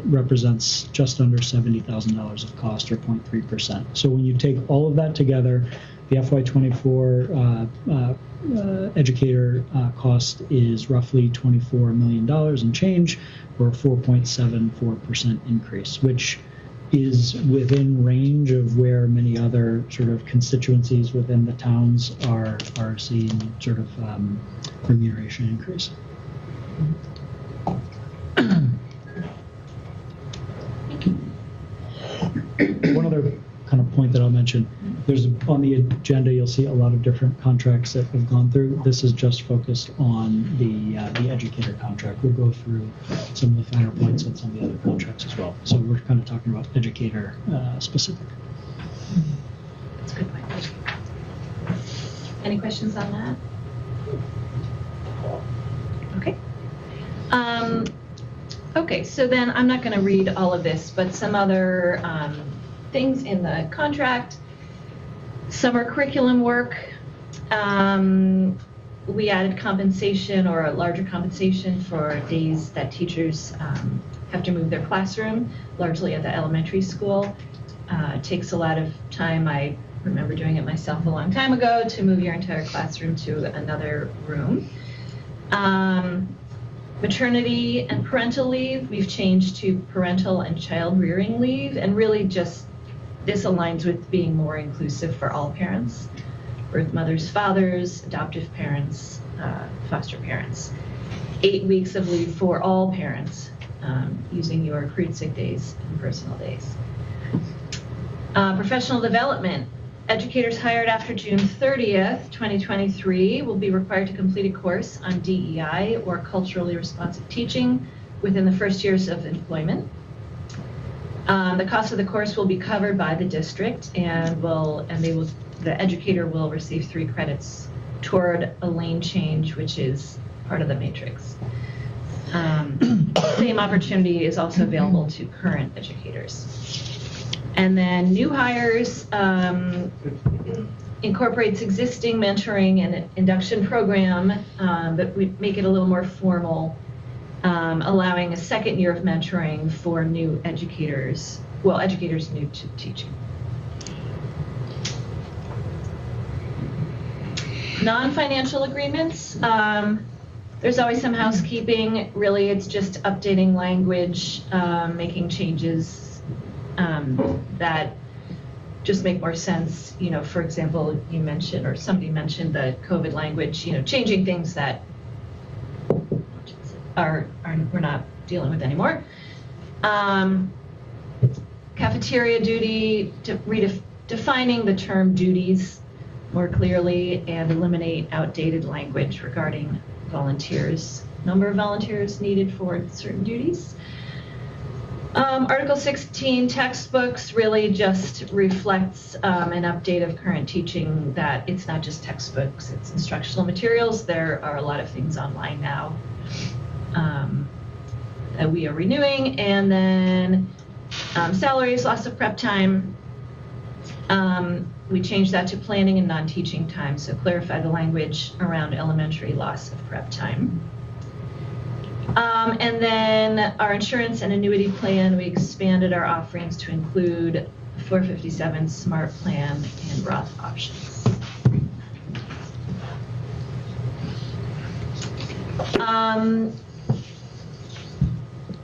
Represents just under $70,000 of cost, or 0.3%. So when you take all of that together, the FY24 educator cost is roughly $24 million and change, or a 4.74% increase, which is within range of where many other sort of constituencies within the towns are seeing sort of remuneration increase. One other kind of point that I'll mention, there's on the agenda, you'll see a lot of different contracts that have gone through. This is just focused on the educator contract. We'll go through some of the finer points on some of the other contracts as well. So we're kind of talking about educator specific. That's a good point. Any questions on that? Okay. Okay, so then I'm not going to read all of this, but some other things in the contract. Summer curriculum work. We added compensation, or a larger compensation, for days that teachers have to move their classroom, largely at the elementary school. It takes a lot of time. I remember doing it myself a long time ago, to move your entire classroom to another room. Maternity and parental leave, we've changed to parental and child rearing leave, and really just this aligns with being more inclusive for all parents, birth mothers, fathers, adoptive parents, foster parents. 8 weeks of leave for all parents, using your accrued sick days and personal days. Professional development. Educators hired after June 30th, 2023 will be required to complete a course on DEI, or culturally responsive teaching, within the first years of employment. The cost of the course will be covered by the district, and the educator will receive 3 credits toward a lane change, which is part of the matrix. Same opportunity is also available to current educators. And then new hires incorporates existing mentoring and induction program, but we make it a little more formal, allowing a second year of mentoring for new educators, educators new to teaching. Non-financial agreements. There's always some housekeeping. Really, it's just updating language, making changes that just make more sense. You know, for example, you mentioned, or somebody mentioned, the COVID language, changing things that we're not dealing with anymore. Cafeteria duty, defining the term duties more clearly, and eliminate outdated language regarding volunteers, number of volunteers needed for certain duties. Article 16, textbooks, really just reflects an update of current teaching, that it's not just textbooks, it's instructional materials. There are a lot of things online now that we are renewing. And then salaries, loss of prep time, we changed that to planning and non-teaching time, so clarify the language around elementary loss of prep time. And then our insurance and annuity plan, we expanded our offerings to include 457 Smart Plan and Roth options.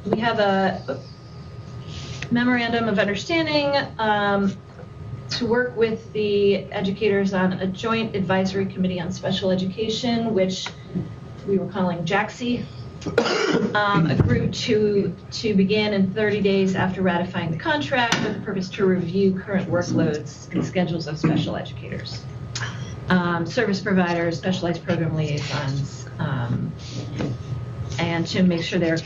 We have a memorandum of understanding to work with the educators on a joint advisory committee on special education, which we were calling JAXI. A group to begin in 30 days after ratifying the contract with the purpose to review current workloads and schedules of special educators, service providers, specialized program liaisons, and to make sure they're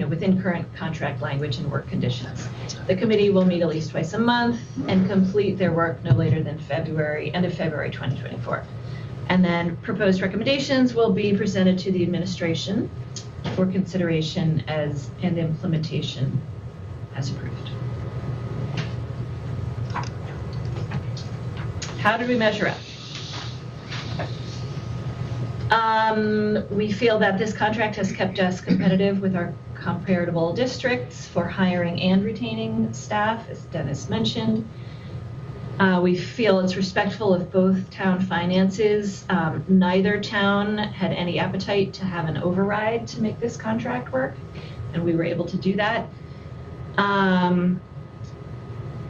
within current contract language and work conditions. The committee will meet at least twice a month and complete their work no later than end of February 2024. And then proposed recommendations will be presented to the administration for consideration and implementation as approved. How did we measure up? We feel that this contract has kept us competitive with our comparable districts for hiring and retaining staff, as Dennis mentioned. We feel it's respectful of both town finances. Neither town had any appetite to have an override to make this contract work, and we were able to do that.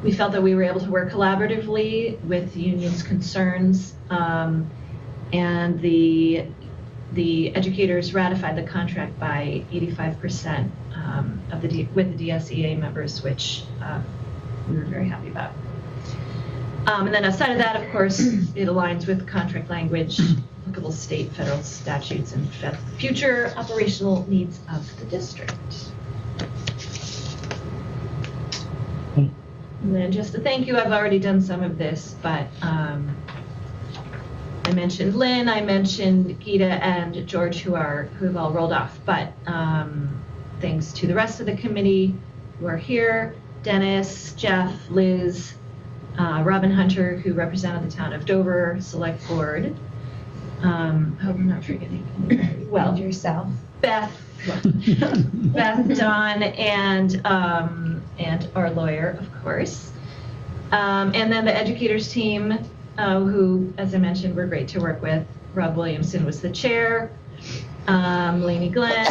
We felt that we were able to work collaboratively with the union's concerns, and the educators ratified the contract by 85% with the DSEA members, which we were very happy about. And then outside of that, of course, it aligns with contract language, applicable state, federal statutes, and future operational needs of the district. And then just a thank you, I've already done some of this, but I mentioned Lynn, I mentioned Gita and George who have all rolled off, but thanks to the rest of the committee who are here, Dennis, Jeff, Liz, Robin Hunter, who represented the town of Dover Select Board. Hope I'm not forgetting anybody. Well, yourself, Beth, Dawn, and our lawyer, of course. And then the educators team, who, as I mentioned, were great to work with. Rob Williamson was the chair. Lainey Glenn,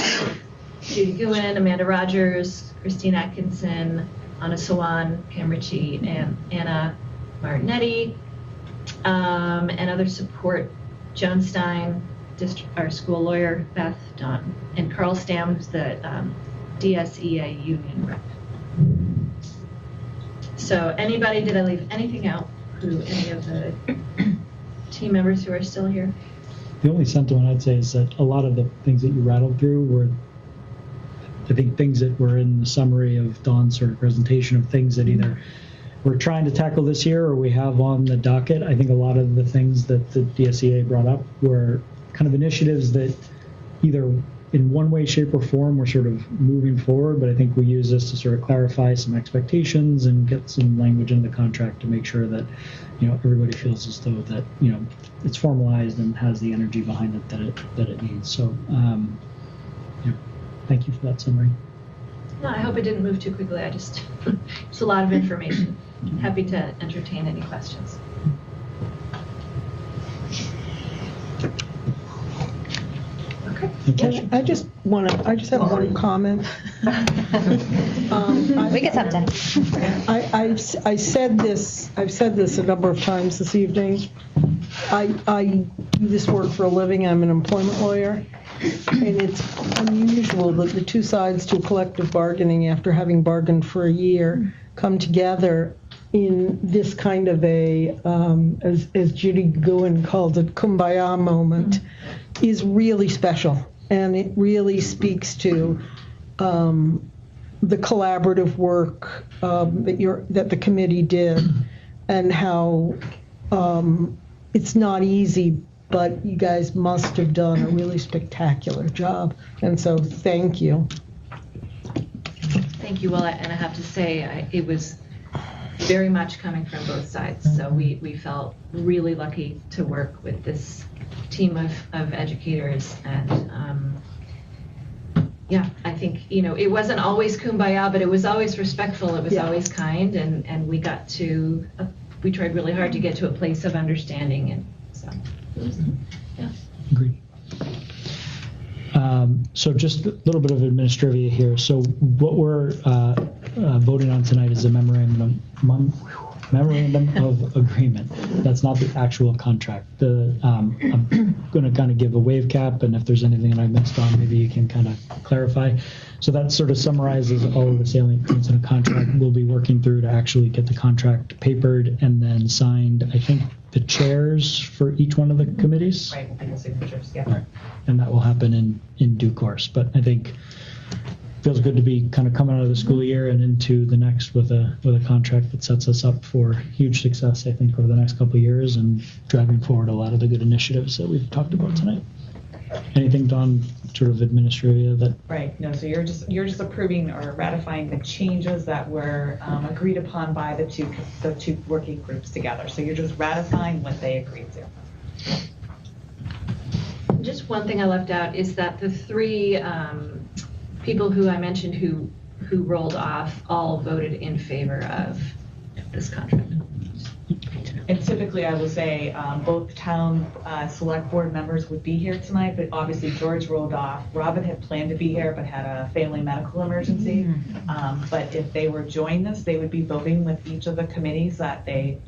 Judy Guin, Amanda Rogers, Christine Atkinson, Anna Sawan, Cam Ritchie, and Anna Martinetti, and other support, Joan Stein, our school lawyer, Beth, Dawn, and Carl Stam, the DSEA union rep. So anybody, did I leave anything out? Any of the team members who are still here? The only sentiment I'd say is that a lot of the things that you rattled through were, I think, things that were in the summary of Dawn's sort of presentation of things that either we're trying to tackle this year or we have on the docket. I think a lot of the things that the DSEA brought up were kind of initiatives that either in one way, shape, or form were sort of moving forward, but I think we use this to sort of clarify some expectations and get some language in the contract to make sure that, everybody feels as though that, it's formalized and has the energy behind it that it needs. So, thank you for that summary. No, I hope it didn't move too quickly. It's a lot of information. Happy to entertain any questions. Okay. I just have one comment. We can stop, Jenny. I've said this a number of times this evening. I do this work for a living. I'm an employment lawyer, and it's unusual that the two sides to collective bargaining, after having bargained for a year, come together in this kind of a, as Judy Guin called it, kumbaya moment, is really special. And it really speaks to the collaborative work that the committee did, and how it's not easy, but you guys must have done a really spectacular job. And so thank you. Thank you. Well, and I have to say, it was very much coming from both sides. So we felt really lucky to work with this team of educators. And I think, it wasn't always kumbaya, but it was always respectful. It was always kind. And we tried really hard to get to a place of understanding. And so, Agreed. So just a little bit of administrivia here. So what we're voting on tonight is a memorandum of agreement. That's not the actual contract. I'm going to kind of give a wave cap, and if there's anything that I missed on, maybe you can kind of clarify. So that sort of summarizes all of the salient points in a contract. We'll be working through to actually get the contract papered and then signed. I think the chairs for each one of the committees. Right, we'll be the signatures, yeah. All right. And that will happen in due course. But I think feels good to be kind of coming out of the school year and into the next with a contract that sets us up for huge success, I think, over the next couple of years and driving forward a lot of the good initiatives that we've talked about tonight. Anything, Dawn, sort of administrivia that? Right. No. So you're just approving or ratifying the changes that were agreed upon by the two working groups together. So you're just ratifying what they agreed to. Just one thing I left out is that the three people who I mentioned who rolled off all voted in favor of this contract. And typically, I will say both town select board members would be here tonight, but obviously George rolled off. Robin had planned to be here, but had a family medical emergency. But if they were joining us, they would be voting with each of the committees that they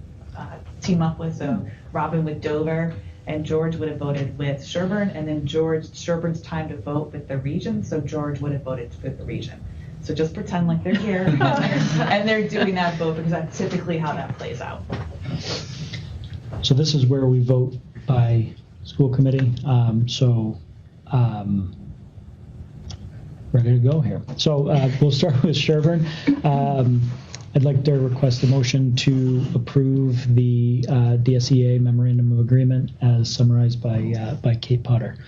team up with. So Robin with Dover, and George would have voted with Sherborn, and then Sherborn's time to vote with the region, so George would have voted with the region. So just pretend like they're here and they're doing that vote, because that's typically how that plays out. So this is where we vote by school committee. Ready to go here. So we'll start with Sherborn. I'd like to request a motion to approve the DSEA Memorandum of Agreement as summarized by Kate Potter.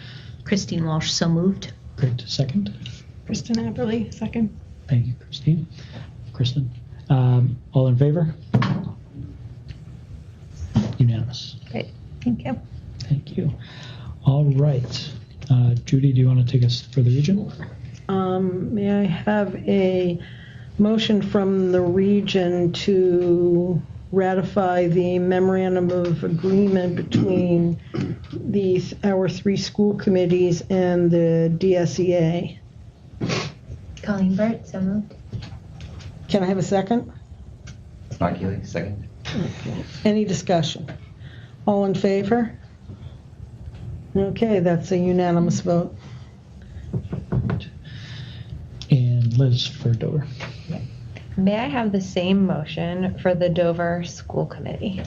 Christine Walsh, so moved. Great. Second. Kristen Apperly, second. Thank you, Christine. Kristen. All in favor? Unanimous. Great. Thank you. Thank you. All right. Judy, do you want to take us for the region? May I have a motion from the region to ratify the memorandum of agreement between our three school committees and the DSEA? Colleen Burt, so moved. Can I have a second? Mark Healy, second. Okay. Any discussion? All in favor? Okay, that's a unanimous vote. And Liz for Dover. May I have the same motion for the Dover School Committee?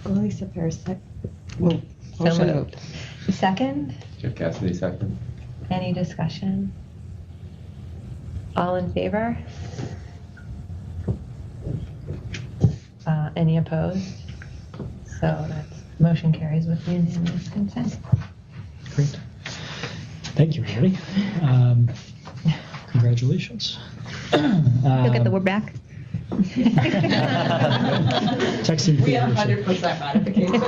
Lisa Ferris, So moved. Second? Jeff Cassidy, second. Any discussion? All in favor? Any opposed? So that's motion carries with unanimous consent. Great. Thank you, everybody. Congratulations. You'll get the word back. Texting. We have 100% ratification.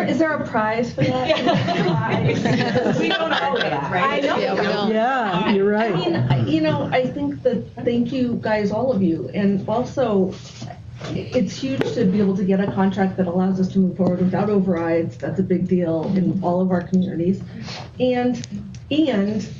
Is there a prize for that? We don't know that, right? I know. Yeah, we don't. Yeah, you're right. I mean, I think that thank you guys, all of you, and also it's huge to be able to get a contract that allows us to move forward without overrides. That's a big deal in all of our communities, and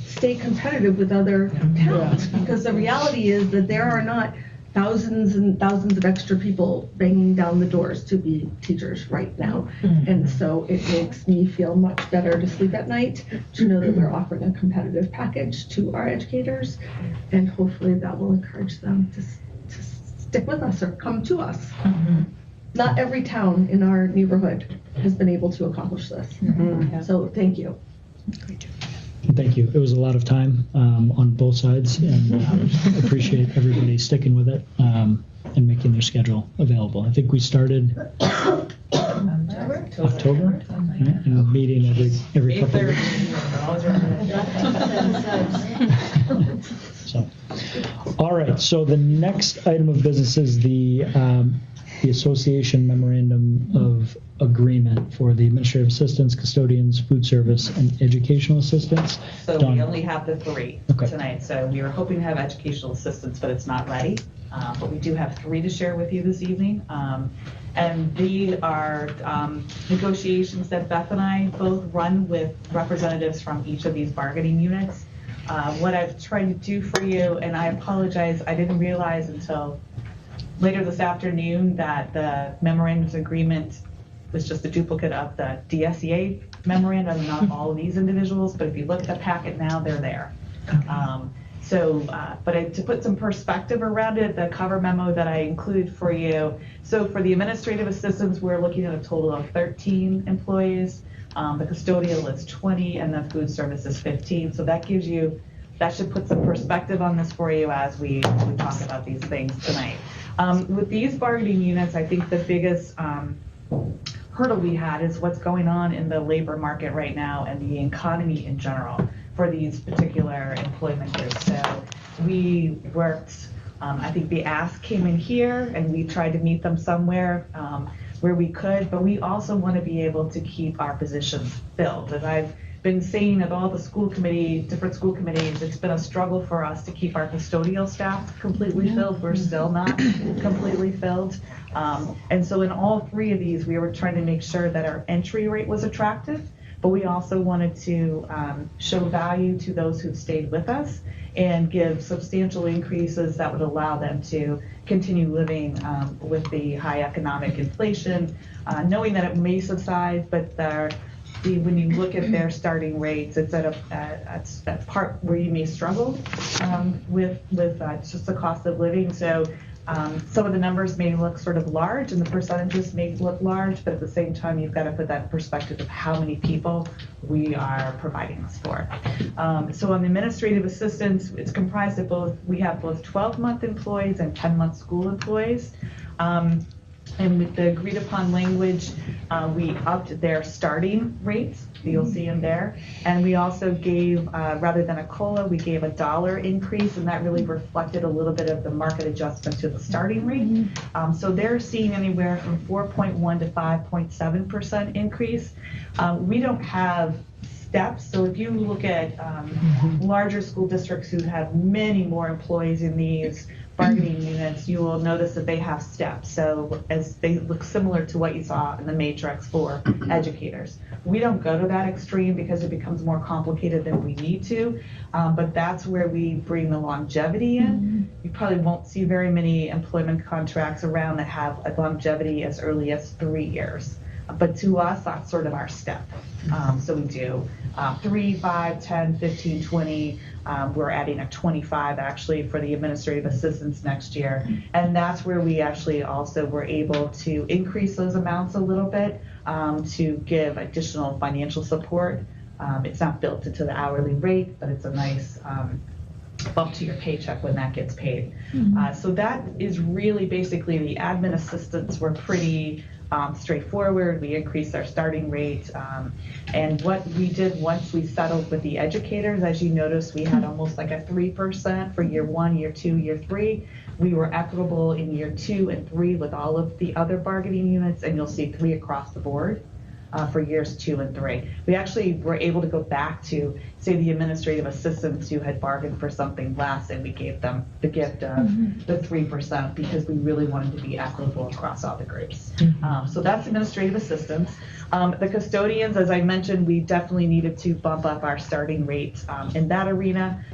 stay competitive with other towns, because the reality is that there are not thousands and thousands of extra people banging down the doors to be teachers right now. And so it makes me feel much better to sleep at night to know that we're offering a competitive package to our educators, and hopefully that will encourage them to stick with us or come to us. Not every town in our neighborhood has been able to accomplish this. So thank you. Thank you. It was a lot of time on both sides, and appreciate everybody sticking with it and making their schedule available. I think we started October, right? And meeting every couple of weeks. So, all right. So the next item of business is the the association memorandum of agreement for the administrative assistants, custodians, food service, and educational assistants. So Done. we only have the 3 Okay. tonight. So we were hoping to have educational assistants, but it's not ready. But we do have 3 to share with you this evening. And these are negotiations that Beth and I both run with representatives from each of these bargaining units. What I've tried to do for you, and I apologize, I didn't realize until later this afternoon that the memorandums agreement was just a duplicate of the DSEA memorandum, not all of these individuals, but if you look at the packet now, they're there. To put some perspective around it, the cover memo that I included for you, so for the administrative assistants, we're looking at a total of 13 employees. The custodial is 20, and the food service is 15. So that gives you, that should put some perspective on this for you as we talk about these things tonight. With these bargaining units, I think the biggest hurdle we had is what's going on in the labor market right now and the economy in general for these particular employment groups. So we worked, I think the ask came in here and we tried to meet them somewhere where we could, but we also want to be able to keep our positions filled. And I've been saying at all the different school committees, it's been a struggle for us to keep our custodial staff completely filled. We're still not completely filled. And so in all 3 of these, we were trying to make sure that our entry rate was attractive, but we also wanted to show value to those who've stayed with us and give substantial increases that would allow them to continue living with the high economic inflation, knowing that it may subside, but when you look at their starting rates, it's at that part where you may struggle with just the cost of living. So some of the numbers may look sort of large and the percentages may look large, but at the same time, you've got to put that in perspective of how many people we are providing this for. So on the administrative assistants, it's comprised of we have both 12-month employees and 10-month school employees. And with the agreed upon language, we upped their starting rates. You'll see them there. And we also gave, rather than a COLA, we gave a $1 increase, and that really reflected a little bit of the market adjustment to the starting rate. So they're seeing anywhere from 4.1 to 5.7% increase. We don't have steps. So if you look at larger school districts who have many more employees in these bargaining units, you will notice that they have steps. So as they look similar to what you saw in the matrix for educators. We don't go to that extreme because it becomes more complicated than we need to, but that's where we bring the longevity in. You probably won't see very many employment contracts around that have a longevity as early as 3 years. But to us, that's sort of our step. So we do 3, 5, 10, 15, 20. We're adding a 25 actually for the administrative assistants next year. And that's where we actually also were able to increase those amounts a little bit to give additional financial support. It's not built into the hourly rate, but it's a nice bump to your paycheck when that gets paid. So that is really basically the admin assistants were pretty straightforward. We increased our starting rate. And what we did once we settled with the educators, as you notice, we had almost like a 3% for year 1, year 2, year 3. We were equitable in year 2 and 3 with all of the other bargaining units, and you'll see 3 across the board for years 2 and 3. We actually were able to go back to, say, the administrative assistants who had bargained for something less, and we gave them the gift of the 3% because we really wanted to be equitable across all the groups. So that's administrative assistants. The custodians, as I mentioned, we definitely needed to bump up our starting rate in that arena.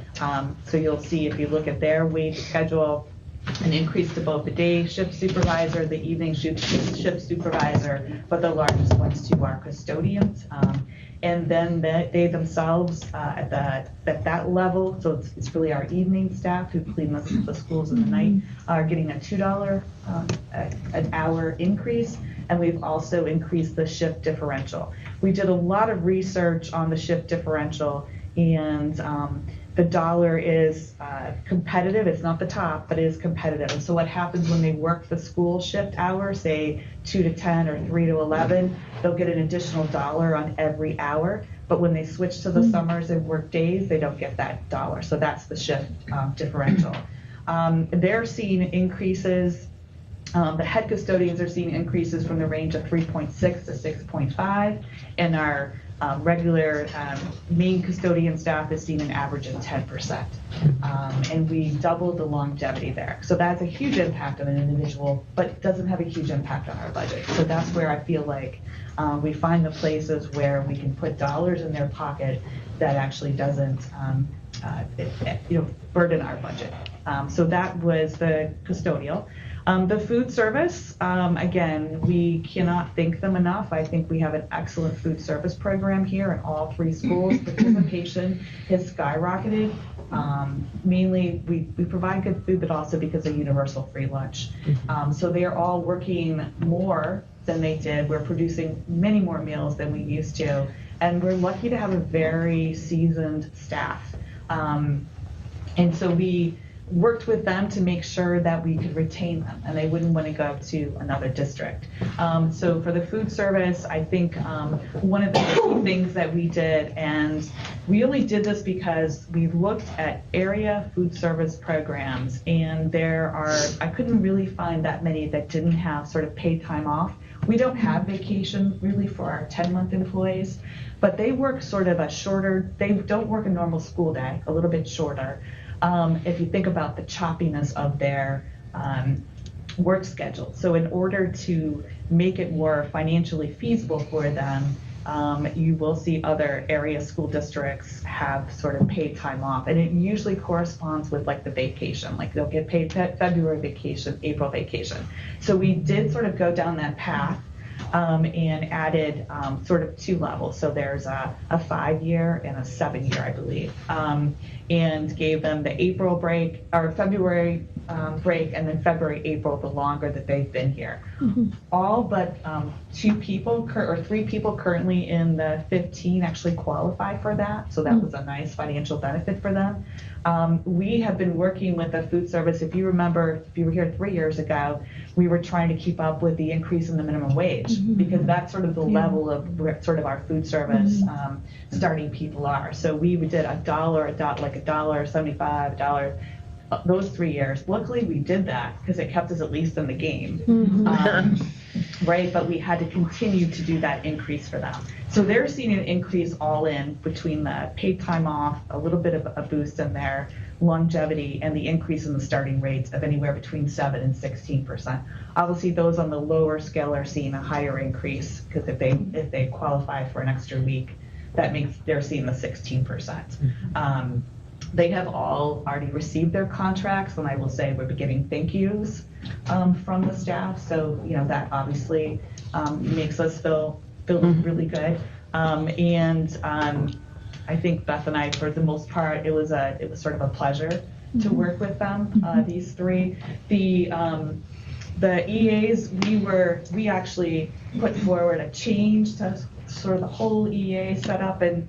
So you'll see if you look at their wage schedule, an increase to both the day shift supervisor, the evening shift supervisor, but the largest ones to our custodians. And then they themselves at that level, so it's really our evening staff who clean the schools in the night, are getting a $2 an hour increase. And we've also increased the shift differential. We did a lot of research on the shift differential, and the dollar is competitive. It's not the top, but it is competitive. And so what happens when they work the school shift hours, say 2 to 10 or 3 to 11, they'll get an additional $1 on every hour. But when they switch to the summers and work days, they don't get that $1. So that's the shift differential. They're seeing increases The head custodians are seeing increases from the range of 3.6 to 6.5, and our regular main custodian staff is seeing an average of 10%. And we doubled the longevity there. So that's a huge impact on an individual, but doesn't have a huge impact on our budget. So that's where I feel like we find the places where we can put dollars in their pocket that actually doesn't burden our budget. So that was the custodial. The food service, again, we cannot thank them enough. I think we have an excellent food service program here in all 3 schools. Participation has skyrocketed. Mainly, we provide good food, but also because of universal free lunch. So they are all working more than they did. We're producing many more meals than we used to. And we're lucky to have a very seasoned staff. And so we worked with them to make sure that we could retain them and they wouldn't want to go to another district. So for the food service, I think one of the key things that we did, and we only did this because we looked at area food service programs, and I couldn't really find that many that didn't have sort of paid time off. We don't have vacation really for our 10-month employees, but they work sort of they don't work a normal school day, a little bit shorter. If you think about the choppiness of their work schedule. So in order to make it more financially feasible for them, you will see other area school districts have sort of paid time off. And it usually corresponds with like the vacation, like they'll get paid February vacation, April vacation. So we did sort of go down that path. And added sort of 2 levels. So there's a 5-year and a 7-year, I believe, and gave them the April break or February break, and then February, April, the longer that they've been here. All but 2 people or 3 people currently in the 15 actually qualify for that. So that was a nice financial benefit for them. We have been working with the food service. If you remember, if you were here 3 years ago, we were trying to keep up with the increase in the minimum wage because that's sort of the level of where sort of our food service starting people are. So we did like $1.75, those 3 years. Luckily, we did that because it kept us at least in the game, right? But we had to continue to do that increase for them. So they're seeing an increase all in between the paid time off, a little bit of a boost in their longevity, and the increase in the starting rates of anywhere between 7 and 16%. Obviously, those on the lower scale are seeing a higher increase because if they qualify for an extra week, that means they're seeing the 16%. They have all already received their contracts, and I will say we're getting thank yous from the staff. So that obviously makes us feel really good. I think Beth and I, for the most part, it was sort of a pleasure to work with them. These 3, the EAs, we actually put forward a change to sort of the whole EA setup, and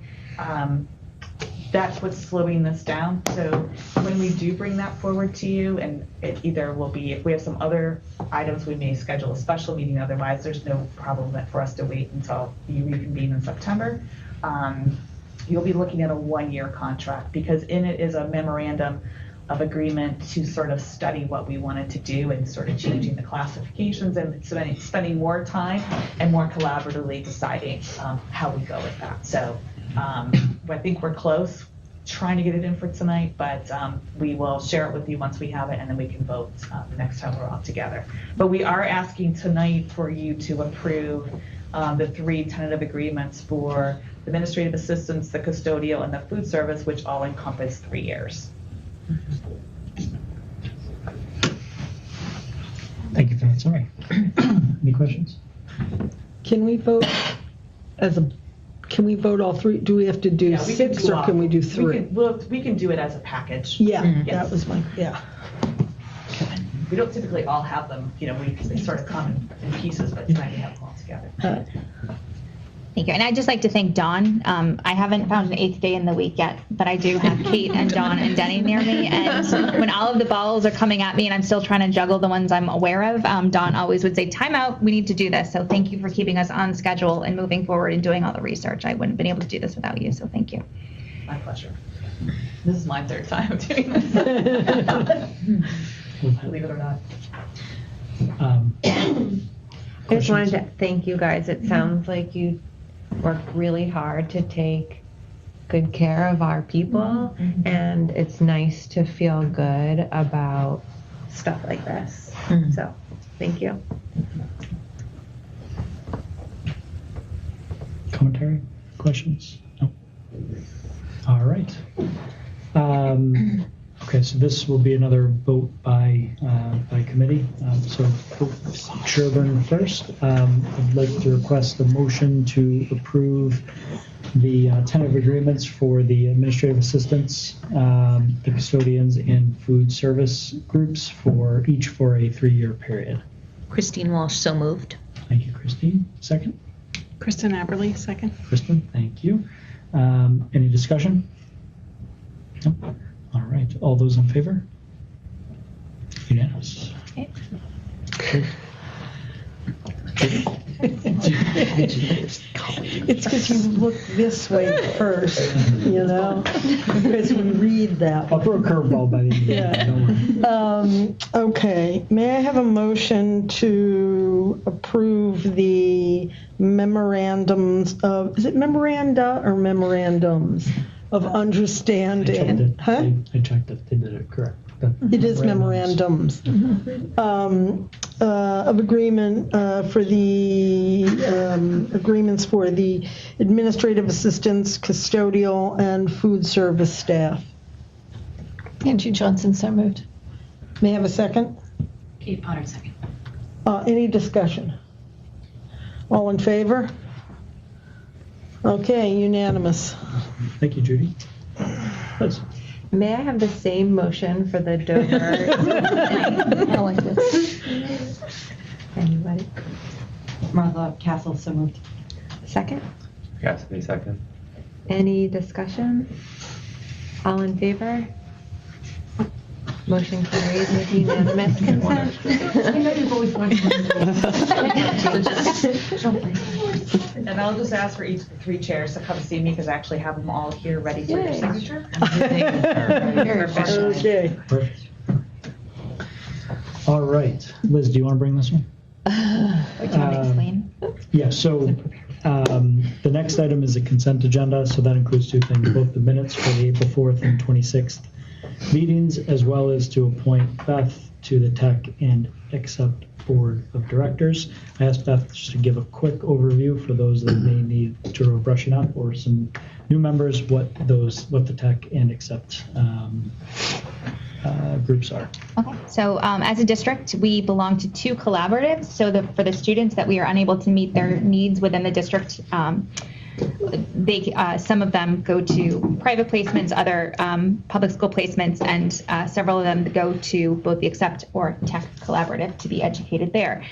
that's what's slowing this down. So when we do bring that forward to you, and it either will be, if we have some other items, we may schedule a special meeting. Otherwise, there's no problem for us to wait until you reconvene in September. You'll be looking at a 1-year contract because in it is a memorandum of agreement to sort of study what we wanted to do and sort of changing the classifications and spending more time and more collaboratively deciding how we go with that. So I think we're close, trying to get it in for tonight, but we will share it with you once we have it, and then we can vote the next time we're all together. But we are asking tonight for you to approve the 3 tentative agreements for the administrative assistants, the custodial, and the food service, which all encompass 3 years. Thank you for that summary. Any questions? Can we vote all 3? Do we have to do 6 or can we do 3? We can do it as a package. Yeah, Yes. that was my, We don't typically all have them, they sort of come in pieces, but tonight we have them all together. Thank you. And I'd just like to thank Dawn. I haven't found an 8th day in the week yet, but I do have Kate and Dawn and Denny near me. And when all of the balls are coming at me and I'm still trying to juggle the ones I'm aware of, Dawn always would say, time out, we need to do this. So thank you for keeping us on schedule and moving forward and doing all the research. I wouldn't have been able to do this without you, so thank you. My pleasure. This is my 3rd time doing this. Believe it or not. I just wanted to thank you guys. It sounds like you worked really hard to take good care of our people, and it's nice to feel good about stuff like this. So, thank you. Commentary? Questions? No? All right. Okay, so this will be another vote by committee. So Sherburne first. I'd like to request a motion to approve the tentative agreements for the administrative assistants, the custodians, and food service groups for each for a 3-year period. Christine Walsh, so moved. Thank you, Christine. Second? Kristen Aberly, second. Kristen, thank you. Any discussion? No? All right. All those in favor? Unanimous. Okay. Okay. It's because you look this way first, you know, because we read that. I'll throw a curveball by the end. Yeah. Don't worry. Okay, may I have a motion to approve the memorandums of, is it memoranda or memorandums of understanding? I checked it. They did it correct. It is memorandums of agreement for the agreements for the administrative assistants, custodial, and food service staff. Angie Johnson, so moved. May I have a second? Kate Potter, second. Any discussion? All in favor? Okay, unanimous. Thank you, Judy. Liz. May I have the same motion for the Dover? I like this. Anybody? Martha Castle, so moved. Second? Cassidy, second. Any discussion? All in favor? Motion carries with unanimous consent. I know you've always wanted And I'll just ask for each of the 3 chairs to come see me because I actually have them all here ready for your Yay. signature. Okay. Perfect. All right. Liz, do you want to bring this one? Do you want to explain? Yeah, so the next item is a consent agenda, so that includes 2 things, both the minutes for the April 4th and 26th meetings, as well as to appoint Beth to the Tech and Accept Board of Directors. I asked Beth just to give a quick overview for those that may need to brushing up, or some new members, what the Tech and Accept groups are. Okay, so as a district, we belong to 2 collaboratives. So for the students that we are unable to meet their needs within the district, some of them go to private placements, other public school placements, and several of them go to both the Accept or Tech Collaborative to be educated there.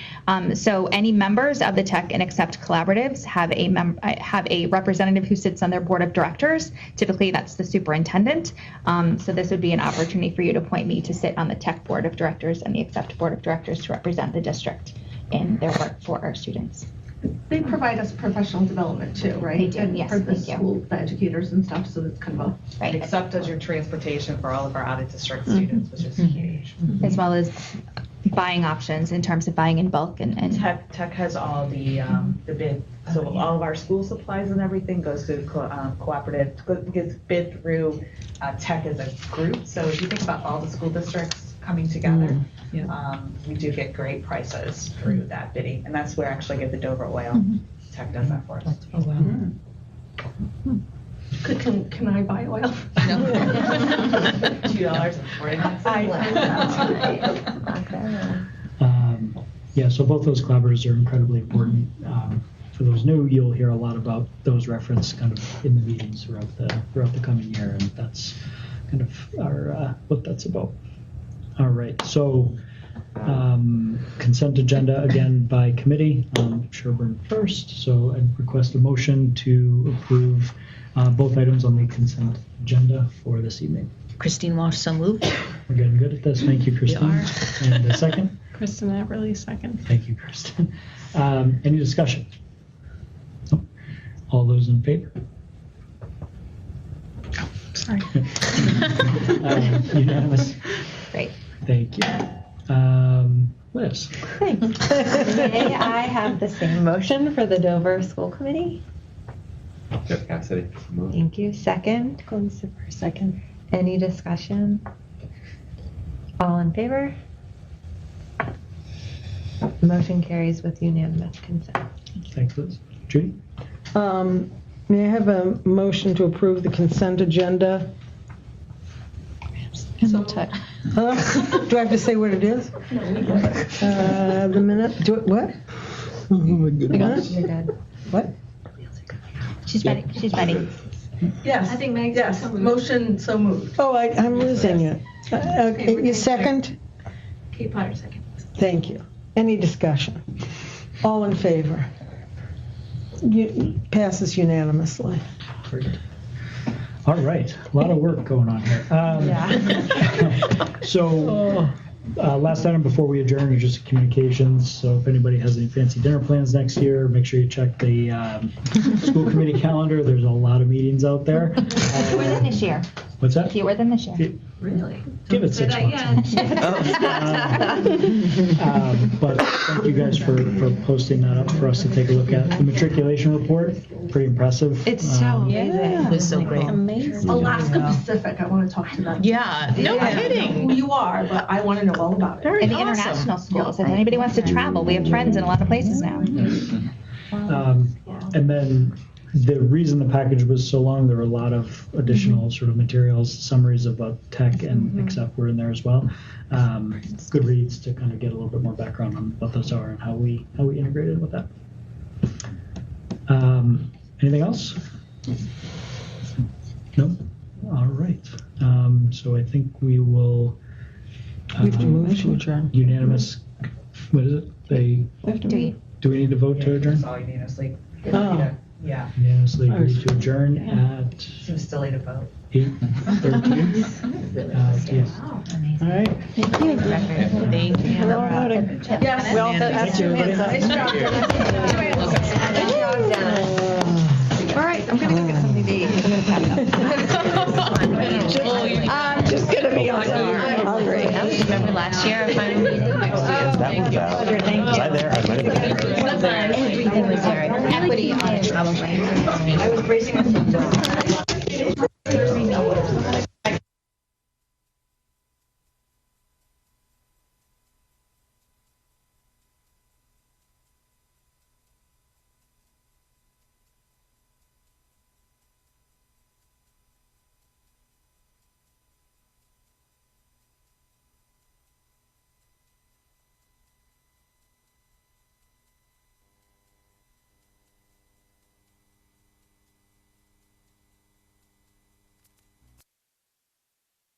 So any members of the Tech and Accept Collaboratives have a representative who sits on their board of directors. Typically, that's the superintendent. So this would be an opportunity for you to appoint me to sit on the Tech Board of Directors and the Accept Board of Directors to represent the district in their work for our students. They provide us professional development too, right? They do, And yes, for the thank you. school, the educators and stuff, so it's kind of a. Right. Except as your transportation for all of our out-of-district students, which is huge. As well as buying options in terms of buying in bulk and Tech has all the bid, so all of our school supplies and everything goes through cooperative, gets bid through Tech as a group. So if you think about all the school districts coming together, we do get great prices through that bidding, and that's where I actually get the Dover oil. Tech does that for us. Oh, wow. Can I buy oil? $2.49. Yeah, so both those collaborators are incredibly important. For those new, you'll hear a lot about those referenced kind of in the meetings throughout the coming year, and that's kind of our what that's about. All right, so consent agenda again by committee. Sherburne first, so I'd request a motion to approve both items on the consent agenda for this evening. Christine Walsh, so moved. We're getting good at this. Thank you, Christine. And a second? Kristen Aberly, second. Thank you, Kristen. Any discussion? Nope. All those in favor? Sorry. Unanimous. Great. Thank you. Liz. Thanks. May I have the same motion for the Dover School Committee? Jeff Cassidy, move. Thank you. Second? Glenn Zipper, second. Any discussion? All in favor? Motion carries with unanimous consent. Thanks, Liz. Judy? May I have a motion to approve the consent agenda? Huh? Do I have to say what it is? The minute, what? Oh my goodness. You're good. What? She's ready. She's ready. Yes. I think Meg's Yes, so moved. motion so moved. Oh, I'm losing it. You second? Kate Potter, second. Thank you. Any discussion? All in favor? Passes unanimously. Great. All right, a lot of work going on here. So, last item before we adjourn is just communications. So if anybody has any fancy dinner plans next year, make sure you check the school committee calendar. There's a lot of meetings out there. Fewer than this year. What's that? Fewer than this year. Really? Give it 6 months. But thank you guys for posting that up for us to take a look at. The matriculation report, pretty impressive. It's so amazing. It was so great. Amazing. Alaska Pacific, I want to talk to them. Yeah, no I don't know kidding. who you are, but I want to know all about it. And the international schools. If anybody wants to travel, we have friends in a lot of places now. And then the reason the package was so long, there were a lot of additional sort of materials, summaries about tech and except were in there as well. Good reads to kind of get a little bit more background on what those are and how we integrated with that. Anything else? No? All right. So I think we will. We have to move to adjourn. Unanimous. What is it? Do we need to vote to adjourn? All unanimously. Oh. Yeah. Unanimously agreed to adjourn at Seems silly to vote. 8:13. Yes. All right. Thank you. Thank you. Hello, outing. Yes. We all Thank you, everybody. Nice job. Good job, Dennis. All right, I'm gonna go get something to eat. I'm gonna pack up. I'm just gonna be hungry. Remember last year, our final meeting? Thank you. Was I there? I might have been there. Everything was there. Equity on it, probably. I was bracing myself.